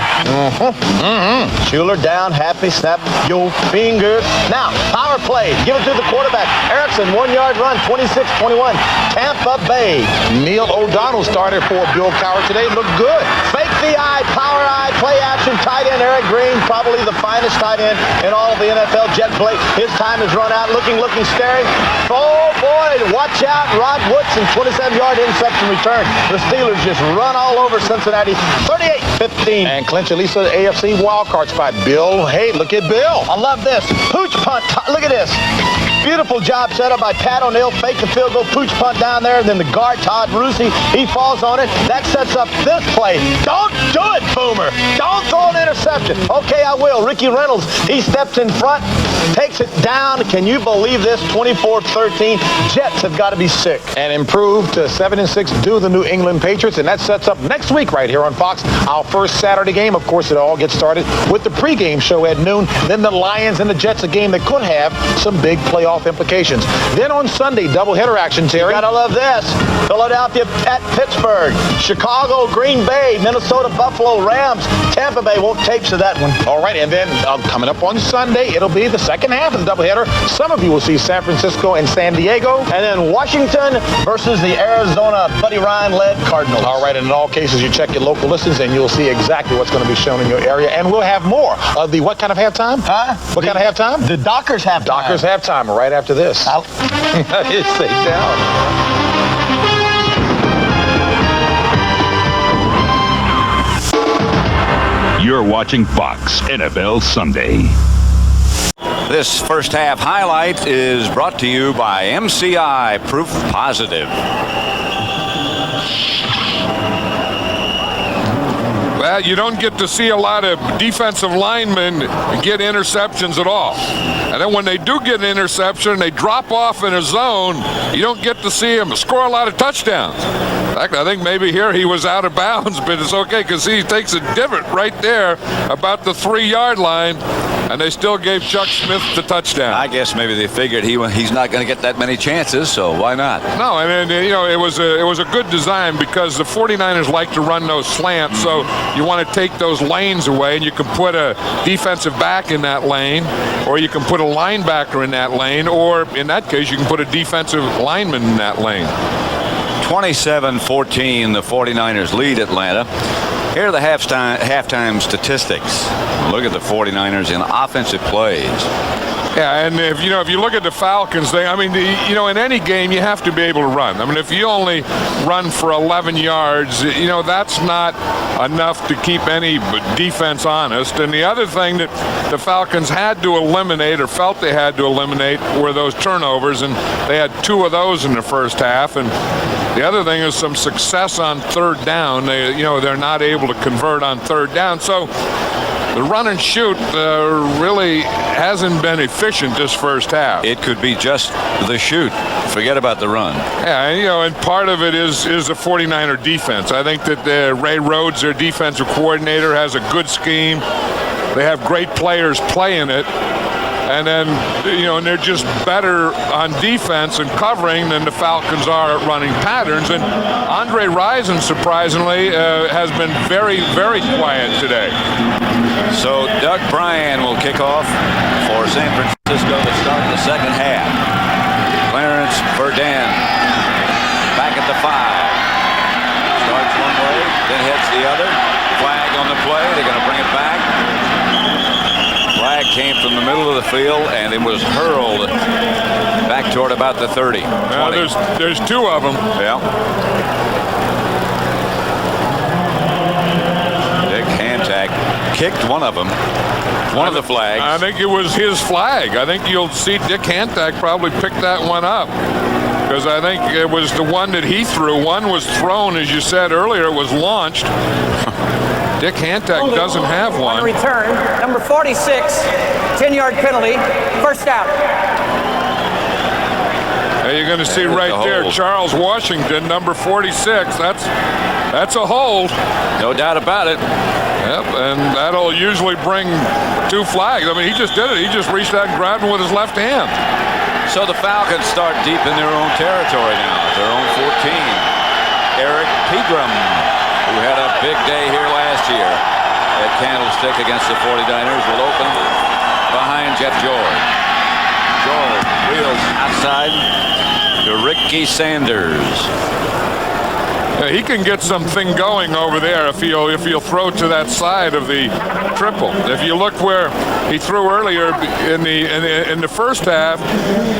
Schuler down, happy, snap your fingers. Now, power play. Give it to the quarterback. Erickson, 1-yard run, 26-21. Tampa Bay. Neil O'Donnell started for Bill Cowher today. Looked good. Fake the eye, power eye, play action, tight end Eric Green, probably the finest tight end in all of the NFL. Jet Blake, his time has run out. Looking, staring. Oh, boy, watch out. Rod Woodson, 27-yard interception return. The Steelers just run all over Cincinnati, 38-15. And clinch at least an AFC wildcard spot. Bill, hey, look at Bill. I love this. Pooch punt. Look at this. Beautiful job set up by Pat O'Neill. Fake the field goal, pooch punt down there. And then the guard, Todd Rusi, he falls on it. That sets up this play. Don't do it, Boomer. Don't throw an interception. Okay, I will. Ricky Reynolds, he steps in front, takes it down. Can you believe this? 24-13. Jets have got to be sick. And improved to 7-6 due to the New England Patriots. And that sets up next week right here on Fox, our first Saturday game. Of course, it all gets started with the pregame show at noon. Then the Lions and the Jets, a game that could have some big playoff implications. Then on Sunday, doubleheader action, Terry. You gotta love this. Philadelphia at Pittsburgh. Chicago, Green Bay, Minnesota, Buffalo, Rams. Tampa Bay won't tape to that one. All right, and then coming up on Sunday, it'll be the second half of the doubleheader. Some of you will see San Francisco and San Diego. And then Washington versus the Arizona Buddy Ryan-led Cardinals. All right, and in all cases, you check your local listings and you'll see exactly what's going to be shown in your area. And we'll have more of the what kind of halftime? What kind of halftime? The Dockers halftime. Dockers halftime right after this. Stay down. You're watching Fox NFL Sunday. This first half highlight is brought to you by MCI Proof Positive. Well, you don't get to see a lot of defensive linemen get interceptions at all. And then when they do get an interception, they drop off in a zone, you don't get to see them score a lot of touchdowns. In fact, I think maybe here he was out of bounds, but it's okay because he takes a divot right there about the 3-yard line, and they still gave Chuck Smith the touchdown. I guess maybe they figured he's not going to get that many chances, so why not? No, I mean, it was a good design because the 49ers like to run those slants, so you want to take those lanes away, and you can put a defensive back in that lane, or you can put a linebacker in that lane, or in that case, you can put a defensive lineman in that lane. 27-14, the 49ers lead Atlanta. Here are the halftime statistics. Look at the 49ers in offensive plays. Yeah, and if you look at the Falcons thing, I mean, in any game you have to be able to run. I mean, if you only run for 11 yards, that's not enough to keep any defense honest. And the other thing that the Falcons had to eliminate, or felt they had to eliminate, were those turnovers, and they had 2 of those in the first half. And the other thing is some success on third down. They're not able to convert on third down. So the run and shoot really hasn't been efficient this first half. It could be just the shoot. Forget about the run. Yeah, and part of it is the 49er defense. I think that Ray Rhodes, their defensive coordinator, has a good scheme. They have great players playing it. And then, and they're just better on defense and covering than the Falcons are at running patterns. And Andre Rison, surprisingly, has been very, very quiet today. So Doug Bryan will kick off for San Francisco to start the second half. Clarence Verdun back at the 5. Starts one way, then hits the other. Flag on the play. They're going to bring it back. Flag came from the middle of the field, and it was hurled back toward about the 30. Well, there's 2 of them. Yeah. Dick Hantak kicked one of them. One of the flags. I think it was his flag. I think you'll see Dick Hantak probably pick that one up, because I think it was the one that he threw. One was thrown, as you said earlier, it was launched. Dick Hantak doesn't have one. On return, number 46, 10-yard penalty, first out. Hey, you're going to see right there, Charles Washington, number 46. That's a hold. No doubt about it. Yep, and that'll usually bring 2 flags. I mean, he just did it. He just reached out and grabbed him with his left hand. So the Falcons start deep in their own territory now, their own 14. Eric Pegram, who had a big day here last year at Candlestick against the 49ers, will open behind Jeff George. George wheels outside to Ricky Sanders. He can get something going over there if he'll throw to that side of the triple. If you look where he threw earlier in the first half,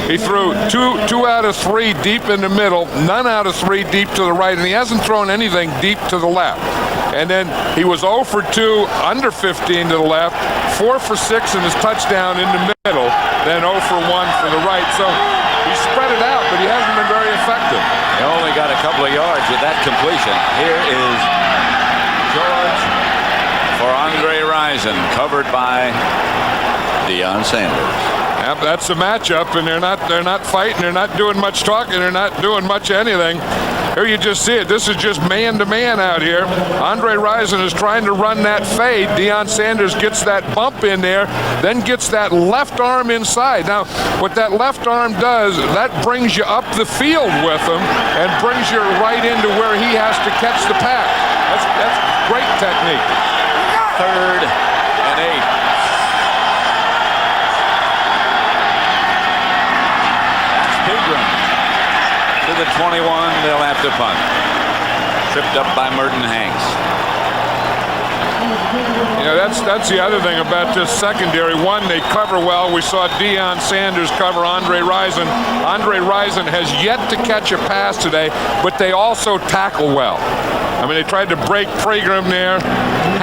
he threw two out of 3 deep in the middle, none out of 3 deep to the right, and he hasn't thrown anything deep to the left. And then he was 0 for 2 under 15 to the left, 4 for 6 in his touchdown in the middle, then 0 for 1 for the right. So he spread it out, but he hasn't been very effective. He only got a couple of yards with that completion. Here is George for Andre Rison, covered by Deion Sanders. Yep, that's the matchup, and they're not fighting, they're not doing much talking, they're not doing much anything. Here you just see it. This is just man-to-man out here. Andre Rison is trying to run that fade. Deion Sanders gets that bump in there, then gets that left arm inside. Now, what that left arm does, that brings you up the field with him and brings you right into where he has to catch the pass. That's great technique. 3rd and 8. To the 21, they'll have to punt. Tripped up by Merton Hanks. That's the other thing about this secondary. One, they cover well. We saw Deion Sanders cover Andre Rison. Andre Rison has yet to catch a pass today, but they also tackle well. I mean, they tried to break Pregram there.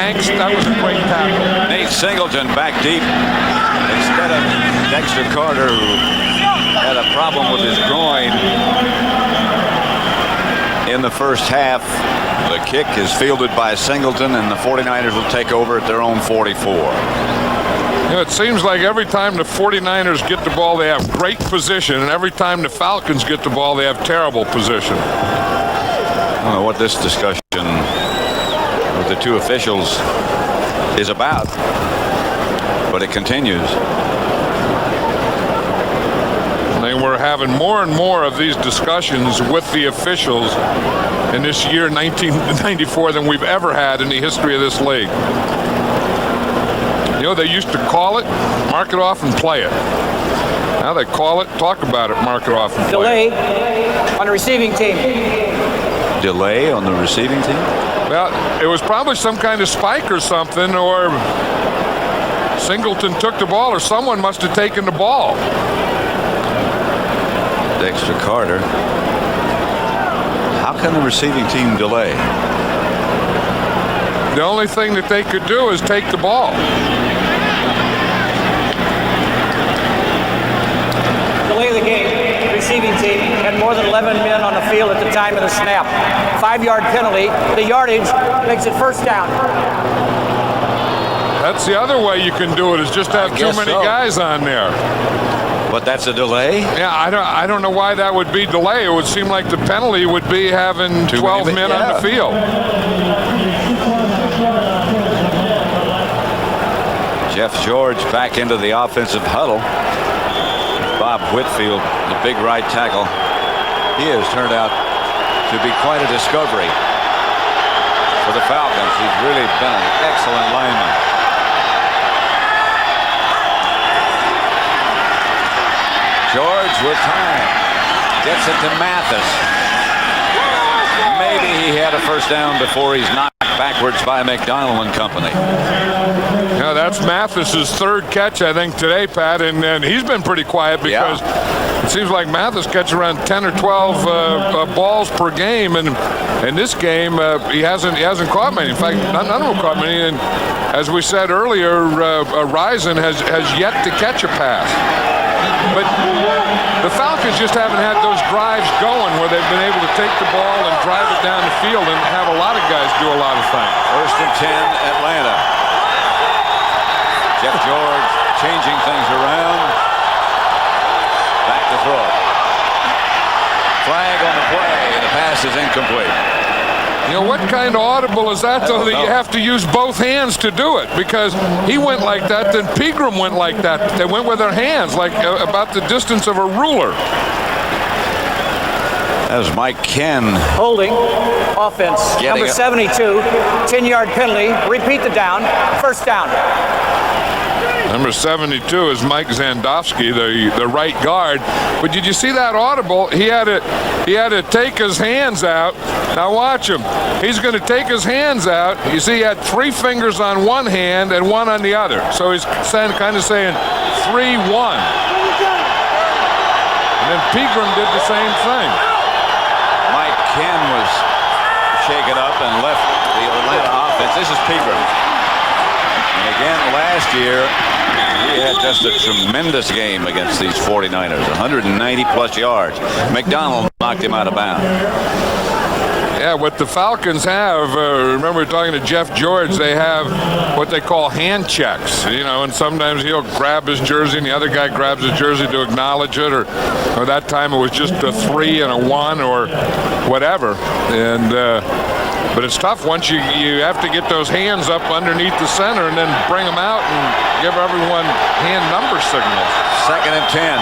Hanks, that was a great tackle. Nate Singleton back deep instead of Dexter Carter, who had a problem with his groin in the first half. The kick is fielded by Singleton, and the 49ers will take over at their own 44. It seems like every time the 49ers get the ball, they have great position, and every time the Falcons get the ball, they have terrible position. I don't know what this discussion with the 2 officials is about, but it continues. We're having more and more of these discussions with the officials in this year 1994 than we've ever had in the history of this league. They used to call it, mark it off, and play it. Now they call it, talk about it, mark it off, and play it. Delay on the receiving team. Delay on the receiving team? Well, it was probably some kind of spike or something, or Singleton took the ball, or someone must have taken the ball. Dexter Carter. How can the receiving team delay? The only thing that they could do is take the ball. Delay the game. Receiving team had more than 11 men on the field at the time of the snap. 5-yard penalty. The yardage makes it first down. That's the other way you can do it, is just have too many guys on there. But that's a delay? Yeah, I don't know why that would be delay. It would seem like the penalty would be having 12 men on the field. Jeff George back into the offensive huddle. Bob Whitfield, the big right tackle. He has turned out to be quite a discovery for the Falcons. He's really been an excellent lineman. George with time. Gets it to Mathis. Maybe he had a first down before he's knocked backwards by McDonald and company. Yeah, that's Mathis's third catch, I think, today, Pat, and he's been pretty quiet because it seems like Mathis catches around 10 or 12 balls per game, and in this game he hasn't caught many. In fact, none of them caught many. And as we said earlier, Rison has yet to catch a pass. But the Falcons just haven't had those drives going where they've been able to take the ball and drive it down the field and have a lot of guys do a lot of things. 1st and 10, Atlanta. Jeff George changing things around. Back to throw. Flag on the play, and the pass is incomplete. You know, what kind of audible is that, though, that you have to use both hands to do it? Because he went like that, then Pegram went like that. They went with their hands, like about the distance of a ruler. That was Mike Ken. Holding. Offense. Number 72. 10-yard penalty. Repeat the down. First down. Number 72 is Mike Zandowski, the right guard. But did you see that audible? He had to take his hands out. Now watch him. He's going to take his hands out. You see, he had 3 fingers on one hand and 1 on the other. So he's kind of saying 3-1. And then Pegram did the same thing. Mike Ken was shaken up and left the Atlanta offense. This is Pegram. And again, last year, he had just a tremendous game against these 49ers, 190-plus yards. McDonald knocked him out of bounds. Yeah, what the Falcons have, remember we were talking to Jeff George, they have what they call hand checks, you know, and sometimes he'll grab his jersey and the other guy grabs his jersey to acknowledge it, or that time it was just a 3 and a 1 or whatever. And but it's tough once you have to get those hands up underneath the center and then bring them out and give everyone hand number signals. 2nd and 10.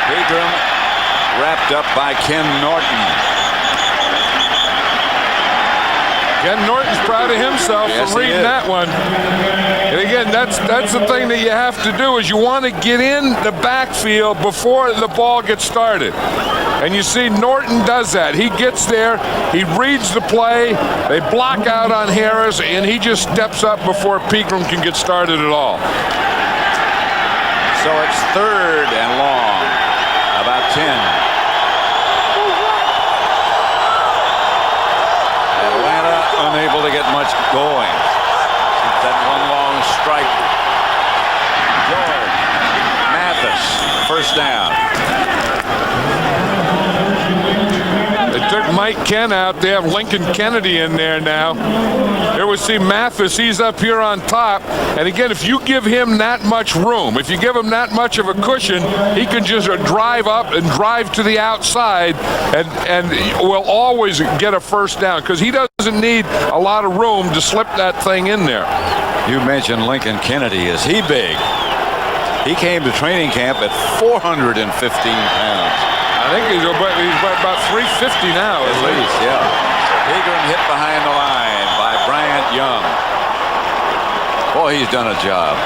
Pegram wrapped up by Ken Norton. Ken Norton's proud of himself for reading that one. And again, that's the thing that you have to do, is you want to get in the backfield before the ball gets started. And you see Norton does that. He gets there, he reads the play, they block out on Harris, and he just steps up before Pegram can get started at all. So it's 3rd and long, about 10. Unable to get much going. That one long strike. George. Mathis. First down. They took Mike Ken out. They have Lincoln Kennedy in there now. Here we see Mathis. He's up here on top. And again, if you give him that much room, if you give him that much of a cushion, he can just drive up and drive to the outside and will always get a first down, because he doesn't need a lot of room to slip that thing in there. You mentioned Lincoln Kennedy. Is he big? He came to training camp at 415 pounds. I think he's about 350 now. At least, yeah. Pegram hit behind the line by Bryant Young. Boy, he's done a job.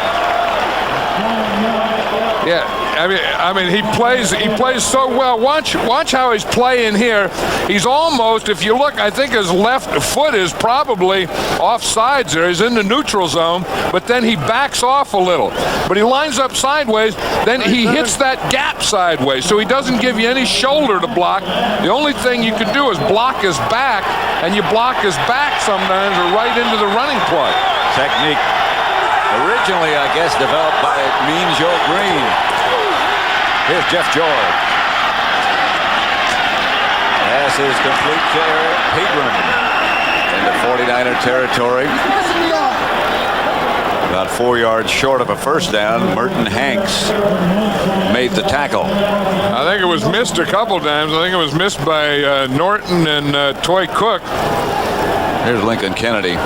Yeah, I mean, he plays so well. Watch how he's playing here. He's almost, if you look, I think his left foot is probably offsides there. He's in the neutral zone, but then he backs off a little. But he lines up sideways, then he hits that gap sideways, so he doesn't give you any shoulder to block. The only thing you can do is block his back, and you block his back sometimes or right into the running play. Technique originally, I guess, developed by Mean Joe Green. Here's Jeff George. Pass is complete to Eric Pegram into 49er territory. About 4 yards short of a first down. Merton Hanks made the tackle. I think it was missed a couple times. I think it was missed by Norton and Toy Cook. Here's Lincoln Kennedy.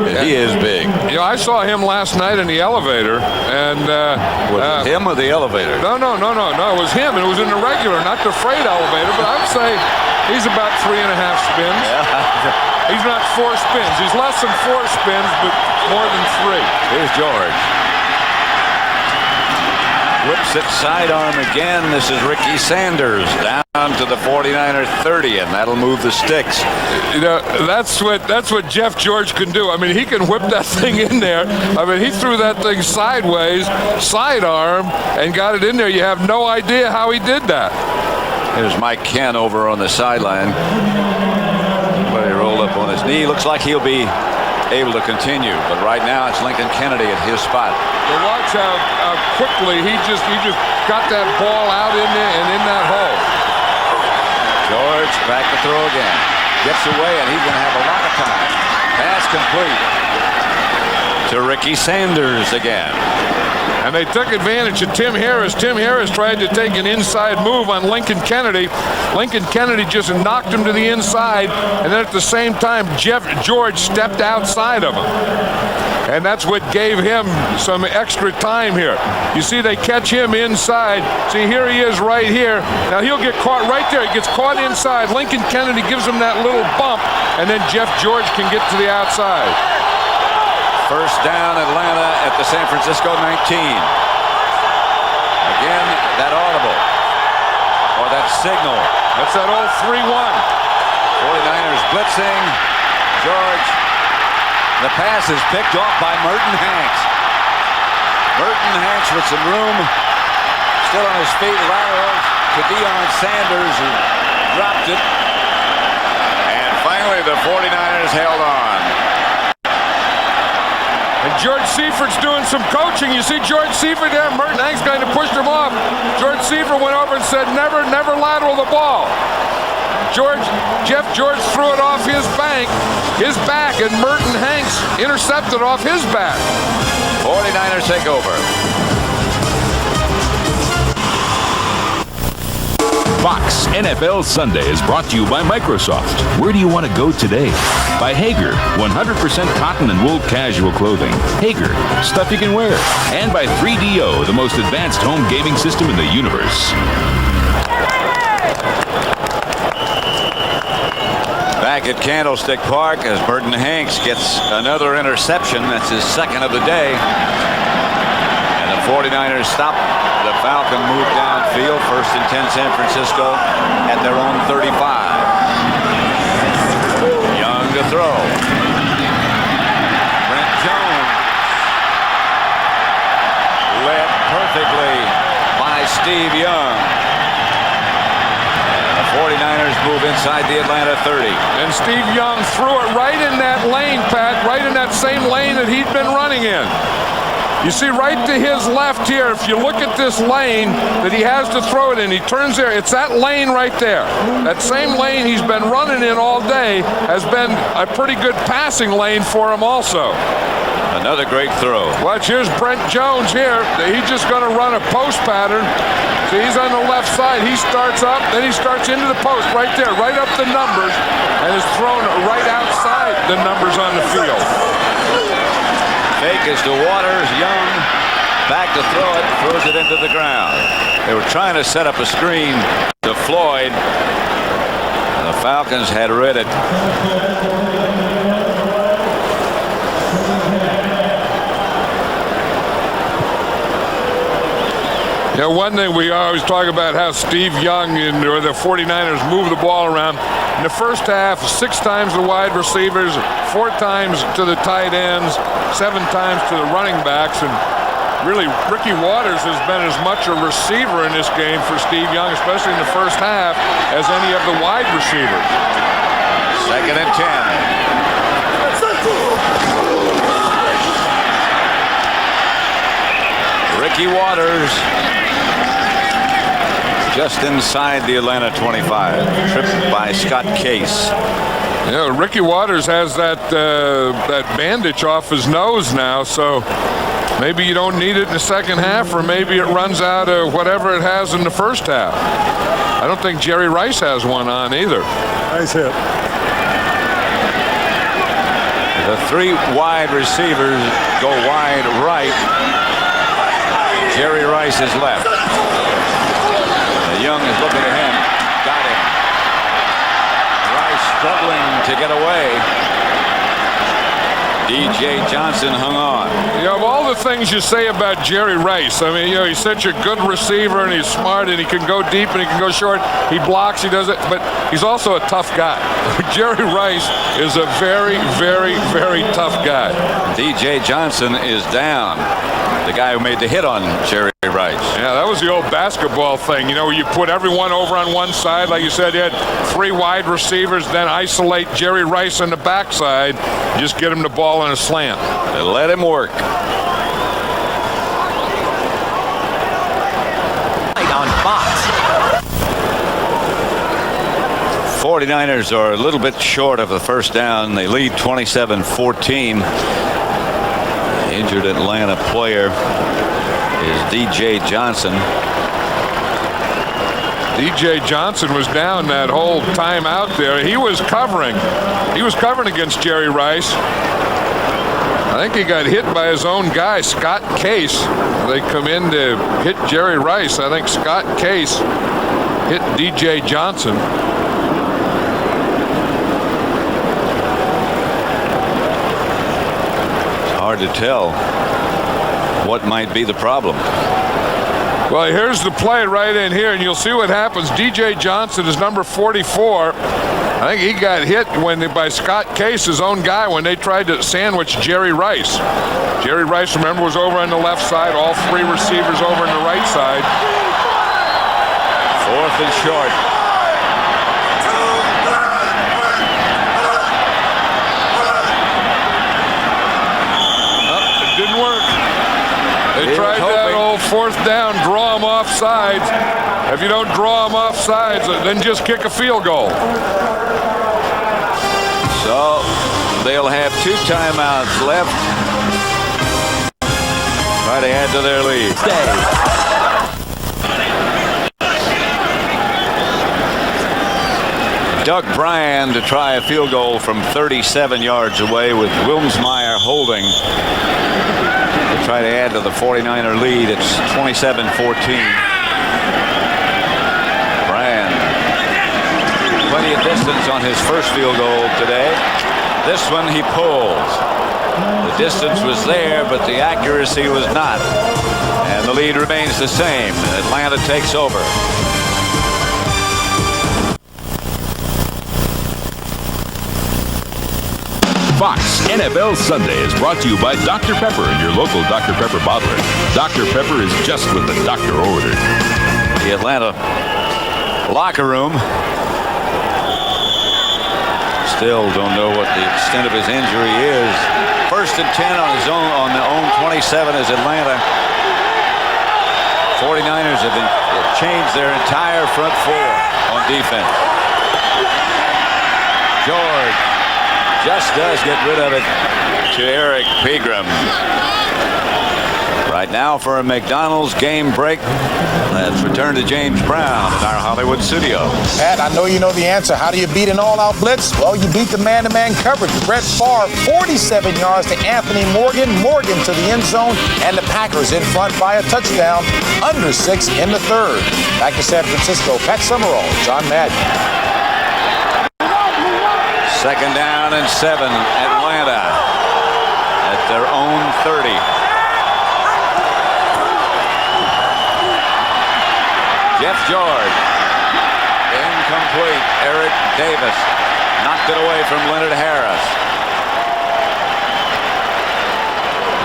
He is big. You know, I saw him last night in the elevator, and was it him or the elevator? No, it was him. It was in the regular, not the freight elevator, but I'd say he's about 3.5 spins. Yeah. He's not 4 spins. He's less than 4 spins, but more than 3. Here's George. Whips it sidearm again. This is Ricky Sanders down to the 49er 30, and that'll move the sticks. You know, that's what Jeff George can do. I mean, he can whip that thing in there. I mean, he threw that thing sideways, sidearm, and got it in there. You have no idea how he did that. Here's Mike Ken over on the sideline. But he rolled up on his knee. Looks like he'll be able to continue, but right now it's Lincoln Kennedy at his spot. But watch how quickly he just got that ball out in there and in that hole. George back to throw again. Gets away, and he's going to have a lot of time. Pass complete to Ricky Sanders again. And they took advantage of Tim Harris. Tim Harris tried to take an inside move on Lincoln Kennedy. Lincoln Kennedy just knocked him to the inside, and then at the same time, Jeff George stepped outside of him. And that's what gave him some extra time here. You see, they catch him inside. See, here he is right here. Now he'll get caught right there. He gets caught inside. Lincoln Kennedy gives him that little bump, and then Jeff George can get to the outside. First down, Atlanta at the San Francisco 19. Again, that audible. Or that signal. That's that old 3-1. 49ers blitzing. George. The pass is picked off by Merton Hanks. Merton Hanks with some room. Still on his feet. Lateral to Deion Sanders, who dropped it. And finally, the 49ers held on. And George Seifert's doing some coaching. You see George Seifert there. Merton Hanks kind of pushed him off. George Seifert went over and said, never lateral the ball. Jeff George threw it off his back, and Merton Hanks intercepted off his back. 49ers take over. Fox NFL Sunday is brought to you by Microsoft. Where do you want to go today? By Hager, 100% cotton and wool casual clothing. Hager, stuff you can wear. And by 3DO, the most advanced home gaming system in the universe. Back at Candlestick Park as Merton Hanks gets another interception. That's his second of the day. And the 49ers stop the Falcon move downfield. 1st and 10 San Francisco at their own 35. Young to throw. Brent Jones led perfectly by Steve Young. The 49ers move inside the Atlanta 30. And Steve Young threw it right in that lane, Pat, right in that same lane that he'd been running in. You see right to his left here, if you look at this lane that he has to throw it in, he turns there, it's that lane right there. That same lane he's been running in all day has been a pretty good passing lane for him also. Another great throw. Watch, here's Brent Jones here. He's just going to run a post pattern. See, he's on the left side. He starts up, then he starts into the post right there, right up the numbers, and is thrown right outside the numbers on the field. Fake is to Waters. Young back to throw it. Throws it into the ground. They were trying to set up a screen to Floyd. The Falcons had read it. You know, one thing we always talk about how Steve Young or the 49ers move the ball around. In the first half, 6 times to the wide receivers, 4 times to the tight ends, 7 times to the running backs. And really, Ricky Waters has been as much a receiver in this game for Steve Young, especially in the first half, as any of the wide receivers. 2nd and 10. Ricky Waters just inside the Atlanta 25. Tripped by Scott Case. Yeah, Ricky Waters has that bandage off his nose now, so maybe you don't need it in the second half, or maybe it runs out of whatever it has in the first half. I don't think Jerry Rice has one on either. Nice hit. The 3 wide receivers go wide right. Jerry Rice is left. Young is looking at him. Got him. Rice struggling to get away. D.J. Johnson hung on. You know, of all the things you say about Jerry Rice, I mean, you know, he's such a good receiver and he's smart and he can go deep and he can go short. He blocks, he does it, but he's also a tough guy. Jerry Rice is a very, very, very tough guy. D.J. Johnson is down. The guy who made the hit on Jerry Rice. Yeah, that was the old basketball thing, you know, where you put everyone over on one side. Like you said, you had 3 wide receivers, then isolate Jerry Rice on the backside, just get him the ball in a slant. They let him work. On Fox. 49ers are a little bit short of the first down. They lead 27-14. Injured Atlanta player is D.J. Johnson. D.J. Johnson was down that whole time out there. He was covering. He was covering against Jerry Rice. I think he got hit by his own guy, Scott Case. They come in to hit Jerry Rice. I think Scott Case hit D.J. Johnson. Hard to tell what might be the problem. Well, here's the play right in here, and you'll see what happens. D.J. Johnson is number 44. I think he got hit by Scott Case, his own guy, when they tried to sandwich Jerry Rice. Jerry Rice, remember, was over on the left side. All 3 receivers over on the right side. 4th and short. They tried that old 4th down, draw them off sides. If you don't draw them off sides, then just kick a field goal. So they'll have 2 timeouts left. Try to add to their lead. Doug Bryan to try a field goal from 37 yards away with Wilmsmeyer holding. Try to add to the 49er lead. It's 27-14. Bryan, plenty of distance on his first field goal today. This one he pulls. The distance was there, but the accuracy was not. And the lead remains the same. Atlanta takes over. Fox NFL Sunday is brought to you by Dr. Pepper and your local Dr. Pepper bottler. Dr. Pepper is just what the doctor ordered. The Atlanta locker room. Still don't know what the extent of his injury is. 1st and 10 on their own 27 is Atlanta. 49ers have changed their entire front 4 on defense. George just does get rid of it to Eric Pegram. Right now for a McDonald's game break, let's return to James Brown in our Hollywood studio. Pat, I know you know the answer. How do you beat an all-out blitz? Well, you beat the man-to-man coverage. Brett Favre, 47 yards to Anthony Morgan. Morgan to the end zone, and the Packers in front by a touchdown. Under 6 in the 3rd. Back to San Francisco. Pat Summerall, John Madden. 2nd down and 7. Atlanta at their own 30. Jeff George. Incomplete. Eric Davis knocked it away from Leonard Harris.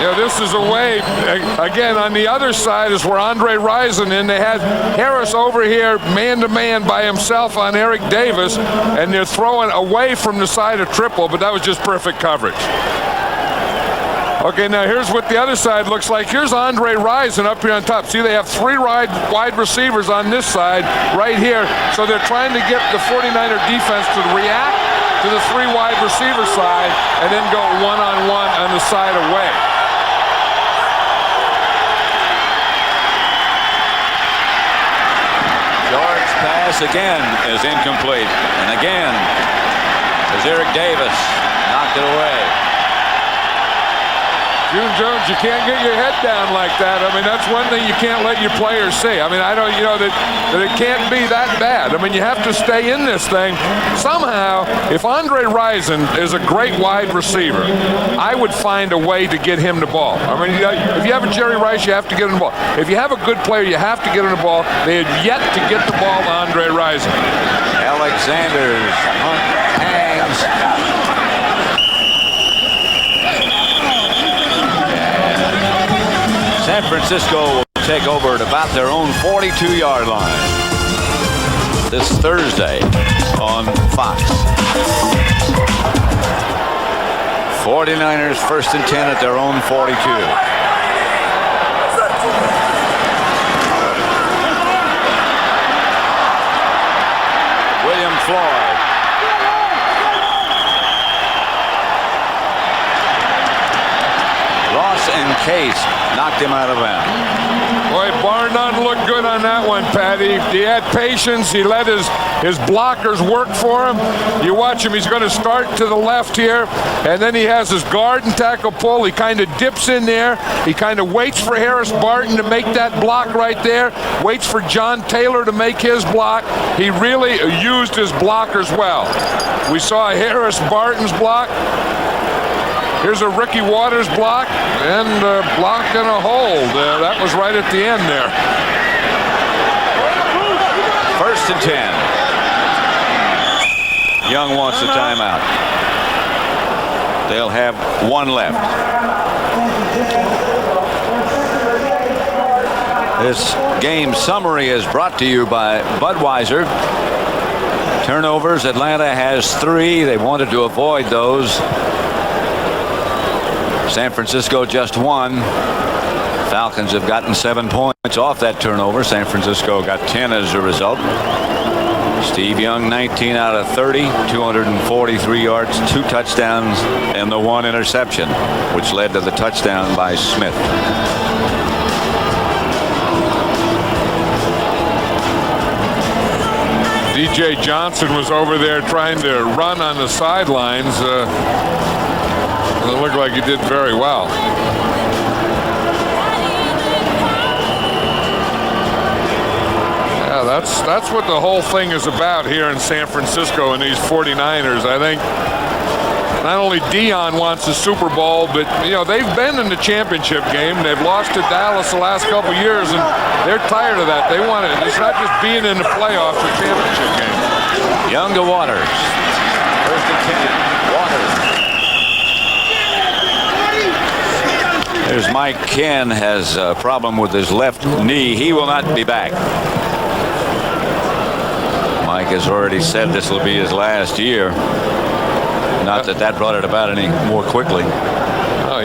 Yeah, this is a way, again, on the other side is where Andre Rison in. They had Harris over here man-to-man by himself on Eric Davis, and they're throwing away from the side of triple, but that was just perfect coverage. Okay, now here's what the other side looks like. Here's Andre Rison up here on top. See, they have three wide receivers on this side right here, so they're trying to get the 49er defense to react to the three wide receiver side and then go one-on-one on the side away. George's pass again is incomplete. And again, as Eric Davis knocked it away. June Jones, you can't get your head down like that. I mean, that's one thing you can't let your players see. I mean, I don't, you know, that it can't be that bad. I mean, you have to stay in this thing. Somehow, if Andre Rison is a great wide receiver, I would find a way to get him the ball. I mean, if you have a Jerry Rice, you have to get him the ball. If you have a good player, you have to get him the ball. They had yet to get the ball to Andre Rison. Alexander's hangs. San Francisco will take over at about their own 42-yard line this Thursday on Fox. 49ers 1st and 10 at their own 42. William Floyd. Ross and Case knocked him out of bounds. Boy, bar none looked good on that one, Patty. He had patience. He let his blockers work for him. You watch him. He's going to start to the left here, and then he has his guard and tackle pull. He kind of dips in there. He kind of waits for Harris Barton to make that block right there, waits for John Taylor to make his block. He really used his blockers well. We saw Harris Barton's block. Here's a Ricky Waters block, and a block and a hold. That was right at the end there. 1st and 10. Young wants a timeout. They'll have one left. This game summary is brought to you by Budweiser. Turnovers, Atlanta has 3. They wanted to avoid those. San Francisco just 1. Falcons have gotten 7 points off that turnover. San Francisco got 10 as a result. Steve Young, 19 out of 30, 243 yards, 2 touchdowns, and the 1 interception, which led to the touchdown by Smith. DJ Johnson was over there trying to run on the sidelines. It looked like he did very well. Yeah, that's what the whole thing is about here in San Francisco and these 49ers. I think not only Dion wants the Super Bowl, but you know they've been in the championship game. They've lost to Dallas the last couple years, and they're tired of that. They want it. It's not just being in the playoffs or championship game. Young to Waters. 1st and 10. Waters. There's Mike Ken, has a problem with his left knee. He will not be back. Mike has already said this will be his last year. Not that that brought it about any more quickly.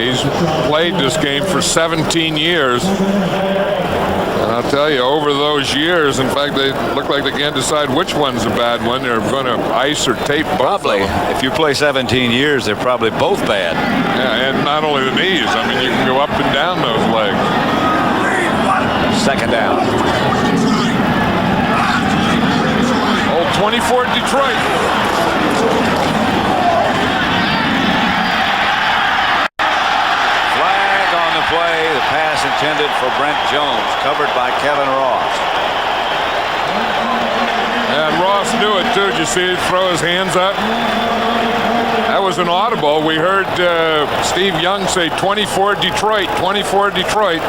He's played this game for 17 years. And I'll tell you, over those years, in fact, they look like they can't decide which one's a bad one. They're going to ice or tape both. Probably. If you play 17 years, they're probably both bad. Yeah, and not only the knees. I mean, you can go up and down those legs. 2nd down. Old 24 Detroit. Flag on the play. The pass intended for Brent Jones, covered by Kevin Ross. And Ross knew it too. Did you see him throw his hands up? That was an audible. We heard Steve Young say 24 Detroit, 24 Detroit.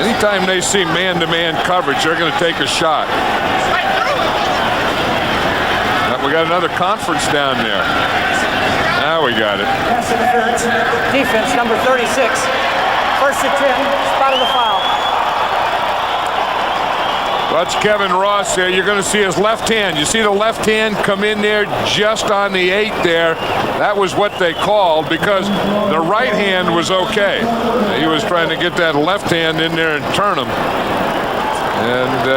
Anytime they see man-to-man coverage, they're going to take a shot. We got another conference down there. Now we got it. Defense, number 36. First and 10, spot of the foul. That's Kevin Ross there. You're going to see his left hand. You see the left hand come in there just on the 8 there. That was what they called because the right hand was okay. He was trying to get that left hand in there and turn him. And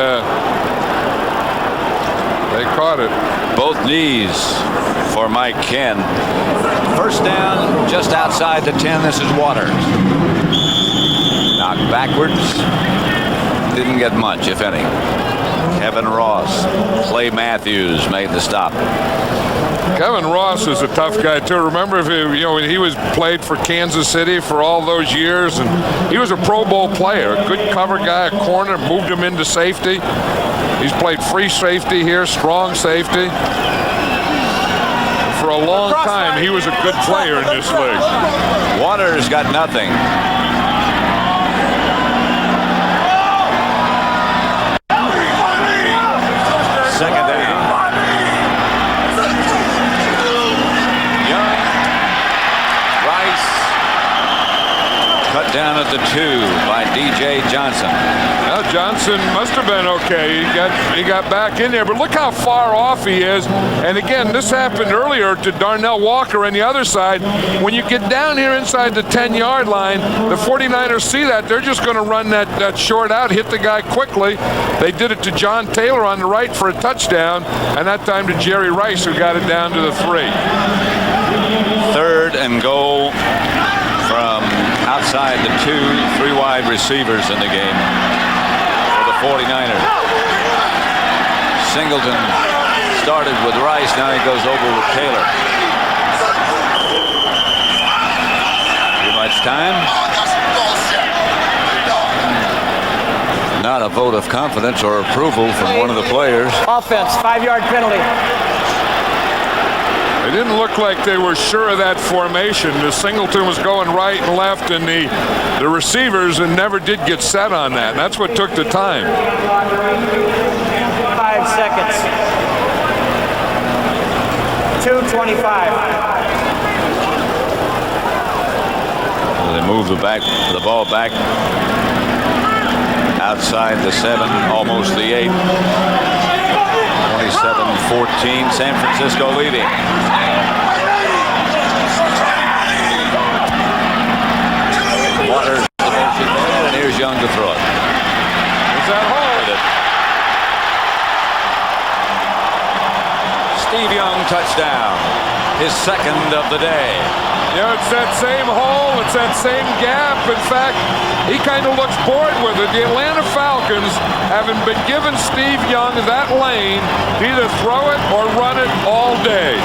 they caught it. Both knees for Mike Ken. First down just outside the 10. This is Waters. Knocked backwards. Didn't get much, if any. Kevin Ross. Clay Matthews made the stop. Kevin Ross is a tough guy too. Remember, when he was played for Kansas City for all those years, and he was a Pro Bowl player, a good cover guy, a corner, moved him into safety. He's played free safety here, strong safety. For a long time, he was a good player in this league. Waters got nothing. Second down. Young. Rice. Cut down at the 2 by D.J. Johnson. Well, Johnson must have been okay. He got back in there, but look how far off he is. And again, this happened earlier to Darnell Walker on the other side. When you get down here inside the 10-yard line, the 49ers see that. They're just going to run that short out, hit the guy quickly. They did it to John Taylor on the right for a touchdown, and that time to Jerry Rice, who got it down to the 3. Third and goal from outside the 2, 3 wide receivers in the game. 49ers. Singleton started with Rice. Now he goes over with Taylor. Too much time. Not a vote of confidence or approval from one of the players. Offense, 5-yard penalty. It didn't look like they were sure of that formation. The Singleton was going right and left, and the receivers and never did get set on that. And that's what took the time. 5 seconds. 2:25. They move the ball back outside the 7, almost the 8. 27-14, San Francisco leading. Waters the motion man, and here's Young to throw it. Is that hold? Steve Young touchdown, his second of the day. It's that same hole, it's that same gap. In fact, he kind of looks bored with it. The Atlanta Falcons, having been given Steve Young that lane, to either throw it or run it all day.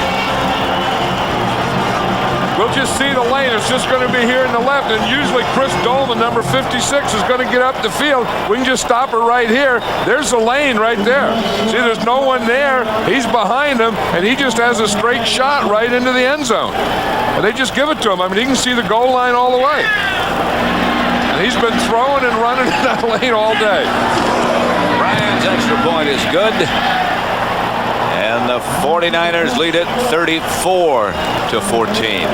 We'll just see the lane. It's just going to be here in the left, and usually Chris Dolman, number 56, is going to get up the field. We can just stop it right here. There's the lane right there. See, there's no one there. He's behind him, and he just has a straight shot right into the end zone. And they just give it to him. I mean, he can see the goal line all the way. And he's been throwing and running in that lane all day. Ryan's extra point is good. And the 49ers lead it 34-14.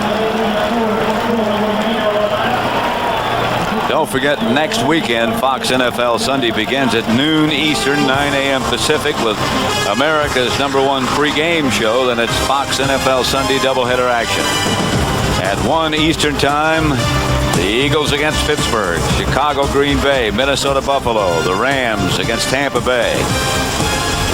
Don't forget, next weekend, Fox NFL Sunday begins at noon Eastern, 9 a.m. Pacific with America's #1 pregame show. Then it's Fox NFL Sunday doubleheader action. At 1 Eastern time, the Eagles against Pittsburgh, Chicago, Green Bay, Minnesota, Buffalo, the Rams against Tampa Bay.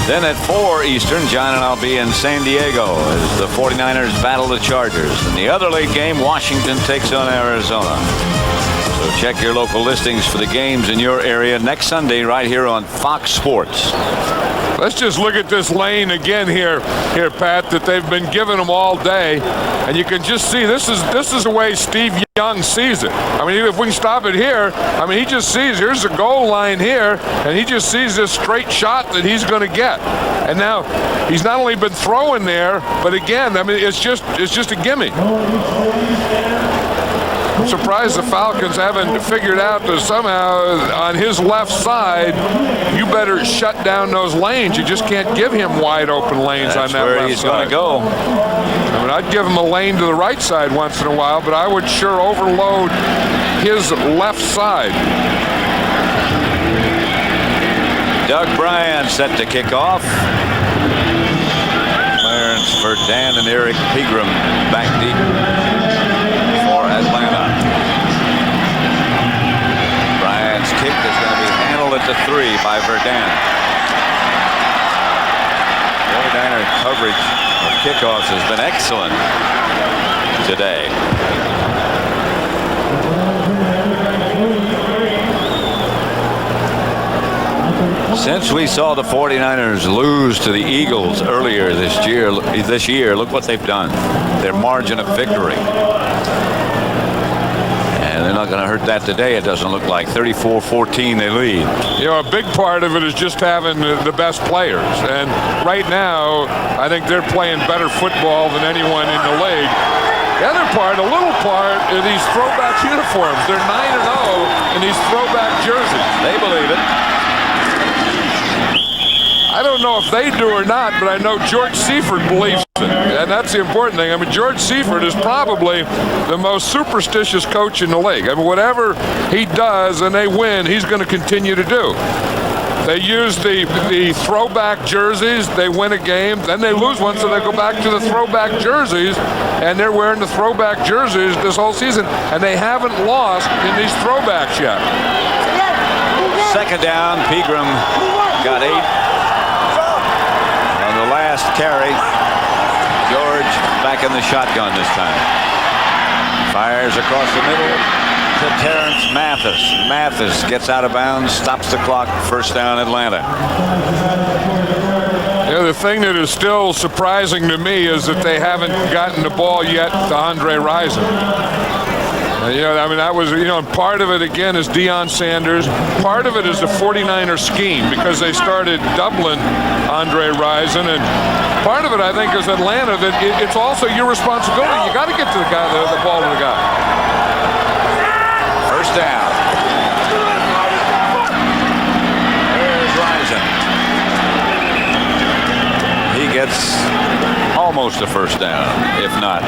Then at 4 Eastern, John and I'll be in San Diego as the 49ers battle the Chargers. In the other late game, Washington takes on Arizona. So check your local listings for the games in your area next Sunday right here on Fox Sports. Let's just look at this lane again here, Pat, that they've been giving them all day. And you can just see this is the way Steve Young sees it. I mean, if we can stop it here, I mean, he just sees here's the goal line here, and he just sees this straight shot that he's going to get. And now he's not only been throwing there, but again, I mean, it's just a gimme. I'm surprised the Falcons haven't figured out that somehow on his left side, you better shut down those lanes. You just can't give him wide open lanes on that where left he's side. going to go. I mean, I'd give him a lane to the right side once in a while, but I would sure overload his left side. Doug Bryan set to kick off. Clarence Verdun and Eric Pegram back deep for Atlanta. Bryan's kick is going to be handled at the 3 by Verdun. 49er coverage of kickoffs has been excellent today. Since we saw the 49ers lose to the Eagles earlier this year, look what they've done. Their margin of victory. And they're not going to hurt that today, it doesn't look like. 34-14 they lead. You know, a big part of it is just having the best players. And right now, I think they're playing better football than anyone in the league. The other part, a little part, are these throwback uniforms. They're 9-0 in these throwback jerseys. They believe it. I don't know if they do or not, but I know George Seifert believes it. And that's the important thing. I mean, George Seifert is probably the most superstitious coach in the league. I mean, whatever he does and they win, he's going to continue to do. They use the throwback jerseys, they win a game, then they lose one, so they go back to the throwback jerseys, and they're wearing the throwback jerseys this whole season, and they haven't lost in these throwbacks yet. Second down, Pegram got 8. Last carry, George back in the shotgun this time. Fires across the middle to Terrence Mathis. Mathis gets out of bounds, stops the clock, first down Atlanta. Yeah, the thing that is still surprising to me is that they haven't gotten the ball yet to Andre Rison. You know, I mean, that was, you know, part of it, again, is Deion Sanders. Part of it is the 49er scheme because they started doubling Andre Rison. And part of it, I think, is Atlanta, that it's also your responsibility. You got to get to the guy, the ball to the guy. First down. There's Rison. He gets almost a first down, if not.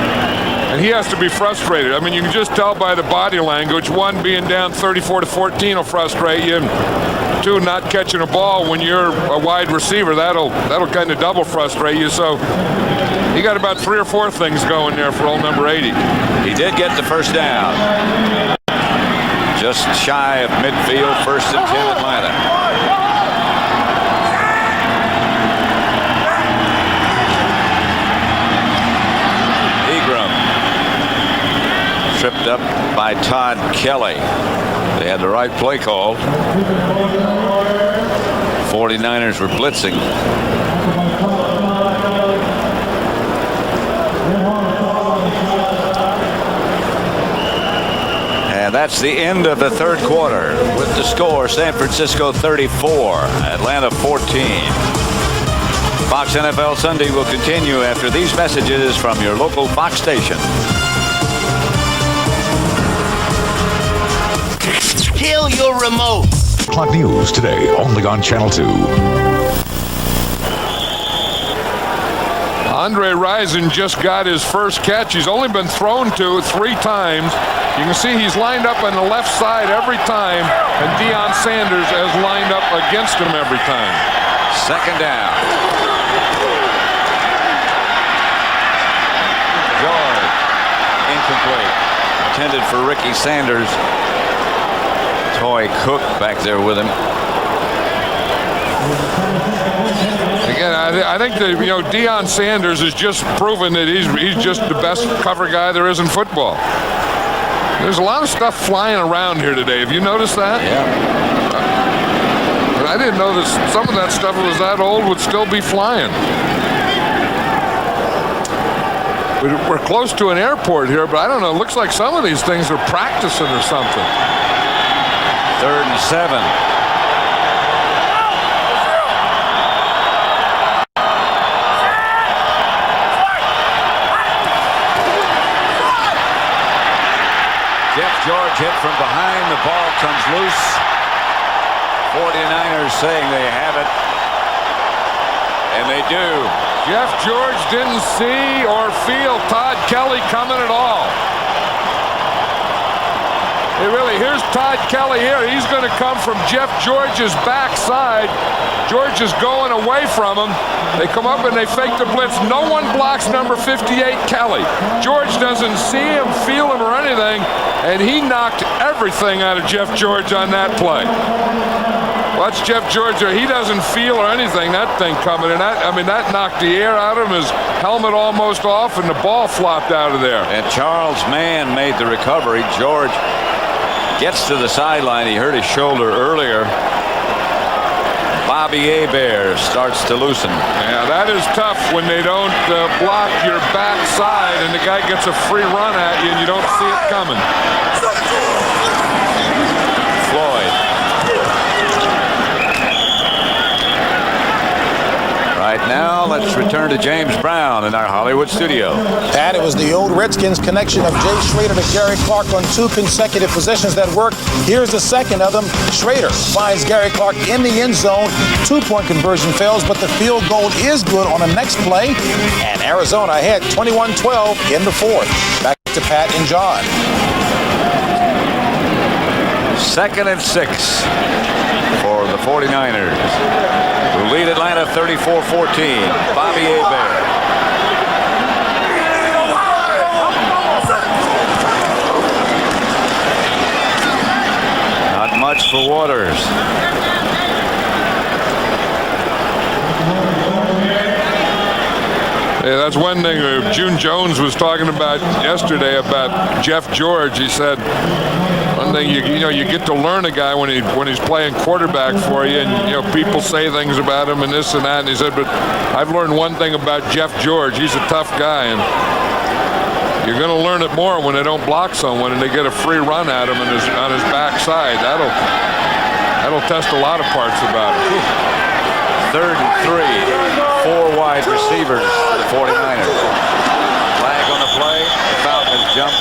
And he has to be frustrated. I mean, you can just tell by the body language. One, being down 34-14 will frustrate you. And two, not catching a ball when you're a wide receiver. That'll kind of double frustrate you. So he got about 3 or 4 things going there for old number 80. He did get the first down. Just shy of midfield, 1st and 10 Atlanta. Tripped up by Todd Kelly. They had the right play call. 49ers were blitzing. And that's the end of the third quarter with the score: San Francisco 34, Atlanta 14. Fox NFL Sunday will continue after these messages from your local Fox station. Kill your remote. Clock News today, only on Channel 2. Andre Rison just got his first catch. He's only been thrown to 3 times. You can see he's lined up on the left side every time, and Deion Sanders has lined up against him every time. Second down. George, incomplete. Intended for Ricky Sanders. Toy Cook back there with him. Again, I think that, you know, Deion Sanders has just proven that he's just the best cover guy there is in football. There's a lot of stuff flying around here today. Have you noticed that? Yeah. But I didn't know that some of that stuff that was that old would still be flying. We're close to an airport here, but I don't know. It looks like some of these things are practicing or something. 3rd and 7. Jeff George hit from behind. The ball comes loose. 49ers saying they have it. And they do. Jeff George didn't see or feel Todd Kelly coming at all. Here's Todd Kelly here. He's going to come from Jeff George's backside. George is going away from him. They come up and they fake the blitz. No one blocks number 58, Kelly. George doesn't see him, feel him, or anything, and he knocked everything out of Jeff George on that play. Watch Jeff George. He doesn't feel or anything, that thing coming. And that knocked the air out of him. His helmet almost off, and the ball flopped out of there. And Charles Mann made the recovery. George gets to the sideline. He hurt his shoulder earlier. Bobby Hebert starts to loosen. Yeah, that is tough when they don't block your backside and the guy gets a free run at you and you don't see it coming. Floyd. Right now, let's return to James Brown in our Hollywood studio. Pat, it was the old Redskins connection of Jay Schroeder to Gary Clark on 2 consecutive possessions that worked. Here's the second of them. Schroeder finds Gary Clark in the end zone. 2-point conversion fails, but the field goal is good on the next play. And Arizona ahead 21-12 in the fourth. Back to Pat and John. 2nd and 6 for the 49ers. Who lead Atlanta 34-14. Bobby Hebert. Not much for Waters. Yeah, that's one thing June Jones was talking about yesterday about Jeff George. He said one thing you get to learn a guy when he's playing quarterback for you, and people say things about him and this and that. And he said, but I've learned one thing about Jeff George. He's a tough guy, and you're going to learn it more when they don't block someone and they get a free run at him on his backside. That'll test a lot of parts about him. 3rd and 3. 4 wide receivers for the 49ers. Flag on the play. The Falcons jump.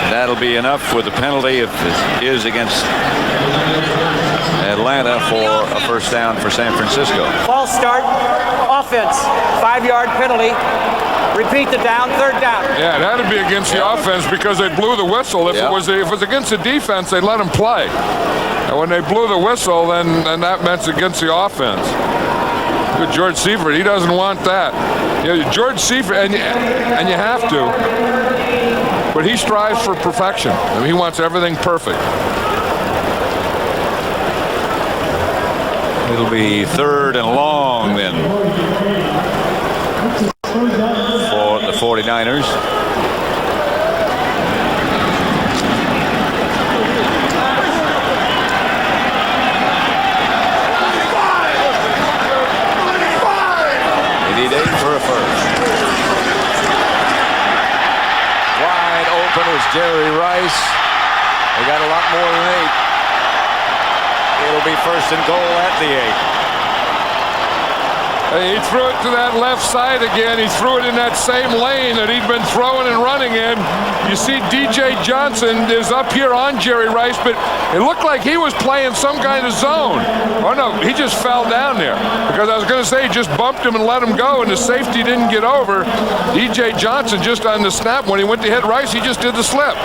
That'll be enough with the penalty if it is against Atlanta for a first down for San Francisco. False start. Offense. 5-yard penalty. Repeat the down. 3rd down. Yeah, it had to be against the offense because they blew the whistle. If it was against the defense, they'd let him play. And when they blew the whistle, then that meant against the offense. Good George Seifert, he doesn't want that. George Seifert, and you have to, but he strives for perfection. He wants everything perfect. It'll be 3rd and long then for the 49ers. Jerry Rice. They got a lot more than 8. It'll be 1st and goal at the 8. He threw it to that left side again. He threw it in that same lane that he'd been throwing and running in. You see DJ Johnson is up here on Jerry Rice, but it looked like he was playing some kind of zone. Oh, no, he just fell down there. Because I was going to say, he just bumped him and let him go, and the safety didn't get over. DJ Johnson just on the snap, when he went to hit Rice, he just did the slip.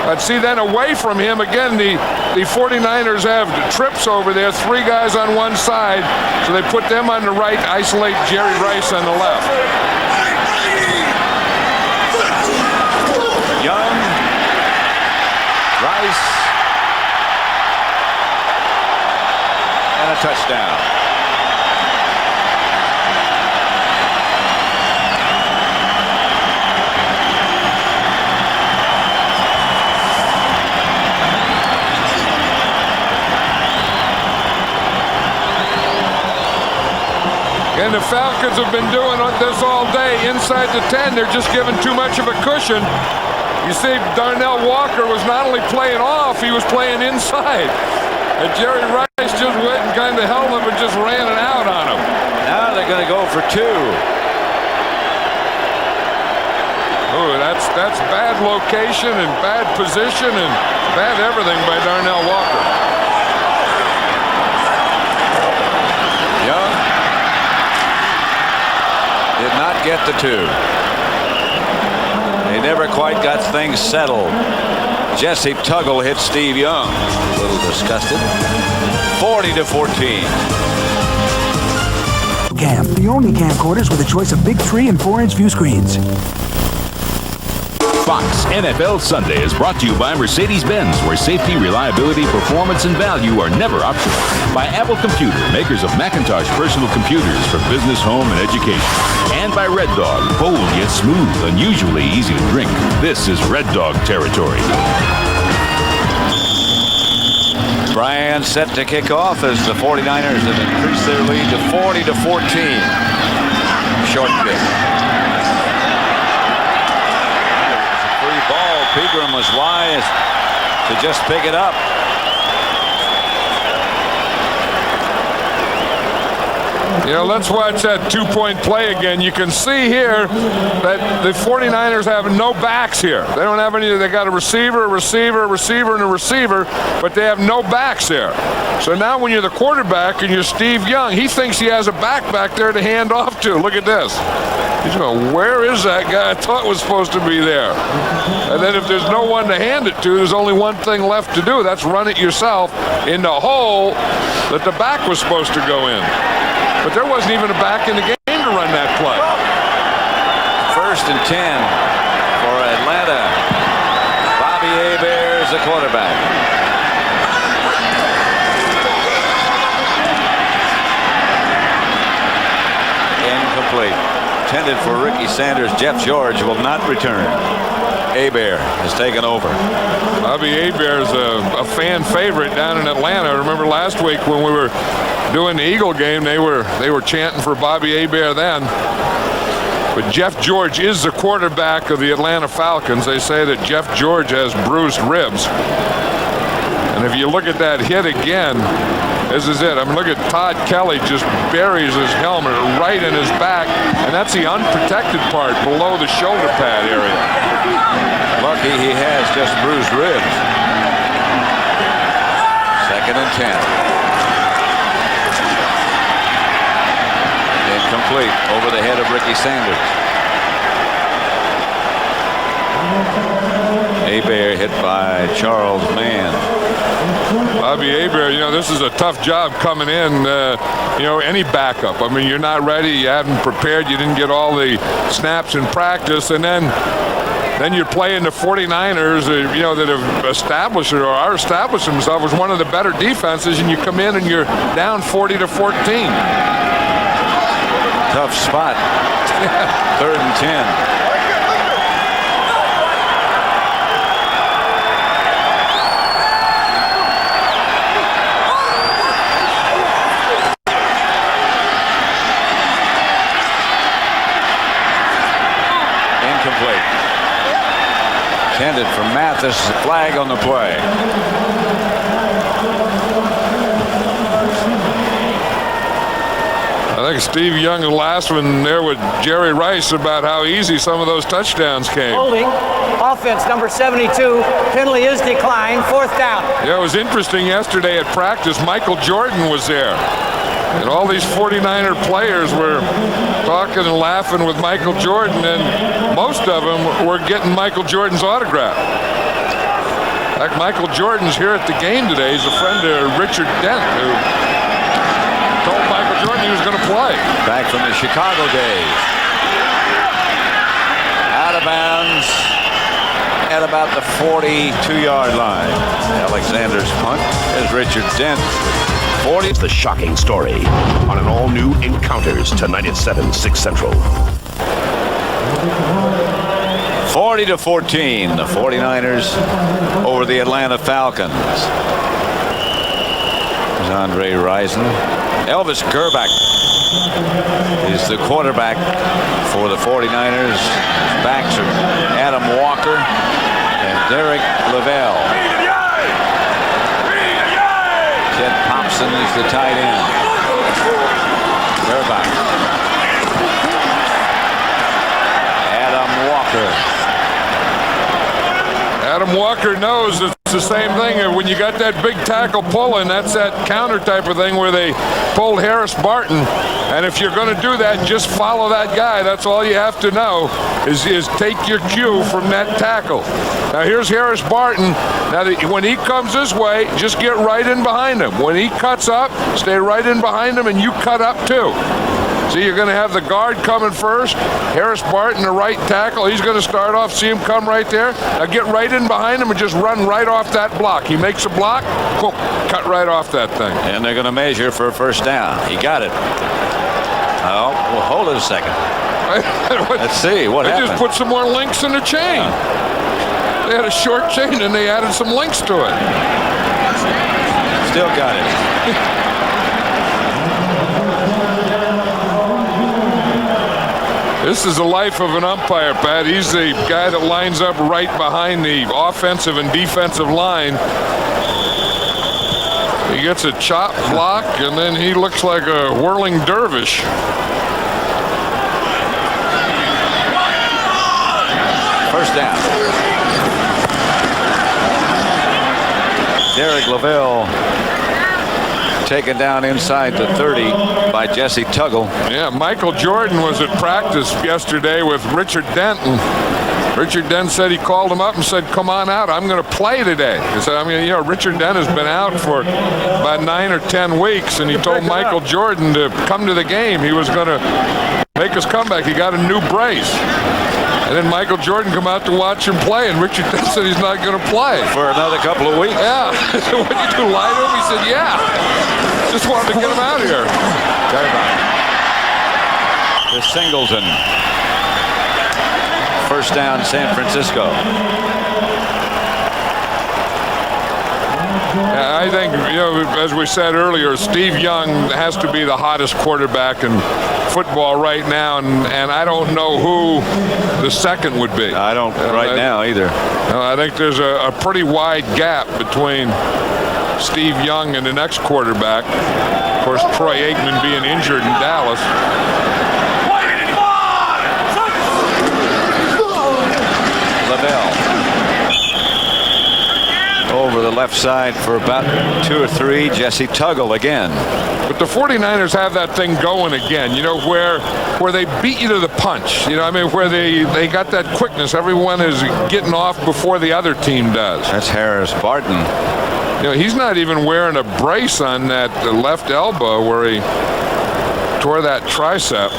I'd see then away from him again. The 49ers have trips over there, 3 guys on one side, so they put them on the right, isolate Jerry Rice on the left. Young, Rice, and a touchdown. And the Falcons have been doing this all day. Inside the 10, they're just giving too much of a cushion. You see, Darnell Walker was not only playing off, he was playing inside. And Jerry Rice just went and kind of held him and just ran it out on him. Now they're going to go for 2. Oh, That's bad location and bad position and bad everything by Darnell Walker. Young did not get the 2. They never quite got things settled. Jesse Tuggle hit Steve Young. A little disgusted. 40-14. Cam, the only camcorders with a choice of big 3 and 4-inch view screens. Fox NFL Sunday is brought to you by Mercedes-Benz, where safety, reliability, performance, and value are never optional. By Apple Computer, makers of Macintosh personal computers for business, home, and education. And by Red Dog, bold yet smooth, unusually easy to drink. This is Red Dog territory. Bryan set to kick off as the 49ers have increased their lead to 40-14. Short kick. Free ball. Pegram was wise to just pick it up. Let's watch that 2-point play again. You can see here that the 49ers have no backs here. They don't have any. They got a receiver, and a receiver, but they have no backs there. So now when you're the quarterback and you're Steve Young, he thinks he has a back there to hand off to. Look at this. He's going, where is that guy I thought was supposed to be there? And then if there's no one to hand it to, there's only one thing left to do. That's run it yourself in the hole that the back was supposed to go in. But there wasn't even a back in the game to run that play. 1st and 10 for Atlanta. Bobby Hebert is the quarterback. Incomplete. Intended for Ricky Sanders. Jeff George will not return. Hebert has taken over. Bobby Hebert is a fan favorite down in Atlanta. I remember last week when we were doing the Eagle game, they were chanting for Bobby Hebert then. But Jeff George is the quarterback of the Atlanta Falcons. They say that Jeff George has bruised ribs. And if you look at that hit again, this is it. I mean, look at Todd Kelly just buries his helmet right in his back, and that's the unprotected part below the shoulder pad area. Lucky he has just bruised ribs. 2nd and 10. Incomplete over the head of Ricky Sanders. Hebert hit by Charles Mann. Bobby Hebert, this is a tough job coming in, any backup. I mean, you're not ready, you haven't prepared, you didn't get all the snaps in practice, and then you're playing the 49ers, that have established or are establishing themselves as one of the better defenses, and you come in and you're down 40-14. Tough spot. 3rd and 10. Incomplete. Intended for Mathis. Flag on the play. I think Steve Young, the last one there with Jerry Rice, about how easy some of those touchdowns came. Holding. Offense number 72. Penalty is declined. 4th down. Yeah, it was interesting yesterday at practice. Michael Jordan was there. And all these 49er players were talking and laughing with Michael Jordan, and most of them were getting Michael Jordan's autograph. In fact, Michael Jordan's here at the game today. He's a friend of Richard Dent, who told Michael Jordan he was going to play. Back from the Chicago days. Out of bounds at about the 42-yard line. Alexander's punt is Richard Dent. 40. It's the shocking story on an all-new Encounters tonight at 7, 6 Central. 40-14, the 49ers over the Atlanta Falcons. There's Andre Rison. Elvis Grbac is the quarterback for the 49ers. Backs are Adam Walker and Derek Lavelle. Ted Thompson is the tight end. Grbac. Adam Walker. Adam Walker knows it's the same thing. When you got that big tackle pulling, that's that counter type of thing where they pulled Harris Barton. And if you're going to do that, just follow that guy. That's all you have to know is take your cue from that tackle. Now here's Harris Barton. Now when he comes this way, just get right in behind him. When he cuts up, stay right in behind him, and you cut up too. See, you're going to have the guard coming first. Harris Barton, the right tackle. He's going to start off. See him come right there. Now get right in behind him and just run right off that block. He makes a block, boom, cut right off that thing. And they're going to measure for a first down. He got it. Oh, well, hold it a second. Let's see what happened. They just put some more links in the chain. They had a short chain and they added some links to it. Still got it. This is the life of an umpire, Pat. He's the guy that lines up right behind the offensive and defensive line. He gets a chop block, and then he looks like a whirling dervish. First down. Derek Lavelle taken down inside the 30 by Jesse Tuggle. Yeah, Michael Jordan was at practice yesterday with Richard Denton. Richard Dent said he called him up and said, come on out, I'm going to play today. He said, Richard Dent has been out for about 9 or 10 weeks, and he told Michael Jordan to come to the game. He was going to make his comeback. He got a new brace. And then Michael Jordan come out to watch him play, and Richard Dent said he's not going to play. For another couple of weeks? Yeah. So what did you do, lie to him? He said, yeah. Just wanted to get him out of here. To Singleton. First down, San Francisco. I think, as we said earlier, Steve Young has to be the hottest quarterback in football right now, and I don't know who the second would be. I don't now either. I think there's a pretty wide gap between Steve Young and the next quarterback. Of course, Troy Aikman being injured in Dallas. Lavelle over the left side for about 2 or 3. Jesse Tuggle again. But the 49ers have that thing going again, where they beat you to the punch. Where they got that quickness. Everyone is getting off before the other team does. That's Harris Barton. He's not even wearing a brace on that left elbow where he tore that tricep.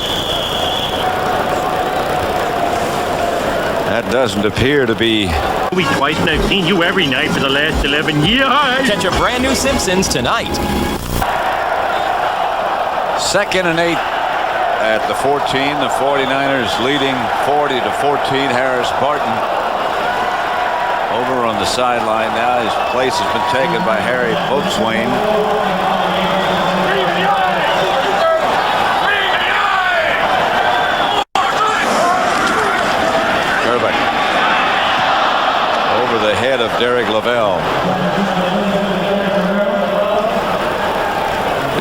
That doesn't appear to be. We twice, and I've seen you every night for the last 11 years. Catch a brand new Simpsons tonight. 2nd and 8 at the 14. The 49ers leading 40-14. Harris Barton over on the sideline now. His place has been taken by Harry Boatswain. Over the head of Derek Lavelle.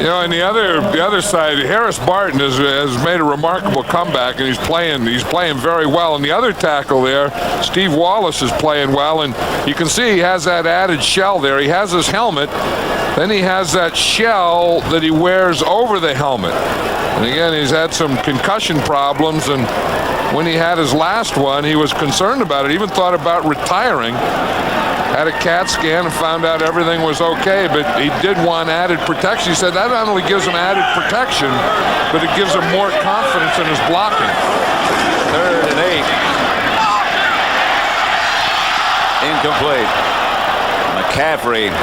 On the other side, Harris Barton has made a remarkable comeback, and he's playing very well. And the other tackle there, Steve Wallace, is playing well, and you can see he has that added shell there. He has his helmet, then he has that shell that he wears over the helmet. And again, he's had some concussion problems, and when he had his last one, he was concerned about it, even thought about retiring. Had a CAT scan and found out everything was okay, but he did want added protection. He said that not only gives him added protection, but it gives him more confidence in his blocking. 3rd and 8. Incomplete. McCaffrey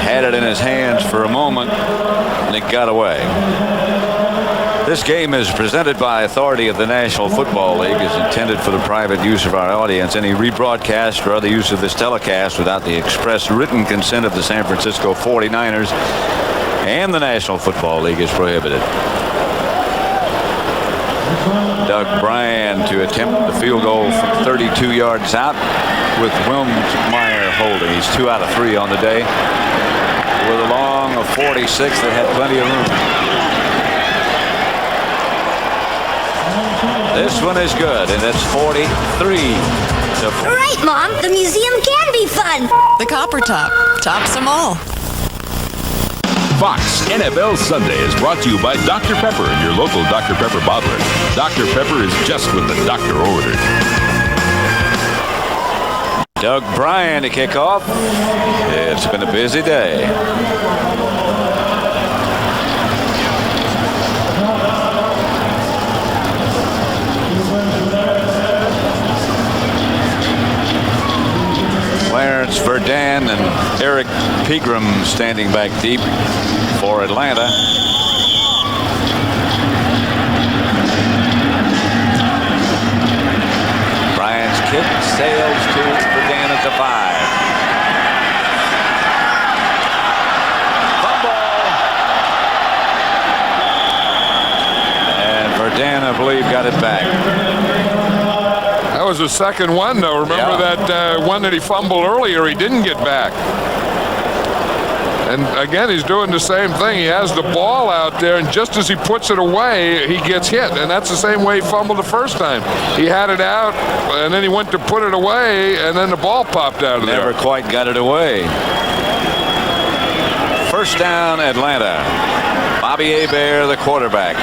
had it in his hands for a moment, and it got away. This game is presented by authority of the National Football League, is intended for the private use of our audience. Any rebroadcast or other use of this telecast without the express written consent of the San Francisco 49ers and the National Football League is prohibited. Doug Bryan to attempt the field goal from 32 yards out with Wilmsmeyer holding. He's 2 out of 3 on the day with a long of 46 that had plenty of room. This one is good, and it's 43. Right, Mom. The museum can be fun. The Copper Top tops them all. Fox NFL Sunday is brought to you by Dr. Pepper and your local Dr. Pepper bottler. Dr. Pepper is just what the doctor ordered. Doug Bryan to kick off. It's been a busy day. Clarence Verdun and Eric Pegram standing back deep for Atlanta. Bryant's kick sails to Verdun at the 5. Fumble. And Verdun, I believe, got it back. That was the second one, though. Remember that one that he fumbled earlier, he didn't get back. And again, he's doing the same thing. He has the ball out there, and just as he puts it away, he gets hit. And that's the same way he fumbled the first time. He had it out, and then he went to put it away, and then the ball popped out of there. Never quite got it away. First down, Atlanta. Bobby Hebert, the quarterback.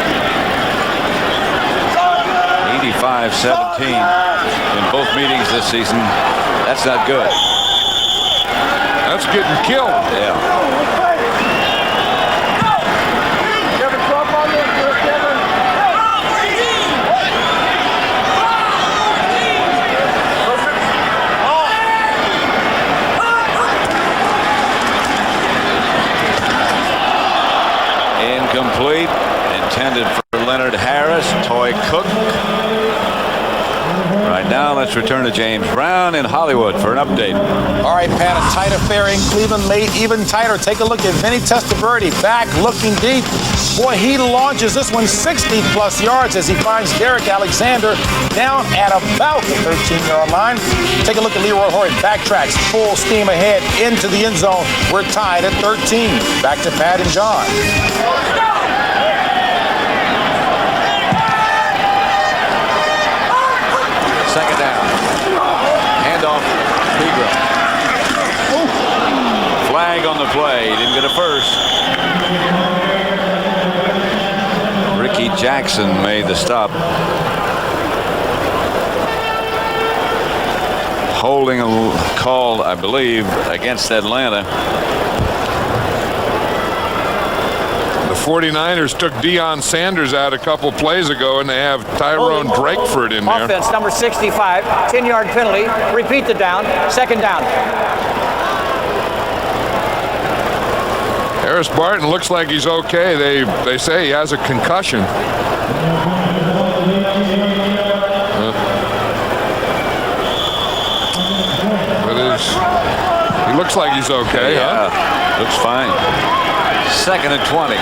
85-17 in both meetings this season. That's not good. That's getting killed. Yeah. Incomplete. Intended for Leonard Harris. Toy Cook. Right now, let's return to James Brown in Hollywood for an update. All right, Pat, a tight affair in Cleveland late, even tighter. Take a look at Vinny Testaverde back looking deep. Boy, he launches this one 60-plus yards as he finds Derek Alexander down at about the 13-yard line. Take a look at Leroy Hoyt. Backtracks, full steam ahead into the end zone. We're tied at 13. Back to Pat and John. Second down. Handoff. Pegram. Flag on the play. He didn't get a first. Ricky Jackson made the stop. Holding called, I believe, against Atlanta. The 49ers took Deion Sanders out a couple plays ago, and they have Tyrone Drakeford in there. Offense number 65, 10-yard penalty. Repeat the down. Second down. Harris Barton looks like he's okay. They say he has a concussion. He looks like he's okay. Yeah, huh? Looks fine. Second and 20.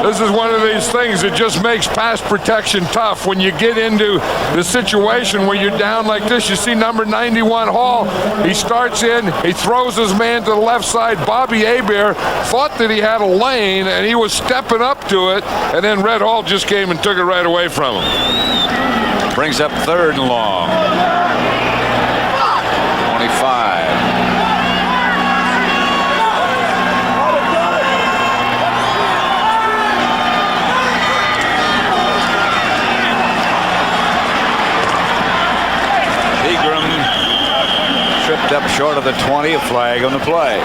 This is one of these things that just makes pass protection tough. When you get into the situation where you're down like this, you see number 91 Hall. He starts in, he throws his man to the left side. Bobby Hebert thought that he had a lane, and he was stepping up to it, and then Red Hall just came and took it right away from him. Brings up third and long. 25. Tripped up short of the 20, a flag on the play.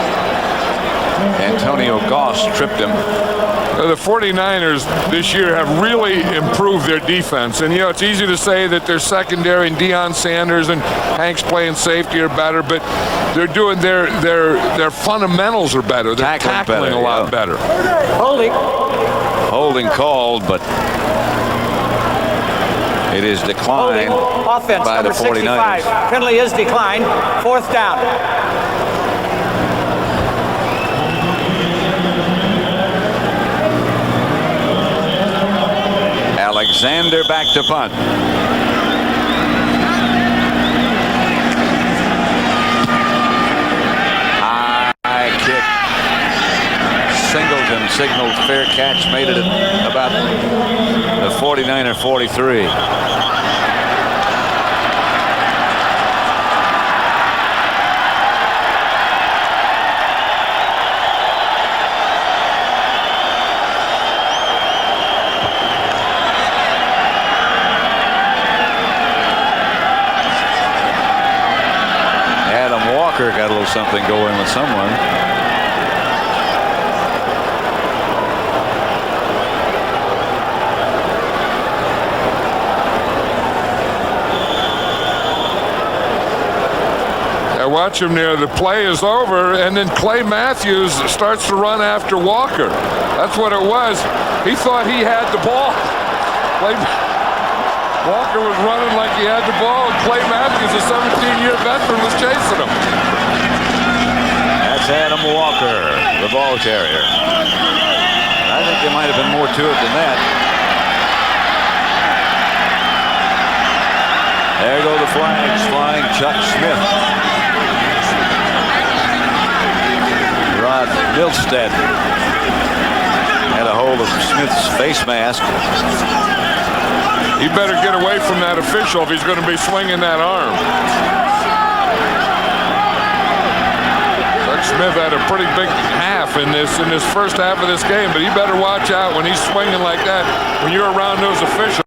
Antonio Goss tripped him. The 49ers this year have really improved their defense. And, you know, it's easy to say that their secondary and Deion Sanders and Hanks playing safety are better, but they're doing their fundamentals are better. They're tackling a lot better. Holding called, but it is declined Offense by number the 49ers. 65. Penalty is declined. Fourth down. Zander back to punt. High kick. Singleton signaled fair catch, made it at about the 49-43. Got a little something going with someone. I watch him there. The play is over, and then Clay Matthews starts to run after Walker. That's what it was. He thought he had the ball. Walker was running like he had the ball, and Clay Matthews, a 17-year veteran, was chasing him. That's Adam Walker, the ball carrier. I think there might have been more to it than that. There go the flags flying. Chuck Smith. Rod Milstead had a hold of Smith's face mask. He better get away from that official if he's going to be swinging that arm. Chuck Smith had a pretty big half in this first half of this game, but he better watch out when he's swinging like that when you're around those officials.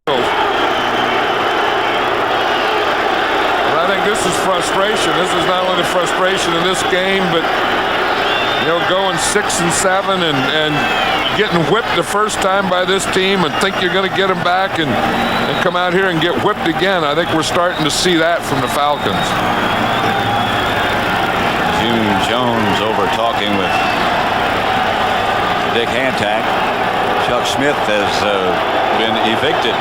And I think this is frustration. This is not only the frustration in this game, but going 6 and 7 and getting whipped the first time by this team and think you're going to get them back and come out here and get whipped again. I think we're starting to see that from the Falcons. June Jones over talking with Dick Hantak. Chuck Smith has been evicted.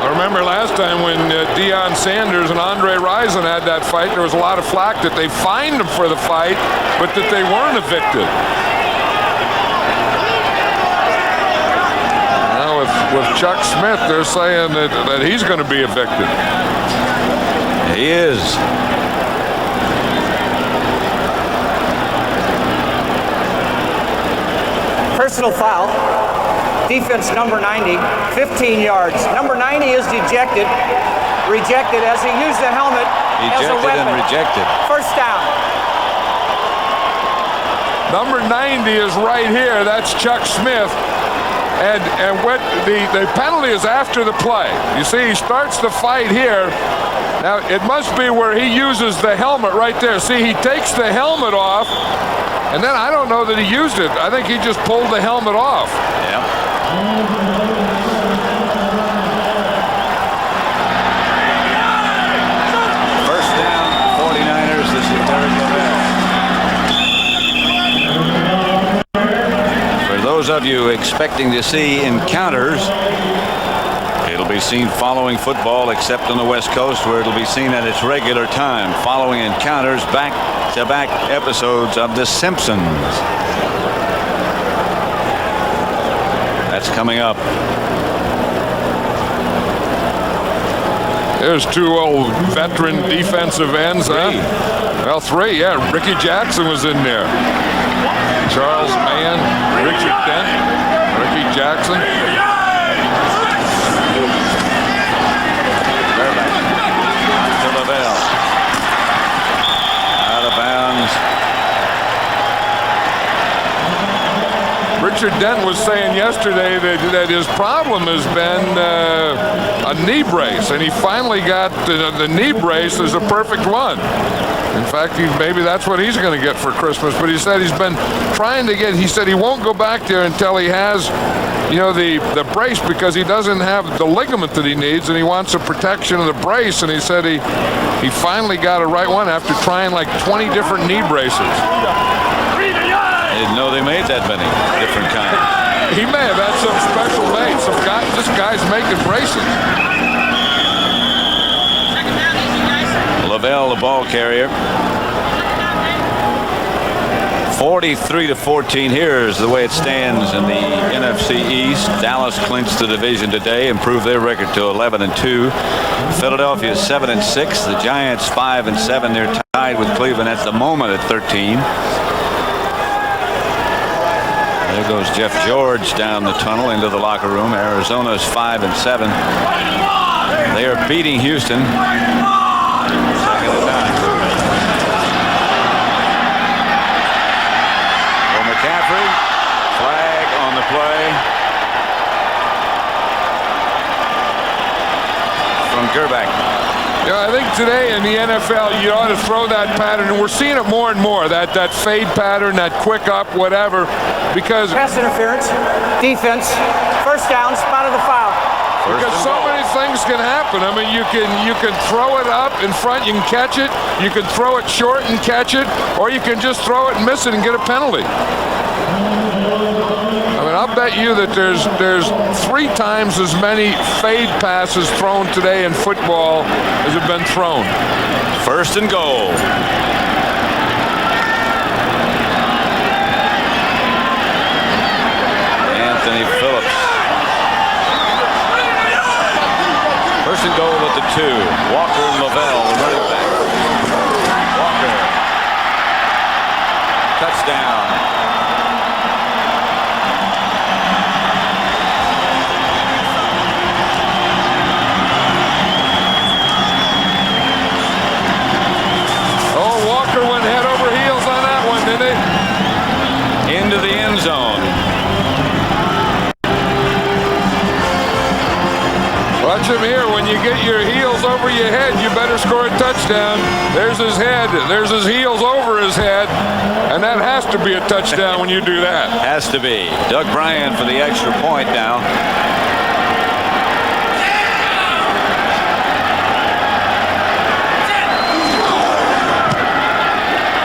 I remember last time when Deion Sanders and Andre Rison had that fight, there was a lot of flack that they fined them for the fight, but that they weren't evicted. Now with Chuck Smith, they're saying that he's going to be evicted. He is. Personal foul. Defense number 90, 15 yards. Number 90 is rejected as he used the helmet as a weapon. And rejected. First down. Number 90 is right here. That's Chuck Smith. And what the penalty is after the play. You see, he starts the fight here. Now, it must be where he uses the helmet right there. See, he takes the helmet off, and then I don't know that he used it. I think he just pulled the helmet off. Yep. First down, 49ers. This is Derek Lavelle. For those of you expecting to see encounters, it'll be seen following football, except on the West Coast, where it'll be seen at its regular time, following encounters, back-to-back episodes of The Simpsons. That's coming up. There's two old veteran defensive ends, huh? Well, three, yeah. Ricky Jackson was in there. Charles Mann, Richard Dent, Ricky Jackson. To Lavelle. Out of bounds. Richard Dent was saying yesterday that his problem has been a knee brace, and he finally got the knee brace is a perfect one. In fact, maybe that's what he's going to get for Christmas. But he said he's been trying to get. He said he won't go back there until he has, the brace, because he doesn't have the ligament that he needs, and he wants the protection of the brace. And he said he finally got a right one after trying like 20 different knee braces. I didn't know they made that many different kinds. He may have had some special made. This guy's making braces. Lavelle, the ball carrier. 43-14. Here's the way it stands in the NFC East. Dallas clinched the division today, improved their record to 11-2. Philadelphia is 7-6. The Giants 5-7. They're tied with Cleveland at the moment at 13. There goes Jeff George down the tunnel into the locker room. Arizona's 5-7. They are beating Houston. Second and 9. McCaffrey, flag on the play from Gerback. Yeah, I think today in the NFL you ought to throw that pattern, and we're seeing it more and more, that fade pattern, that quick up, whatever, because pass interference, defense, first down, spot of the foul. Because so many things can happen. I mean, you can throw it up in front, you can catch it, you can throw it short and catch it, or you can just throw it and miss it and get a penalty. I mean, I'll bet you that there's 3 times as many fade passes thrown today in football as have been thrown. First and goal. Anthony Phillips. First and goal at the 2. Walker and Lavelle, the running back. Walker. Touchdown. Oh, Walker went head over heels on that one, didn't he? Into the end zone. Watch him here. When you get your heels over your head, you better score a touchdown. There's his head. There's his heels over his head. And that has to be a touchdown when you do that. Has to be. Doug Bryan for the extra point now.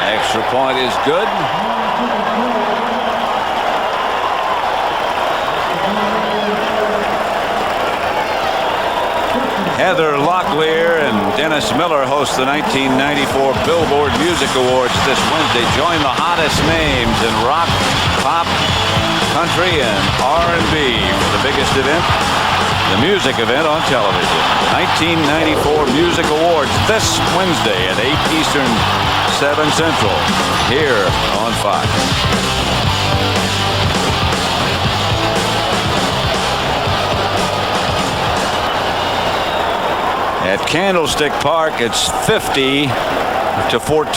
Extra point is good. Heather Locklear and Dennis Miller host the 1994 Billboard Music Awards this Wednesday. Join the hottest names in rock, pop, country, and R&B for the biggest event, the music event on television. The 1994 Music Awards this Wednesday at 8 Eastern, 7 Central, here on Fox. At Candlestick Park, it's 50-14.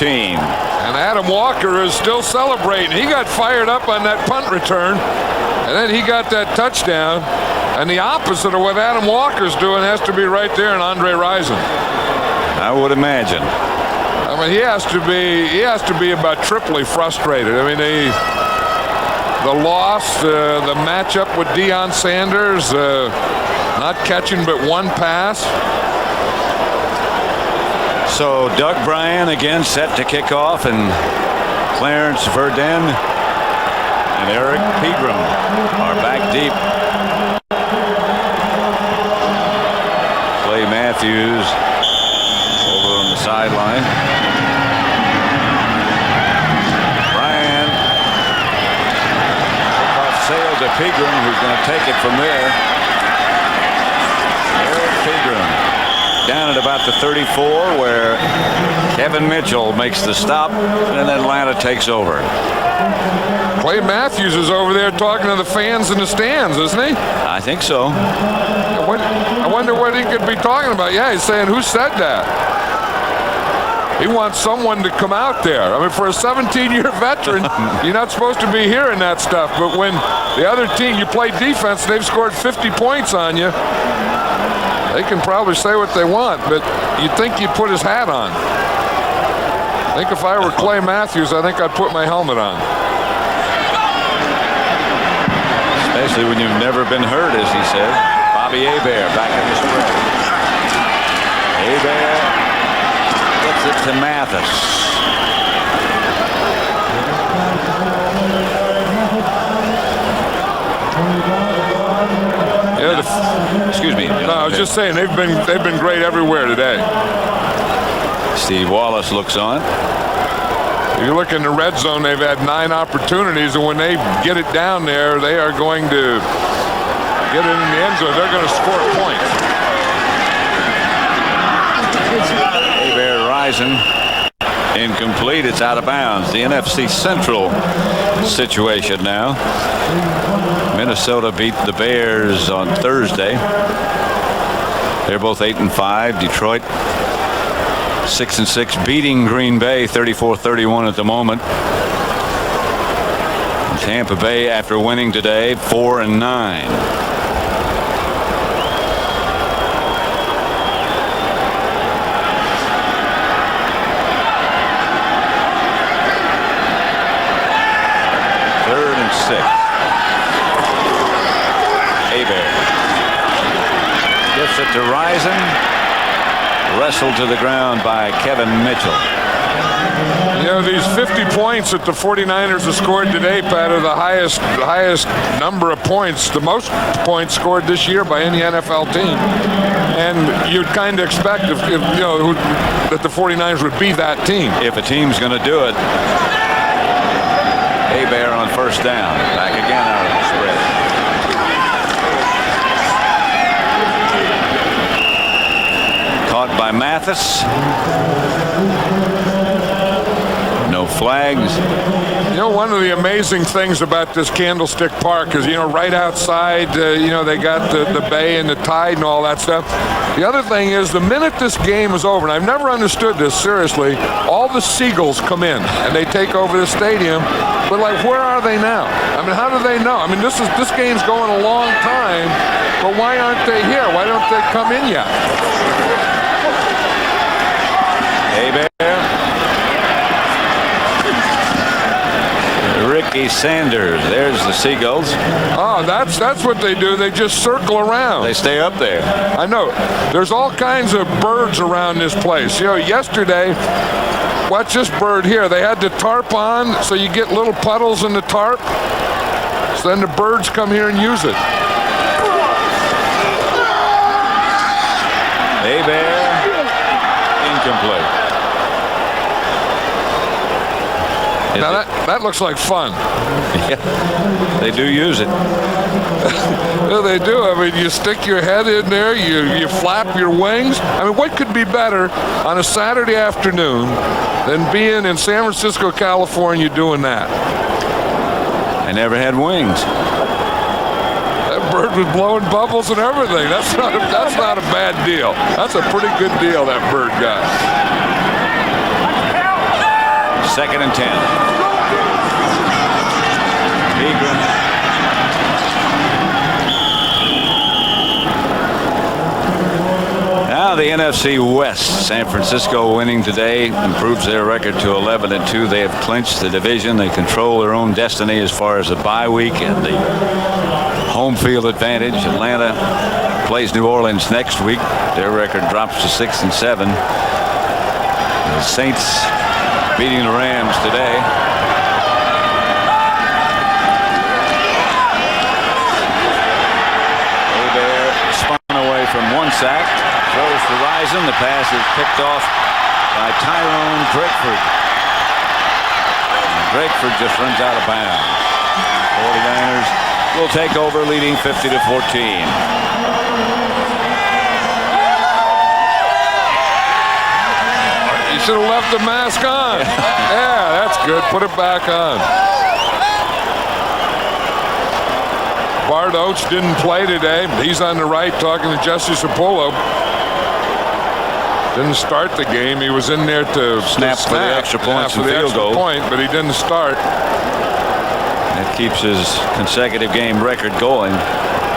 And Adam Walker is still celebrating. He got fired up on that punt return, and then he got that touchdown. And the opposite of what Adam Walker's doing has to be right there in Andre Rison. I would imagine. I mean, he has to be about triply frustrated. I mean, the loss, the matchup with Deion Sanders, not catching but one pass. So Doug Bryan again set to kick off, and Clarence Verdin and Eric Pegram are back deep. Clay Matthews over on the sideline. Bryan. Kickoff sail to Pegram, who's going to take it from there. Eric Pegram. Down at about the 34, where Kevin Mitchell makes the stop, and Atlanta takes over. Clay Matthews is over there talking to the fans in the stands, isn't he? I think so. I wonder what he could be talking about. Yeah, he's saying, who said that? He wants someone to come out there. I mean, for a 17-year veteran, you're not supposed to be hearing that stuff. But when the other team, you play defense, they've scored 50 points on you. They can probably say what they want, but you'd think he'd put his hat on. I think if I were Clay Matthews, I think I'd put my helmet on. Especially when you've never been hurt, as he said. Bobby Hebert back in the spread. Hebert gets it to Mathis. Excuse me. No, I was just saying they've been great everywhere today. Steve Wallace looks on. If you look in the red zone, they've had 9 opportunities, and when they get it down there, they are going to get it in the end zone. They're going to score points. Bear rising. Incomplete. It's out of bounds. The NFC Central situation now. Minnesota beat the Bears on Thursday. They're both 8-5. Detroit 6-6, beating Green Bay 34-31 at the moment. Tampa Bay, after winning today, 4-9. Gets it to Rison. Wrestled to the ground by Kevin Mitchell. You know, these 50 points that the 49ers have scored today, Pat, are the highest number of points, the most points scored this year by any NFL team. And you'd kind of expect if you know that the 49ers would be that team. If a team's going to do it. Bear on first down. Back again out of the spread. Caught by Mathis. No flags. You know, one of the amazing things about this Candlestick Park is, you know, right outside, they got the bay and the tide and all that stuff. The other thing is, the minute this game is over, and I've never understood this, seriously, all the seagulls come in and they take over the stadium. But, like, where are they now? I mean, how do they know? I mean, this game's going a long time, but why aren't they here? Why don't they come in yet? Hey, Bear. Ricky Sanders. There's the Seagulls. Oh, that's what they do. They just circle around. They stay up there. I know. There's all kinds of birds around this place. You know, yesterday, watch this bird here. They had the tarp on, so you get little puddles in the tarp. So then the birds come here and use it. Hey, Bear. Incomplete. Now that looks like fun. Yeah, they do use it. Yeah, they do. I mean, you stick your head in there, you flap your wings. I mean, what could be better on a Saturday afternoon than being in San Francisco, California, doing that? I never had wings. That bird was blowing bubbles and everything. That's not a bad deal. That's a pretty good deal that bird got. 2nd and 10. Begram. Now the NFC West. San Francisco winning today improves their record to 11-2. They have clinched the division. They control their own destiny as far as the bye week and the home field advantage. Atlanta plays New Orleans next week. Their record drops to 6-7. The Saints beating the Rams today. Bear spun away from one sack, throws to Rison. The pass is picked off by Tyrone Drakeford. Drakeford just runs out of bounds. 49ers will take over, leading 50-14. Should have left the mask on. Yeah, that's good. Put it back on. Bart Oates didn't play today. He's on the right talking to Jesse Sapolo. Didn't start the game. He was in there to snap for the extra points and field goal. But he didn't start. That keeps his consecutive game record going.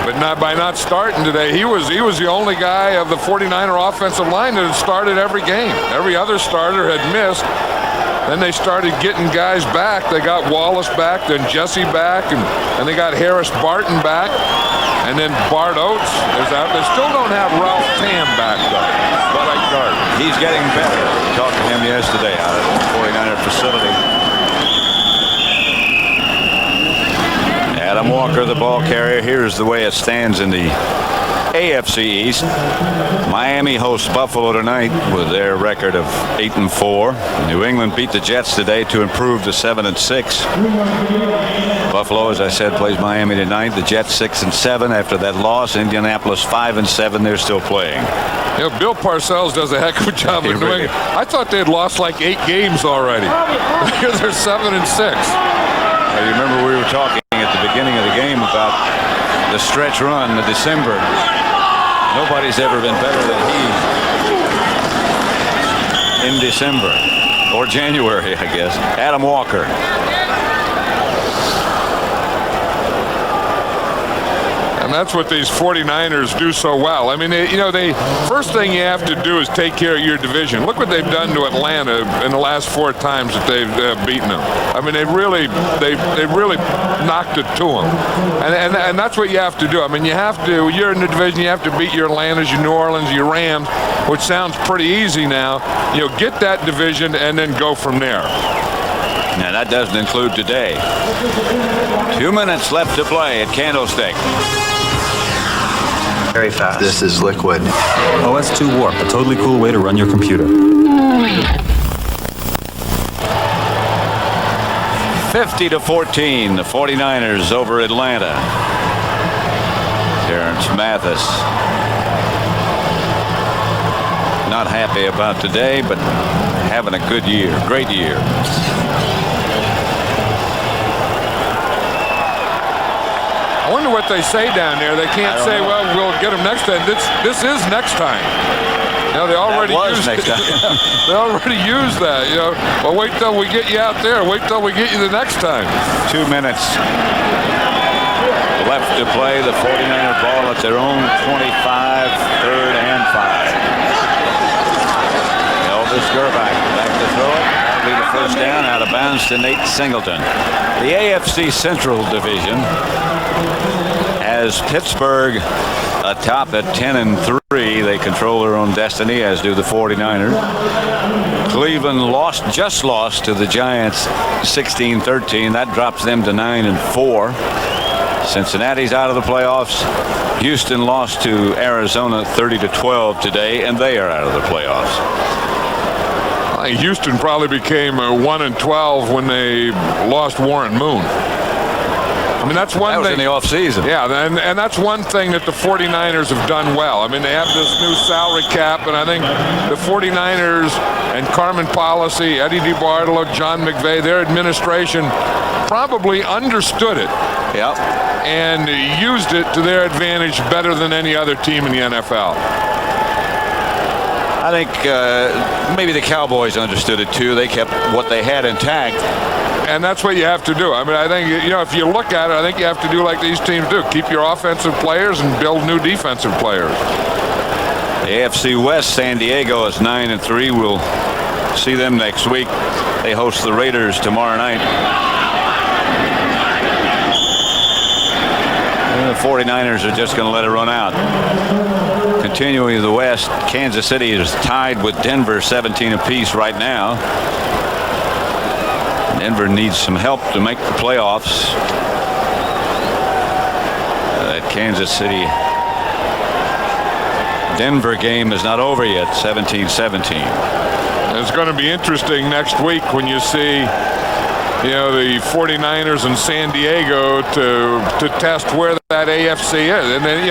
But by not starting today, he was the only guy of the 49er offensive line that had started every game. Every other starter had missed. Then they started getting guys back. They got Wallace back, then Jesse back, and they got Harris Barton back. And then Bart Oates is out. They still don't have Ralph Tam back, though. But I guard. He's getting better. We talked to him yesterday out at the 49er facility. Adam Walker, the ball carrier. Here's the way it stands in the AFC East. Miami hosts Buffalo tonight with their record of 8-4. New England beat the Jets today to improve to 7-6. Buffalo, as I said, plays Miami tonight. The Jets 6-7 after that loss. Indianapolis 5-7. They're still playing. You know, Bill Parcells does a heck of a job of doing it. I thought they'd lost like 8 games already. They're 7-6. You remember we were talking at the beginning of the game about the stretch run, the December. Nobody's ever been better than he in December or January, I guess. Adam Walker. And that's what these 49ers do so well. I mean, first thing you have to do is take care of your division. Look what they've done to Atlanta in the last 4 times that they've beaten them. I mean, they really knocked it to them. And that's what you have to do. I mean, you're in the division, you have to beat your Atlantas, your New Orleans, your Rams, which sounds pretty easy now. Get that division and then go from there. Now, that doesn't include today. 2 minutes left to play at Candlestick. Very fast. This is Liquid. OS2 Warp, a totally cool way to run your computer. 50-14, the 49ers over Atlanta. Terrence Mathis not happy about today, but having a good year, great year. I wonder what they say down there. They can't say, well, we'll get them next time. This is next time. They already used next time. They already used that. Well, wait till we get you out there. Wait till we get you the next time. 2 minutes left to play. The 49er ball at their own 25, 3rd and 5. Elvis Gerback back to throw it. That'll be the first down, out of bounds to Nate Singleton. The AFC Central Division has Pittsburgh atop at 10-3. They control their own destiny, as do the 49ers. Cleveland just lost to the Giants 16-13. That drops them to 9-4. Cincinnati's out of the playoffs. Houston lost to Arizona 30-12 today, and they are out of the playoffs. Houston probably became 1-12 when they lost Warren Moon. I mean, that's one thing. That was in the offseason. Yeah, and that's one thing that the 49ers have done well. I mean, they have this new salary cap, and I think the 49ers and Carmen Policy, Eddie DeBartolo, John McVay, their administration probably understood it. Yep. And used it to their advantage better than any other team in the NFL. I think maybe the Cowboys understood it too. They kept what they had intact. And that's what you have to do. I mean, I think, if you look at it, I think you have to do like these teams do. Keep your offensive players and build new defensive players. The AFC West, San Diego is 9-3. We'll see them next week. They host the Raiders tomorrow night. And the 49ers are just going to let it run out. Continuing the West, Kansas City is tied with Denver 17 apiece right now. Denver needs some help to make the playoffs. That Kansas City Denver game is not over yet, 17-17. It's going to be interesting next week when you see the 49ers in San Diego to test where that AFC is. And then,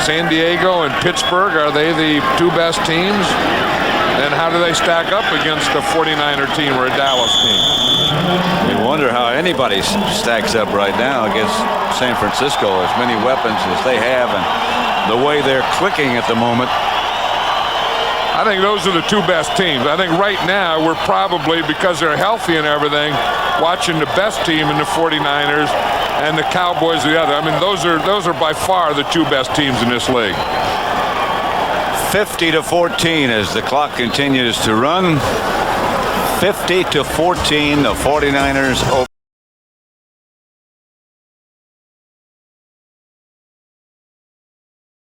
San Diego and Pittsburgh, are they the 2 best teams? And how do they stack up against a 49er team or a Dallas team? You wonder how anybody stacks up right now against San Francisco. As many weapons as they have and the way they're clicking at the moment. I think those are the 2 best teams. I think right now we're probably, because they're healthy and everything, watching the best team in the 49ers and the Cowboys the other. I mean, those are by far the 2 best teams in this league. 50-14 as the clock continues to run. 50-14, the 49ers over.